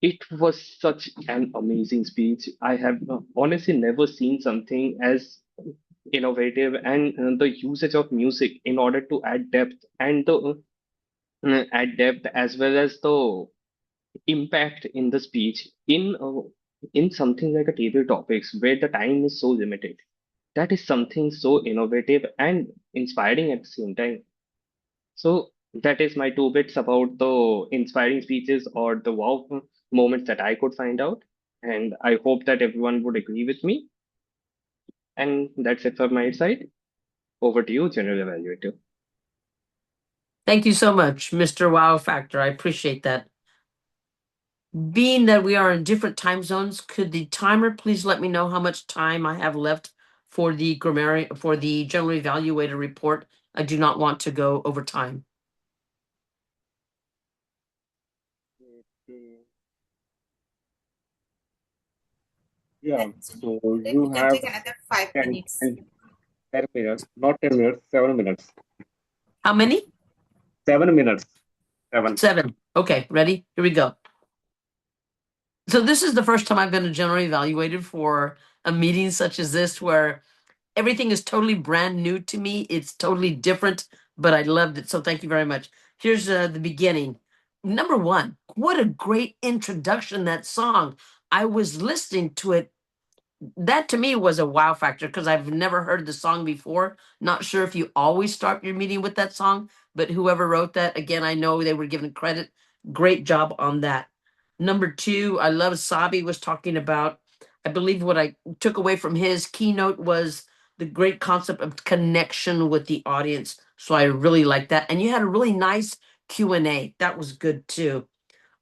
It was such an amazing speech. I have honestly never seen something as innovative, and the usage of music in order to add depth as well as the impact in the speech in something like a table topics where the time is so limited. That is something so innovative and inspiring at the same time. So that is my two bits about the inspiring speeches or the wow moments that I could find out. And I hope that everyone would agree with me. And that's it from my side. Over to you, General Evaluator. Thank you so much, Mr. Wow Factor. I appreciate that. Being that we are in different time zones, could the timer please let me know how much time I have left for the general evaluator report? I do not want to go over time. Yeah, so you can have take another 5 10, minutes. 10 minutes, not 10 minutes, 7 minutes. How many? 7 minutes. 7. 7. Okay, ready? Here we go. So this is the first time I've been a general evaluator for a meeting such as this, where everything is totally brand new to me. It's totally different, but I loved it. So thank you very much. Here's the beginning. Number one, what a great introduction, that song. I was listening to it. That to me was a wow factor because I've never heard the song before. Not sure if you always start your meeting with that song, but whoever wrote that, again, I know they were given credit. Great job on that. Number two, I love Sabi was talking about, I believe what I took away from his keynote was the great concept of connection with the audience. So I really like that. And you had a really nice Q&A. That was good too.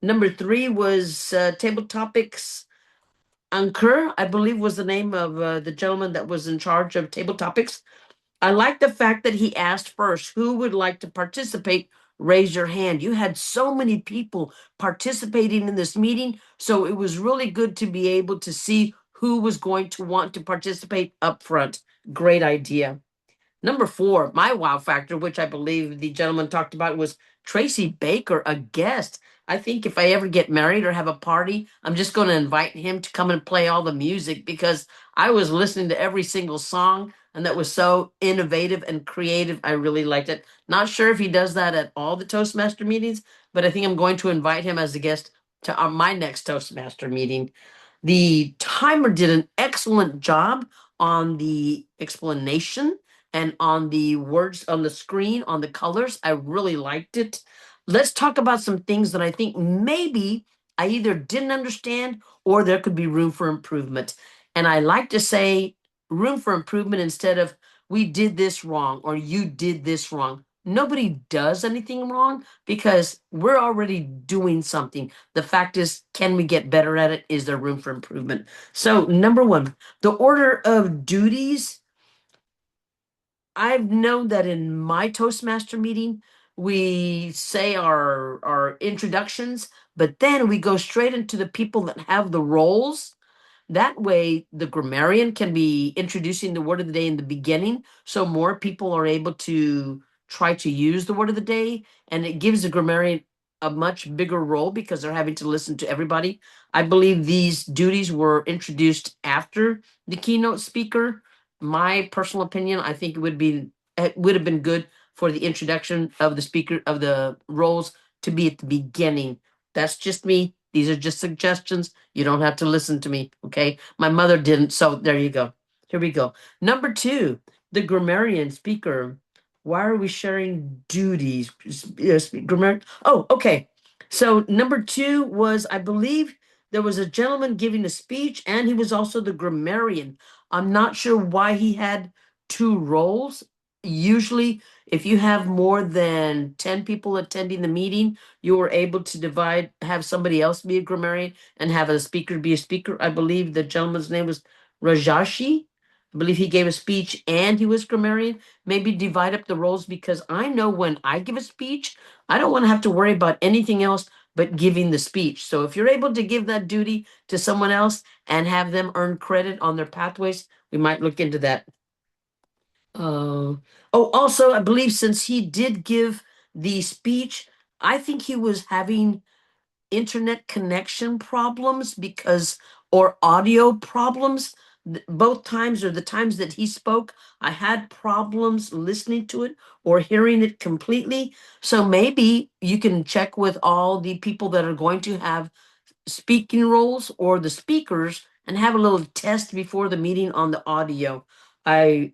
Number three was table topics. Ankur, I believe was the name of the gentleman that was in charge of table topics. I like the fact that he asked first, who would like to participate? Raise your hand. You had so many people participating in this meeting, so it was really good to be able to see who was going to want to participate up front. Great idea. Number four, my wow factor, which I believe the gentleman talked about, was Tracy Baker, a guest. I think if I ever get married or have a party, I'm just going to invite him to come and play all the music because I was listening to every single song and that was so innovative and creative. I really liked it. Not sure if he does that at all the Toastmaster meetings, but I think I'm going to invite him as a guest to my next Toastmaster meeting. The timer did an excellent job on the explanation and on the words on the screen, on the colors. I really liked it. Let's talk about some things that I think maybe I either didn't understand or there could be room for improvement. And I like to say room for improvement instead of we did this wrong or you did this wrong. Nobody does anything wrong because we're already doing something. The fact is, can we get better at it? Is there room for improvement? So, number one, the order of duties. I've known that in my Toastmaster meeting, we say our introductions, but then we go straight into the people that have the roles. That way, the grammarian can be introducing the word of the day in the beginning, so more people are able to try to use the word of the day, and it gives the grammarian a much bigger role because they're having to listen to everybody. I believe these duties were introduced after the keynote speaker. My personal opinion, I think it would have been good for the introduction of the speaker of the roles to be at the beginning. That's just me. These are just suggestions. You don't have to listen to me, okay? My mother didn't, so there you go. Here we go. Number two, the grammarian speaker. Why are we sharing duties? Yes, grammar. Oh, okay. So number two was, I believe there was a gentleman giving a speech, and he was also the grammarian. I'm not sure why he had two roles. Usually, if you have more than 10 people attending the meeting, you were able to have somebody else be a grammarian and have a speaker be a speaker. I believe the gentleman's name was Rajashi. I believe he gave a speech and he was grammarian. Maybe divide up the roles because I know when I give a speech, I don't want to have to worry about anything else but giving the speech. So if you're able to give that duty to someone else and have them earn credit on their pathways, we might look into that. Also, I believe since he did give the speech, I think he was having internet connection problems or audio problems. Both times or the times that he spoke, I had problems listening to it or hearing it completely. So maybe you can check with all the people that are going to have speaking roles or the speakers and have a little test before the meeting on the audio. I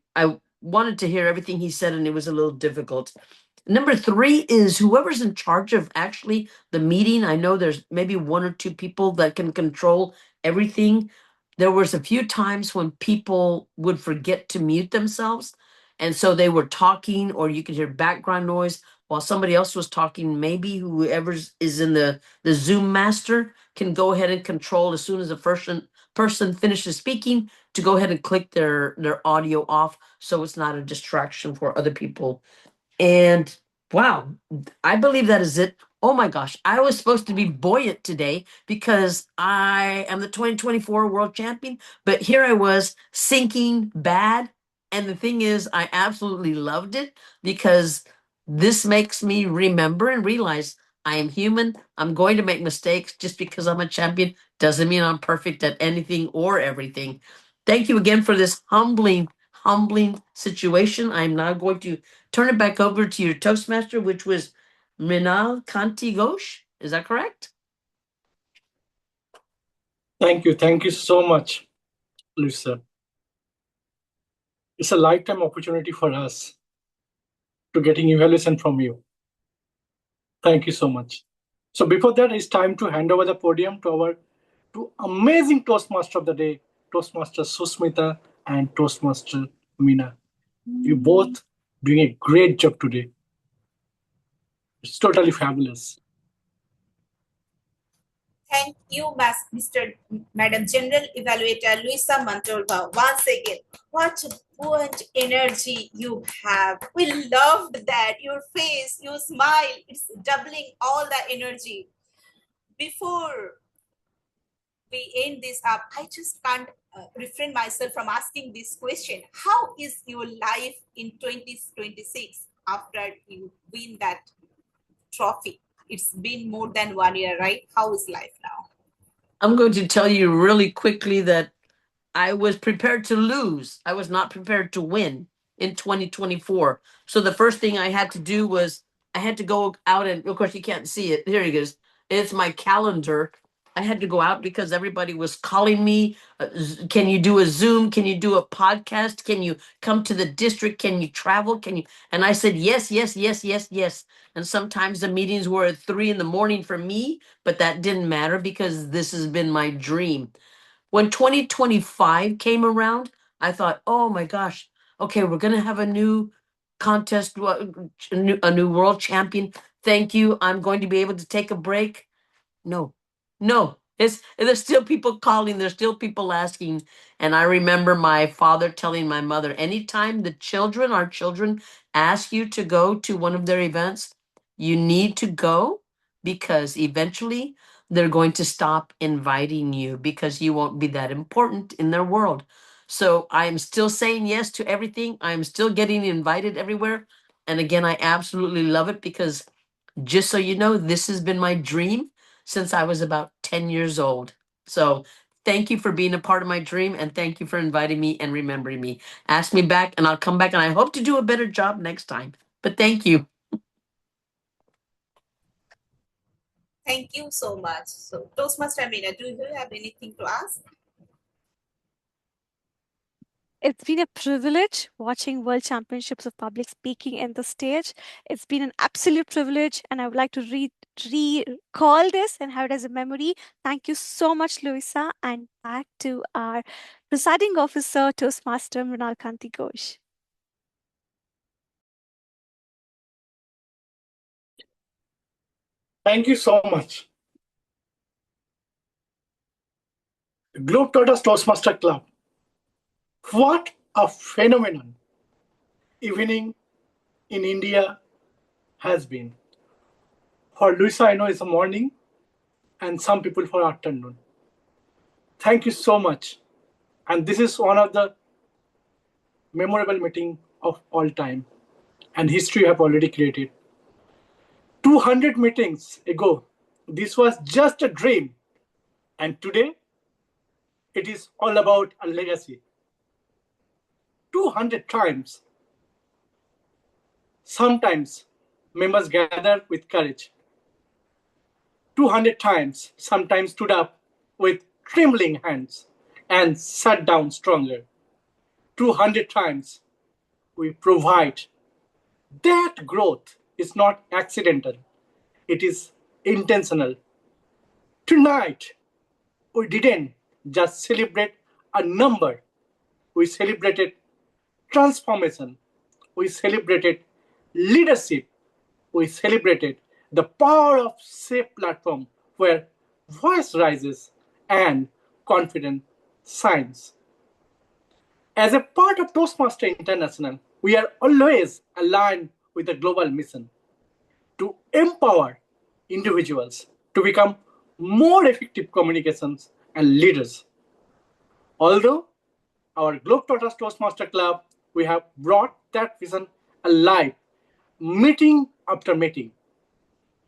wanted to hear everything he said and it was a little difficult. Number three is whoever's in charge of actually the meeting. I know there's maybe one or two people that can control everything. There was a few times when people would forget to mute themselves. And so they were talking or you could hear background noise while somebody else was talking. Maybe whoever is in the Zoom master can go ahead and control as soon as the person finishes speaking to go ahead and click their audio off so it's not a distraction for other people. And wow, I believe that is it. Oh my gosh, I was supposed to be buoyant today because I am the 2024 world champion, but here I was sinking bad. And the thing is, I absolutely loved it because this makes me remember and realize I am human. I'm going to make mistakes. Just because I'm a champion doesn't mean I'm perfect at anything or everything. Thank you again for this humbling situation. I'm now going to turn it back over to your Toastmaster, which was Mrinal Kanti Ghosh. Is that correct? Thank you. Thank you so much, LUSIA. It's a lifetime opportunity for us to getting evaluation from you. Thank you so much. So before that, it's time to hand over the podium to our two amazing Toastmaster of the day, Toastmaster Susmita and Toastmaster Meena. You both doing a great job today. It's totally fabulous. Thank you, Madam General Evaluator Luisa MONTALVO. Once again, what buoyant energy you have. We loved that. Your face, your smile, it's doubling all the energy. Before we end this up, I just can't refrain myself from asking this question. How is your life in 2026 after you win that trophy? It's been more than 1 year, right? How is life now? I'm going to tell you really quickly that I was prepared to lose. I was not prepared to win in 2024. So the first thing I had to do was I had to go out, and of course you can't see it. Here it is. It's my calendar. I had to go out because everybody was calling me. Can you do a Zoom? Can you do a podcast? Can you come to the district? Can you travel? Can you? And I said, yes, yes, yes, yes, yes. And sometimes the meetings were at 3 in the morning for me, but that didn't matter because this has been my dream. When 2025 came around, I thought, oh my gosh, okay, we're going to have a new contest, a new world champion. Thank you. I'm going to be able to take a break. No, no. There's still people calling. There's still people asking. And I remember my father telling my mother, anytime our children ask you to go to one of their events, you need to go because eventually they're going to stop inviting you because you won't be that important in their world. So I am still saying yes to everything. I am still getting invited everywhere. And again, I absolutely love it because just so you know, this has been my dream since I was about 10 years old. So thank you for being a part of my dream and thank you for inviting me and remembering me. Ask me back and I'll come back and I hope to do a better job next time. But thank you. Thank you so much. So, Toastmaster Mina, do you have anything to ask? It's been a privilege watching World Championships of Public Speaking in the stage. It's been an absolute privilege, and I would like to recall this and have it as a memory. Thank you so much, Luisa, and back to our presiding officer, Toastmaster Mrinal Kanti Ghosh. Thank you so much. Globetrotters Toastmaster Club. What a phenomenon evening in India has been. For Luisa, I know it's a morning, and some people for afternoon. Thank you so much. And this is one of the memorable meeting of all time, and history you have already created. 200 meetings ago, this was just a dream, and today it is all about a legacy. 200 times. Sometimes members gather with courage. 200 times, sometimes stood up with trembling hands and sat down stronger. 200 times, we provide. That growth is not accidental. It is intentional. Tonight, we didn't just celebrate a number. We celebrated transformation. We celebrated leadership. We celebrated the power of safe platform where voice rises and confidence shines. As a part of Toastmaster International, we are always aligned with the global mission to empower individuals to become more effective communicators and leaders. Although our Globetrotters Toastmaster Club, we have brought that vision alive, meeting after meeting,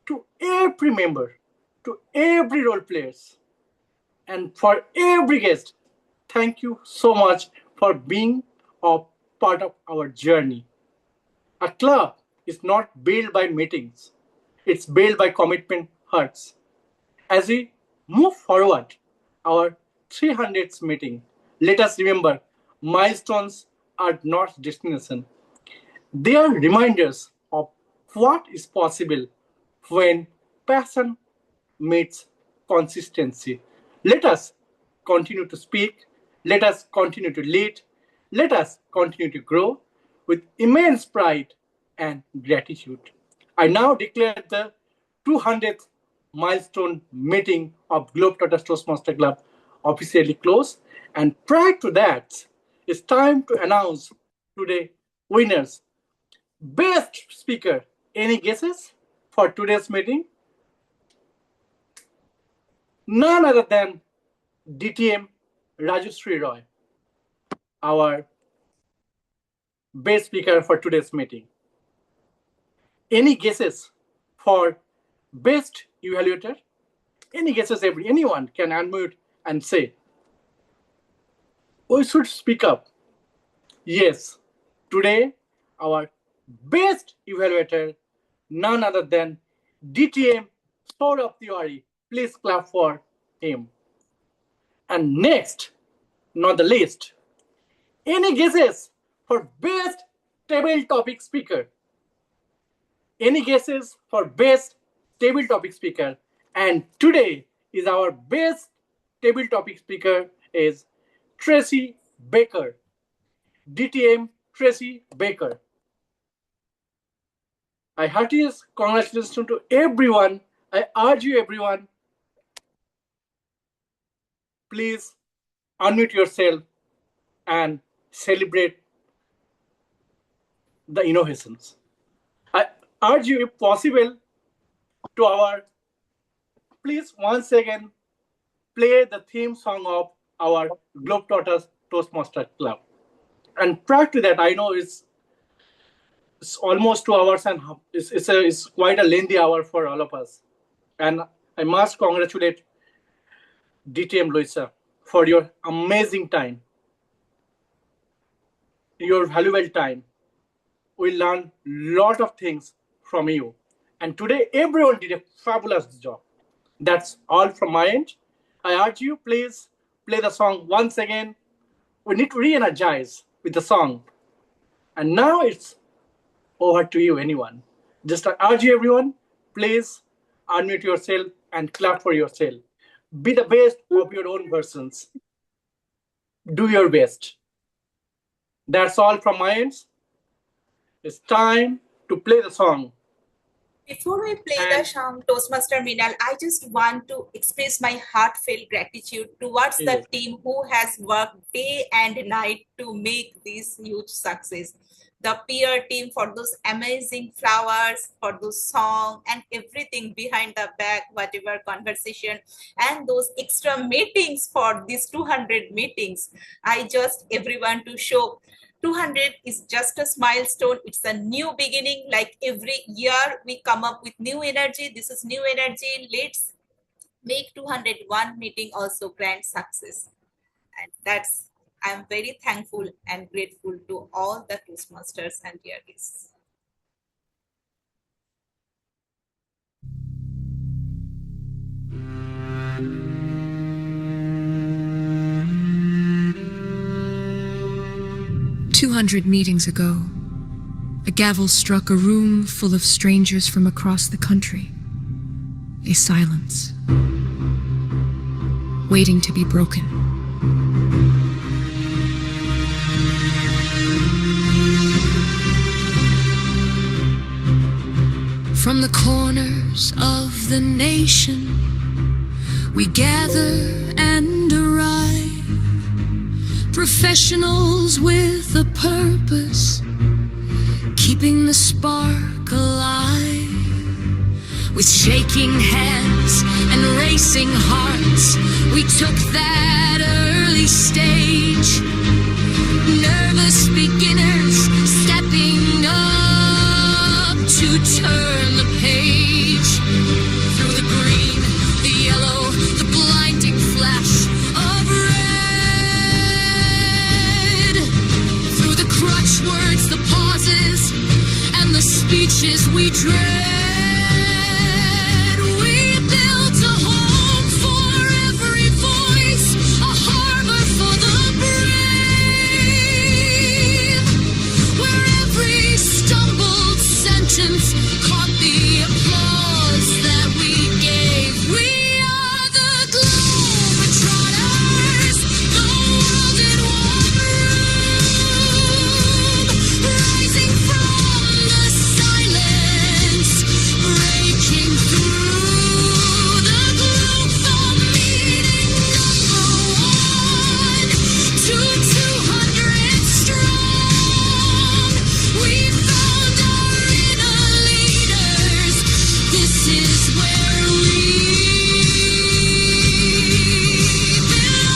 to every member, to every role players, and for every guest. Thank you so much for being a part of our journey. A club is not built by meetings. It's built by commitment hearts. As we move forward, our 300th meeting, let us remember milestones are not destination. They are reminders of what is possible when passion meets consistency. Let us continue to speak. Let us continue to lead. Let us continue to grow with immense pride and gratitude. I now declare the 200th milestone meeting of Globetrotters Toastmaster Club officially closed. And prior to that, it's time to announce today winners. Best speaker. Any guesses for today's meeting? None other than DTM Rajushree Roy, our best speaker for today's meeting. Any guesses for best evaluator? Any guesses? Anyone can unmute and say. We should speak up. Yes, today our best evaluator none other than DTM Saurabh Tiwari. Please clap for him. And next, not the least, any guesses for best table topic speaker? Any guesses for best table topic speaker? And today is our best table topic speaker is Tracy Baker. DTM Tracy Baker. I heartiest congratulations to everyone. I urge you everyone, please unmute yourself and celebrate the innovations. I urge you, if possible, to please once again play the theme song of our Globetrotters Toastmasters Club. And prior to that, I know it's almost 2 hours and it's quite a lengthy hour for all of us. And I must congratulate DTM LUSIA for your amazing time, your valuable time. We learned a lot of things from you. And today, everyone did a fabulous job. That's all from my end. I urge you, please play the song once again. We need to re-energize with the song. And now it's over to you, anyone. Just I urge you, everyone, please unmute yourself and clap for yourself. Be the best of your own persons. Do your best. That's all from my end. It's time to play the song. Before we play the song, Toastmaster Minal, I just want to express my heartfelt gratitude towards the team who has worked day and night to make this huge success. The peer team for those amazing flowers, for those songs and everything behind the back, whatever conversation, and those extra meetings for these 200 meetings. I just everyone to show 200 is just a milestone. It's a new beginning. Like every year we come up with new energy. This is new energy. Let's make 201 meeting also grand success. And that's, I'm very thankful and grateful to all the Toastmasters and dear guests. "200 meetings ago, a gavel struck a room full of strangers from across the country. A silence, waiting to be broken. From the corners of the nation, we gather and arrive. Professionals with a purpose, keeping the spark alive. With shaking hands and racing hearts, we took that early stage. Nervous beginners stepping up to turn the page. Through the green, the yellow, the blinding flash of red. Through the crutch words, the pauses, and the speeches we dread. We built a home for every voice, a harbor for the brave, where every stumbled sentence caught the applause that we gave. We are the Globetrotters, the world in one room, rising from the silence, breaking through the gloom for meeting number 1 to 200 strong. We found our inner leaders. This is where we belong.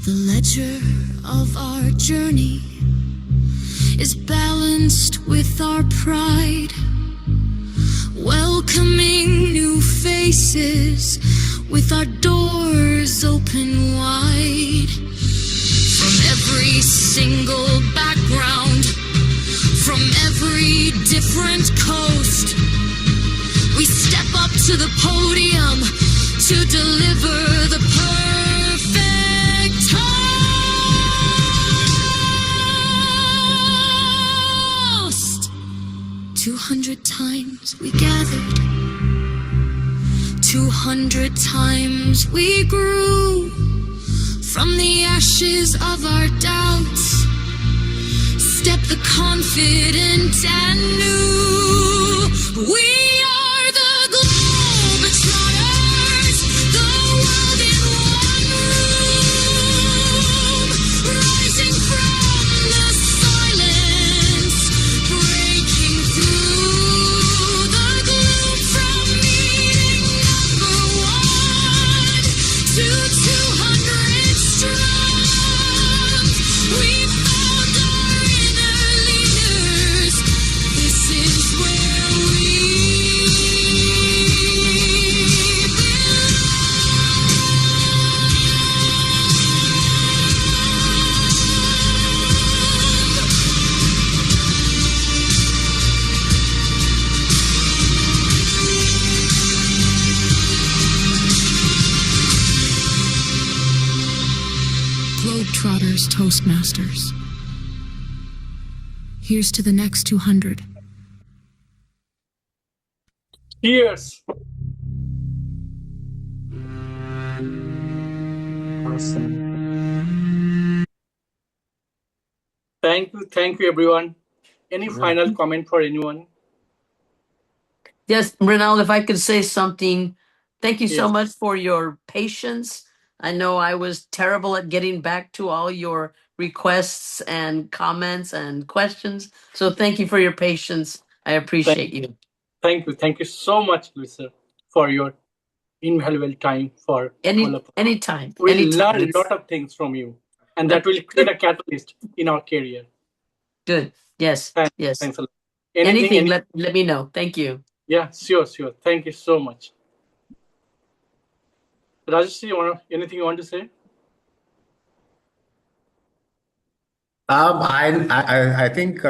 The ledger of our journey is balanced with our pride, welcoming new faces with our doors open wide. From every single background, from every different coast. We step up to the podium to deliver the perfect toast. 200 times we gathered, 200 times we grew from the ashes of our doubts. Step the confident and new. We are the Globetrotters, the world in one room, rising from the silence, breaking through the gloom from meeting number one to 200 strong. We found our inner leaders. This is where we Globetrotters Toastmasters. Here's to the next 200. Cheers. Awesome. Thank you, everyone. Any final comment for anyone? Yes, Renal, if I could say something, thank you so Yes. much for your patience. I know I was terrible at getting back to all your requests and comments and questions. So thank you for your patience. I appreciate you. Thank you so much, Luisa, for your invaluable time for all of us. Anytime. We'll learn a Anytime. lot of things from you, and that will create a catalyst in our career. Good. Yes. Yes. Thanks a lot. Anything, let me know. Thank you. Yeah, sure. Thank you so much. Rajeshri, anything you want to say? I think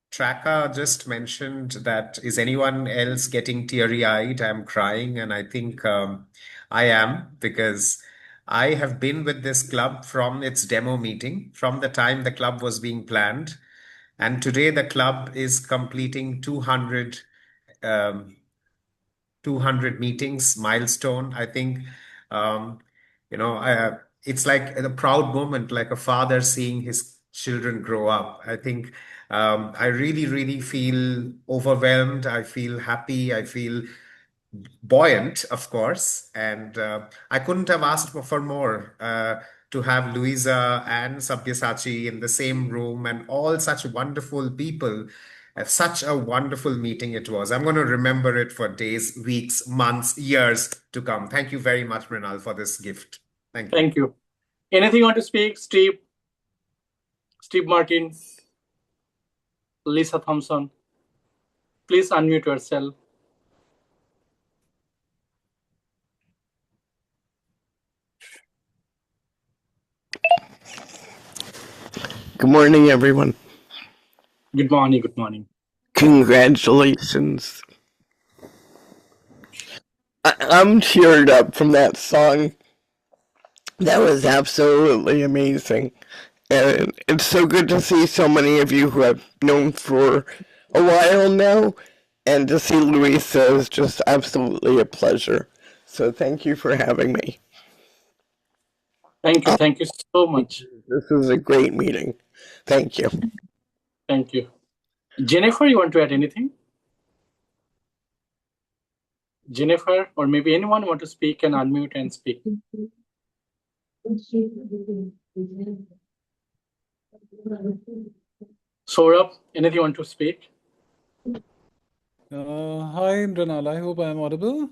Traka just mentioned that, is anyone else getting teary-eyed? I'm crying, and I think I am, because I have been with this club from its demo meeting, from the time the club was being planned, and today the club is completing 200 meetings milestone. I think it's like a proud moment, like a father seeing his children grow up. I think I really feel overwhelmed. I feel happy. I feel buoyant, of course, and I couldn't have asked for more, to have Louisa and SABYASACHI in the same room, and all such wonderful people. Such a wonderful meeting it was. I'm going to remember it for days, weeks, months, years to come. Thank you very much, Mrinal, for this gift. Thank you. Thank you. Anything you want to speak? Steve Martin, Lisa Thompson, please unmute yourself. Good morning, everyone. Good morning. Congratulations. I'm cheered up from that song. That was absolutely amazing. And it's so good to see so many of you who I've known for a while now. And to see Louisa is just absolutely a pleasure. So thank you for having me. Thank you so much. This is a great meeting. Thank you. Thank you. Jennifer, you want to add anything? Jennifer, or maybe anyone want to speak and unmute and speak. Saurabh, anything you want to speak? Hi, Mrinal. I hope I am audible.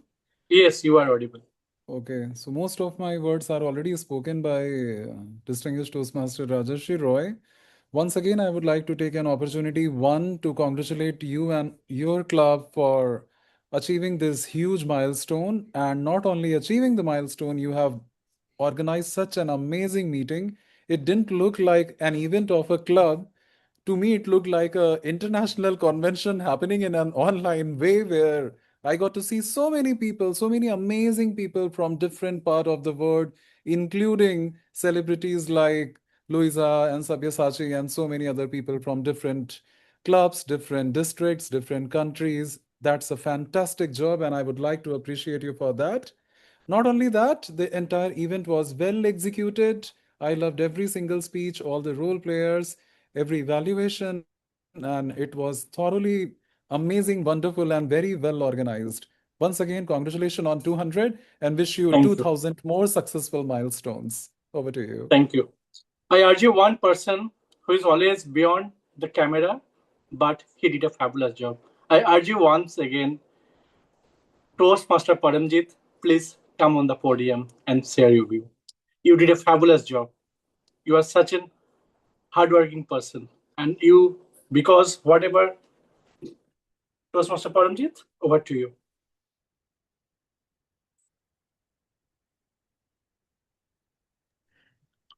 Yes, you are audible. Okay, so most of my words are already spoken by distinguished Toastmaster Rajeshri Roy. Once again, I would like to take an opportunity, one, to congratulate you and your club for achieving this huge milestone, and not only achieving the milestone, you have organized such an amazing meeting it didn't look like an event of a club. To me, it looked like a international convention happening in an online way where I got to see so many people, so many amazing people from different part of the world, including celebrities like Luisa and Sabyasachi and so many other people from different clubs, different districts, different countries. That's a fantastic job, and I would like to appreciate you for that. Not only that, the entire event was well executed. I loved every single speech, all the role players, every evaluation, and it was thoroughly amazing, wonderful, and very well organized. Once again, congratulations on 200 and wish you Thank you. 2000 more successful milestones. Over to you. Thank you. I urge you one person who is always beyond the camera, but he did a fabulous job. I urge you once again, Toastmaster Paramjit, please come on the podium and share your view. You did a fabulous job. You are such an hardworking person. And you, because whatever, Toastmaster Paramjit, over to you.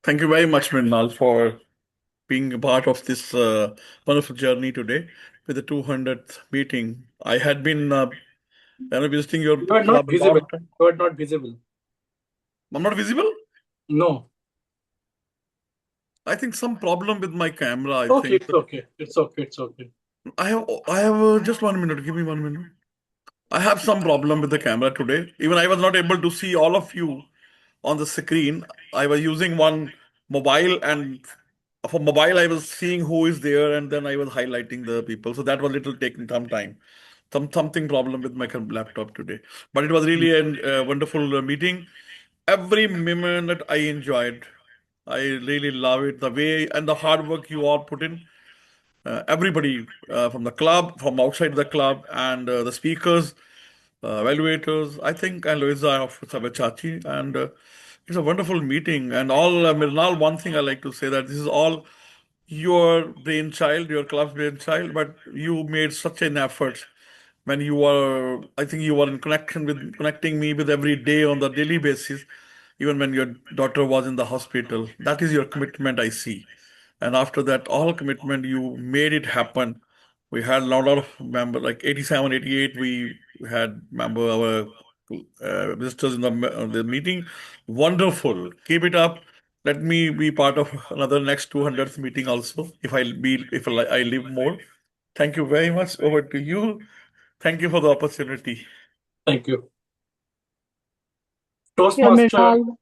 Thank you very much, Mrinal, for being a part of this wonderful journey today with the 200th meeting. I had been visiting your You are not club a visible. lot. You are not visible. I'm not visible? No. I think some problem with my camera, I Okay, think. it's okay. It's okay. It's okay. I have just 1 minute. Give me 1 minute. I have some problem with the camera today. Even I was not able to see all of you on the screen. I was using one mobile, and for mobile I was seeing who is there, and then I was highlighting the people. So that was little taking some time. Something problem with my laptop today. But it was really a wonderful meeting. Every minute I enjoyed. I really love it. The way and the hard work you all put in. Everybody from the club, from outside the club, and the speakers, evaluators, I think, and Luisa of SABYASACHI. And it's a wonderful meeting. And all, Mirnal, one thing I like to say that this is all your brainchild, your club's brainchild, but you made such an effort when you were, I think you were in connection with connecting me with every day on the daily basis, even when your daughter was in the hospital. That is your commitment, I see. And after that, all commitment, you made it happen. We had a lot of members, like 87, 88, we had member our visitors in the meeting. Wonderful. Keep it up. Let me be part of another next 200th meeting also, if I live more. Thank you very much. Over to you. Thank you for the opportunity. Thank you. Yeah, Toastmaster. Mrinal,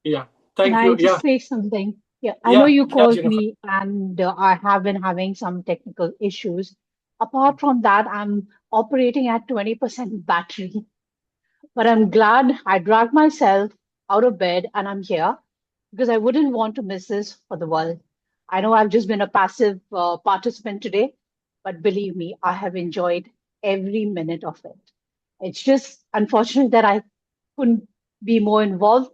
Yeah. can Thank I you. just Yeah. say something? Yeah, I Yeah. know you Yeah, called Jennifer. me and I have been having some technical issues. Apart from that, I'm operating at 20% battery, but I'm glad I dragged myself out of bed and I'm here because I wouldn't want to miss this for the world. I know I've just been a passive participant today, but believe me, I have enjoyed every minute of it. It's just unfortunate that I couldn't be more involved,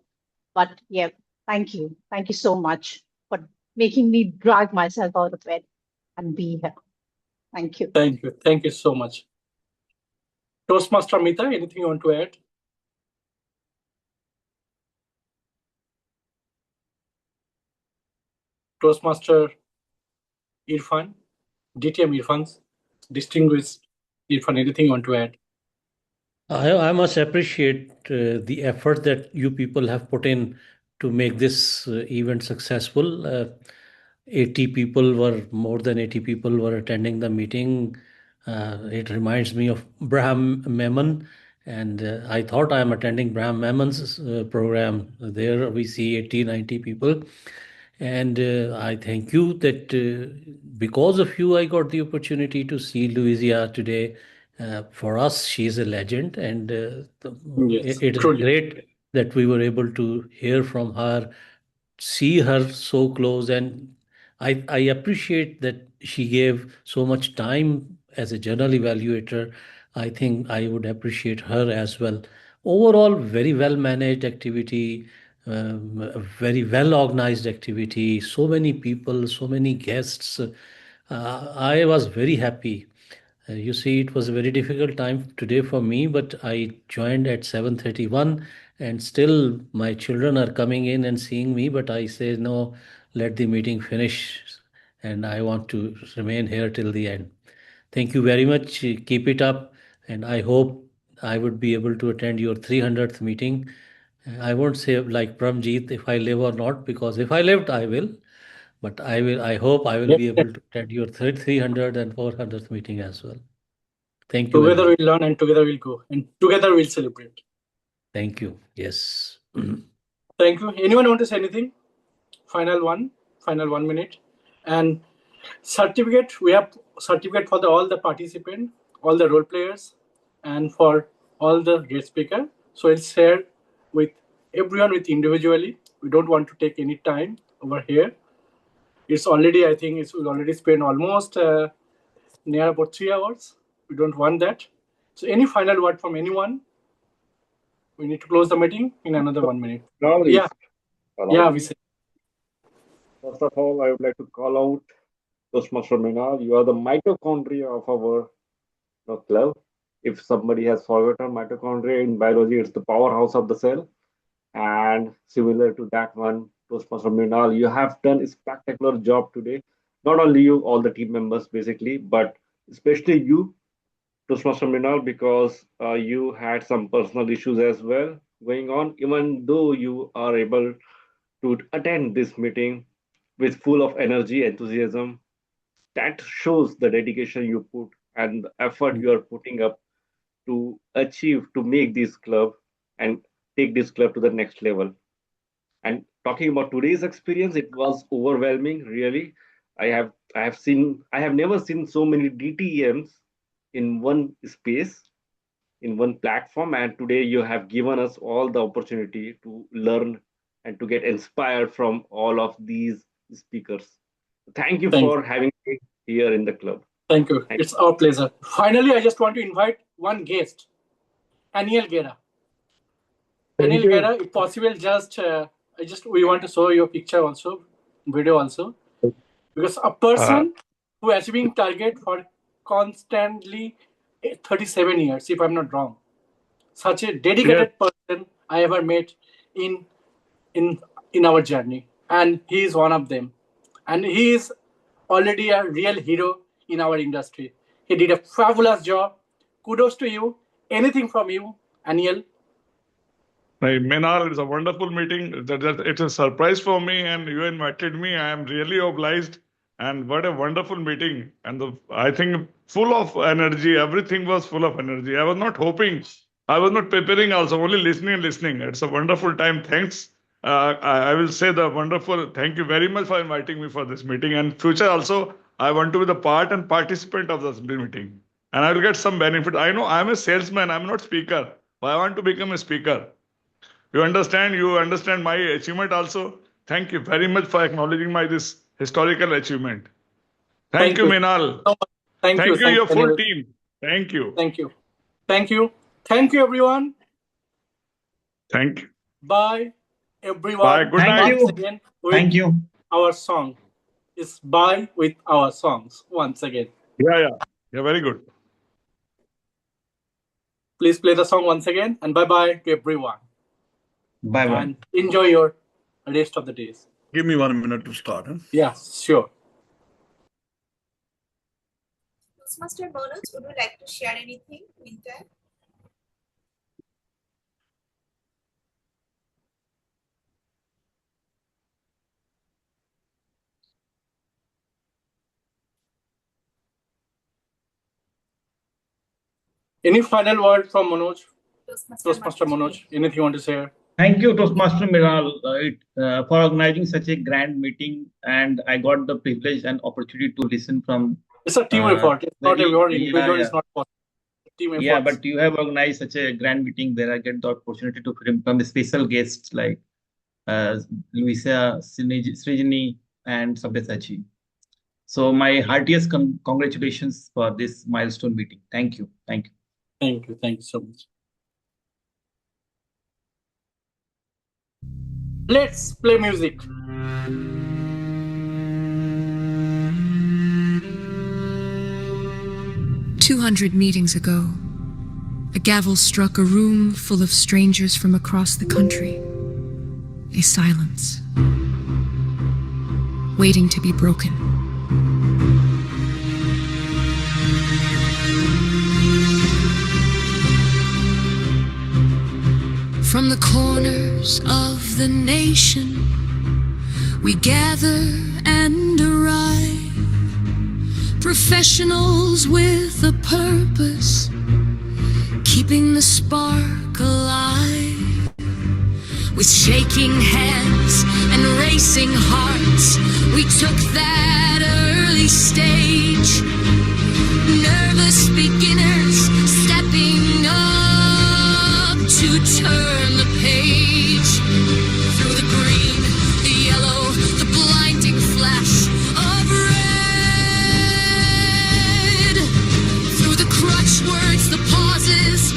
but yeah, thank you. Thank you so much for making me drag myself out of bed and be here. Thank you. Thank you. Thank you so much. Toastmaster Mita, anything you want to add? Toastmaster Irfan, DTM Irfan's distinguished Irfan, anything you want to add? I must appreciate the effort that you people have put in to make this event successful. 80 people were, more than 80 people were attending the meeting. It reminds me of Braham Memon, and I thought I am attending Braham Memon's program. There we see 80, 90 people. And I thank you that because of you, I got the opportunity to see Luisia today. For us, she is a legend, and Yes, it is truly. great that we were able to hear from her, see her so close, and I appreciate that she gave so much time as a journal evaluator. I think I would appreciate her as well. Overall, very well managed activity, a very well organized activity, so many people, so many guests. I was very happy. You see, it was a very difficult time today for me, but I joined at 7:31, and still my children are coming in and seeing me. But I say, no, let the meeting finish, and I want to remain here till the end. Thank you very much. Keep it up, and I hope I would be able to attend your 300th meeting. I won't say like Pramjeet if I live or not, because if I lived, I will. But I will. I hope I will be able to attend your 300 and 400th meeting as well. Thank you very Together much. we'll learn and together we'll go and together we'll celebrate. Thank you. Yes. Thank you. Anyone want to say anything? Final 1 minute. And certificate, we have certificate for all the participants, all the role players, and for all the guest speaker. So it's shared with everyone with individually. We don't want to take any time over here. It's already, I think we already spent almost near about 3 hours. We don't want that. So any final word from anyone? We need to close the meeting in another 1 minute. Yeah. Yeah, we say. First of all, I would like to call out Toastmaster Meenal. You are the mitochondria of our club. If somebody has forgotten mitochondria in biology, it's the powerhouse of the cell. And similar to that one, Toastmaster Meenal, you have done a spectacular job today. Not only you, all the team members basically, but especially you, Toastmaster Meenal, because you had some personal issues as well going on. Even though you are able to attend this meeting with full of energy, enthusiasm, that shows the dedication you put and the effort you are putting up to achieve, to make this club and take this club to the next level. And talking about today's experience, it was overwhelming, really. I have never seen so many DTMs in one space, in one platform, and today you have given us all the opportunity to learn and to get inspired from all of these speakers. Thank you for having me here in the club. Thank you. It's our pleasure. Finally, I just want to invite one guest, Aniel Guerra. Aniel Guerra, if possible, we want to show your picture also, video also, because a person who has been target for constantly 37 years, if I'm not wrong, such a dedicated person I ever met in our journey, and he is one of them, and he is already a real hero in our industry. He did a fabulous job. Kudos to you. Anything from you, Aniel? Hey, Meenal, it's a wonderful meeting. It's a surprise for me, and you invited me. I am really obliged. And what a wonderful meeting. And I think full of energy. Everything was full of energy. I was not hoping. I was not preparing also, only listening. It's a wonderful time. Thanks. I will say the wonderful, thank you very much for inviting me for this meeting. And future also, I want to be the part and participant of this meeting. And I will get some benefit. I know I'm a salesman. I'm not speaker. But I want to become a speaker. You understand my achievement also. Thank you very much for acknowledging this historical achievement. Thank you, Meenal. Thank you, your full team. Thank you. Thank you. Thank you. Thank you, everyone. Thank you. Bye, everyone. Bye. Good night. Once again, Thank you. Our song is Bye with our songs once again. Yeah, very good. Please play the song once again, and bye-bye to everyone. Bye-bye. And enjoy your rest of the days. Give me 1 minute to start. Huh? Yeah, sure. Toastmaster Manoj, would you like to share anything meantime? Any final word from Manoj? Toastmaster Manoj, anything you want to say? Thank you, Toastmaster Meenal, for organizing such a grand meeting, and I got the privilege and opportunity to listen from. It's a team effort. It's not everyone individual. It's not possible. Team effort. Yeah, but you have organized such a grand meeting where I get the opportunity to become special guests like LUSIA, Srijani, and SABYASACHI. So my heartiest congratulations for this milestone meeting. Thank you. Thank you. Thank you. Thank you so much. Let's play music. "200 meetings ago, a gavel struck a room full of strangers from across the country. A silence. waiting to be broken. From the corners of the nation, we gather and arrive, professionals with a purpose, keeping the spark alive. With shaking hands and racing hearts, we took that early stage. Nervous beginners stepping up to turn the page. Through the green, the yellow, the blinding flash of red. Through the crutch words, the pauses,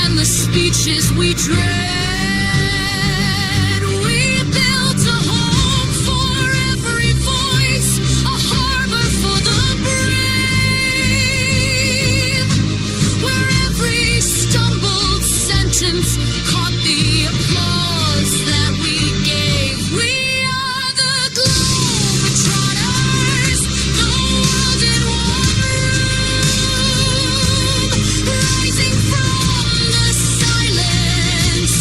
and the speeches we dread. Caught the applause that we gave. We are the Globetrotters, the world in one room, rising from the silence,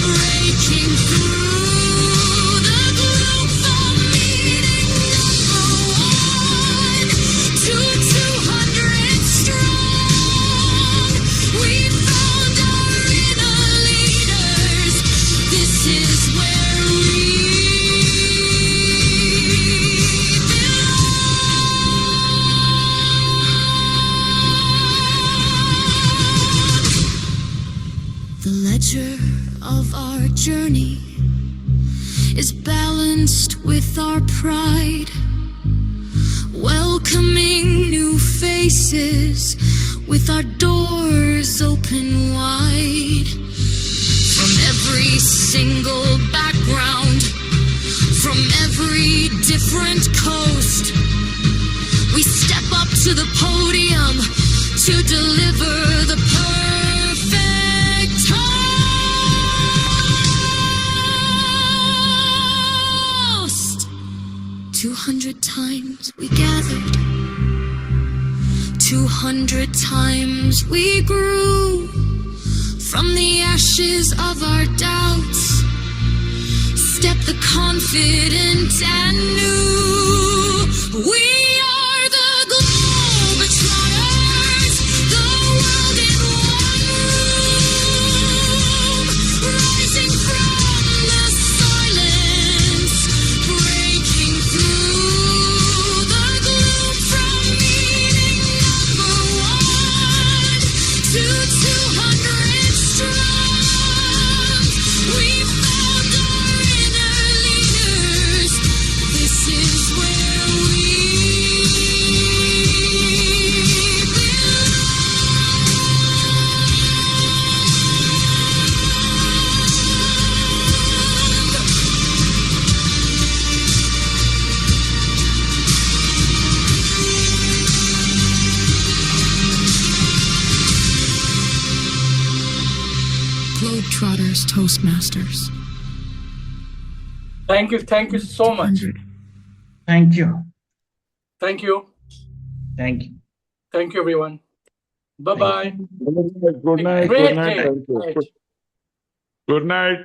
breaking through the gloom from meeting number 1 to 200 strong. We found our inner leaders. This is where we belong. The ledger of our journey is balanced with our pride, welcoming new faces with our doors open wide. From every single background, from every different coast, we step up to the podium to deliver the perfect toast. 200 times we gathered, 200 times we grew. From the ashes of our doubts, step the confident and new. We are the Globetrotters, the world in one room, rising from the silence, breaking through the gloom from meeting number 1 to 200 strong. We found our inner leaders. This is where we Globetrotters Toastmasters. Thank you so much. Thank you. Thank you. Thank you. Thank you, everyone. Bye-bye. Good night. Great Good night. day. Good night.